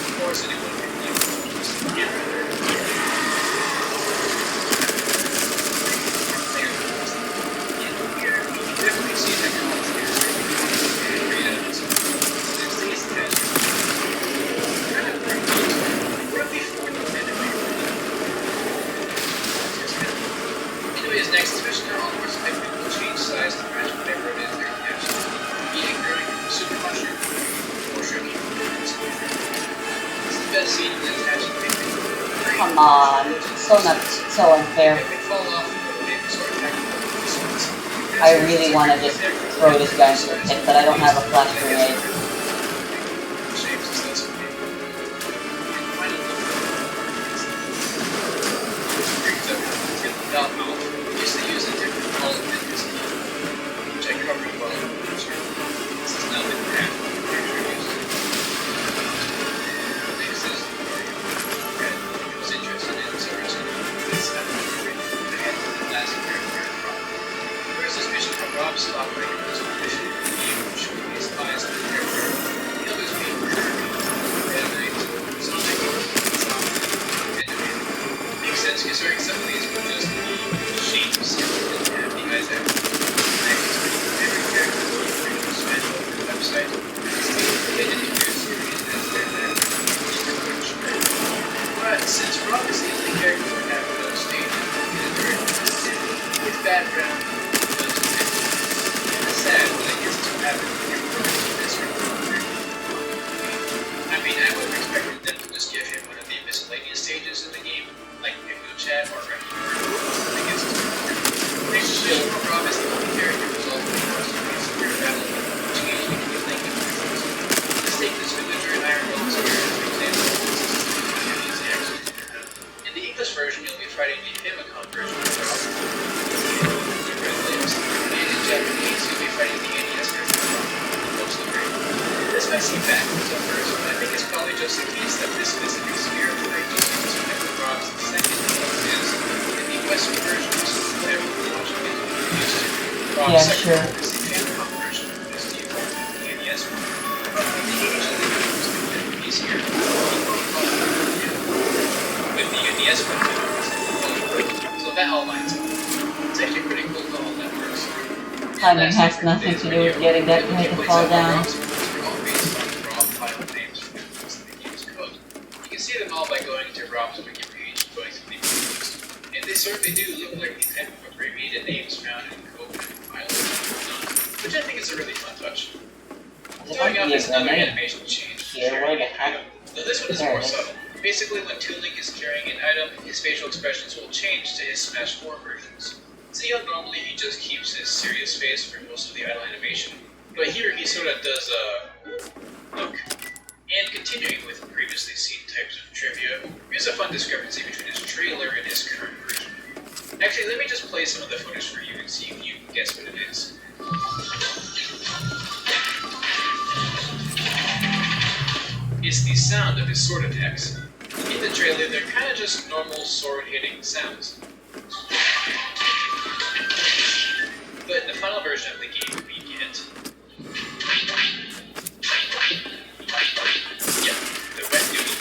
of course, anyone can use definitely see that anyways, next division are all more spectrum will change size to match whatever it is they're attached to. Eating, growing, super mushroom, or shrinking. This is the best scene in the attaching technique. Come on, so unfair. They fall off sort of technical. I really want to just throw this guy into the pit, but I don't have a flash grenade. Used to use a different call of business key, which I covered well in the picture. This has now been half of the character used. Next is Red, who was interested in service this ahead of the last character problem. First is mission from Rob Stopper in this mission, which is biased to the character. The others being Red Knight, Sonic, and Benjamin. Makes sense considering some of these were just shapes and the guys have next every character will bring a Smash over the website and introduce series as their but since Rob is the only character for half of those stages, it is very consistent. His background does fit. It's sad, but I guess it's what happens when you're working with this I mean, I would have expected them to just give him one of the miscellaneous stages in the game, like Pico Chat or I guess it's next division from Rob is the only character resolved in the course of a severe battle, which occasionally can be linked with reasons. Let's take this Villager and Iron Bones here as an example. In the English version, you'll be fighting the Famicom version of Rob, the Red Lips, and in Japanese, you'll be fighting the NES version of Rob, mostly green. This might seem backwards at first, but I think it's probably just the case that this specific sphere of light just seems to have Rob's second is in the Western version, so everyone watching it is used to. Rob's second is the Famicom version, is the equivalent of the NES version. But in the Asian Japanese here, with the NES version, so that all lines up. It's actually Timing has nothing to do with getting that guy to fall down. You can see them all by going to Rob's wiki page and going through the names. And they certainly do look like the type of abbreviated names found in code files, which I think is a really fun touch. Throwing out this another animation change. Though this one is more subtle. Basically, when Toon Link is carrying an item, his facial expressions will change to his Smash 4 versions. See how normally he just keeps his serious face for most of the idle animation? But here he sort of does a look. And continuing with previously seen types of trivia, here's a fun discrepancy between his trailer and his current version. Actually, let me just play some of the footage for you and see if you can guess what it is. It's the sound of his sword attacks. In the trailer, they're kind of just normal sword-hitting sounds. But in the final version of the game, we get... yeah, the wet noodle.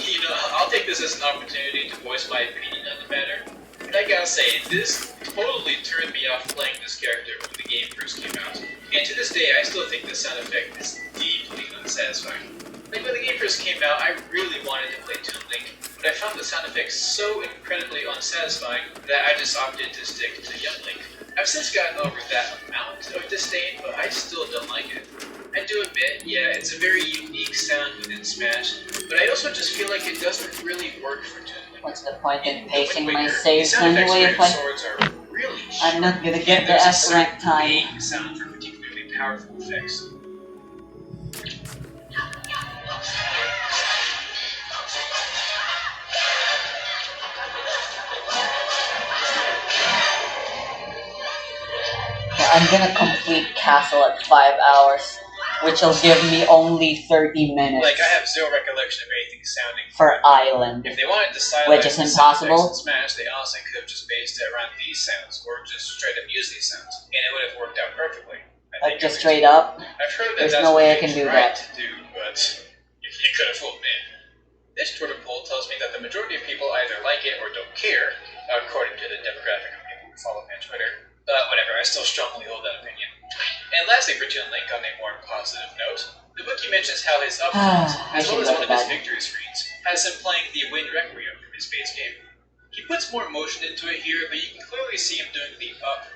You know, I'll take this as an opportunity to voice my opinion on the matter. But I gotta say, this totally turned me off playing this character when the game first came out. And to this day, I still think the sound effect is deeply unsatisfying. Like when the game first came out, I really wanted to play Toon Link, but I found the sound effects so incredibly unsatisfying that I just opted to stick to Young Link. I've since gotten over that amount of disdain, but I still don't like it. I do admit, yeah, it's a very unique sound within Smash, but I also just feel like it doesn't really work for Toon Link. What's the point in pasting my saves anyway if I'm not gonna get the S rank time? Sound for particularly powerful effects. I'm gonna complete Castle at 5 hours, which will give me only 30 minutes. Like, I have zero recollection of anything sounding for Island. If they wanted to stylize which is impossible. In Smash, they honestly could have just based it around these sounds, or just straight up use these sounds, and it would have worked out perfectly. Like, just straight up? I've heard that there's that's no way I what can do tried that. to do, but you could have fooled me. This Twitter poll tells me that the majority of people either like it or don't care, according to the demographic of people who follow me on Twitter. Whatever, I still strongly hold that opinion. And lastly for Toon Link, on a more positive note, the wiki mentions how his upfront, as well as one of his victory screens, has him playing the Wind Requiem from his base game. He puts more emotion into it here, but you can clearly see him doing the up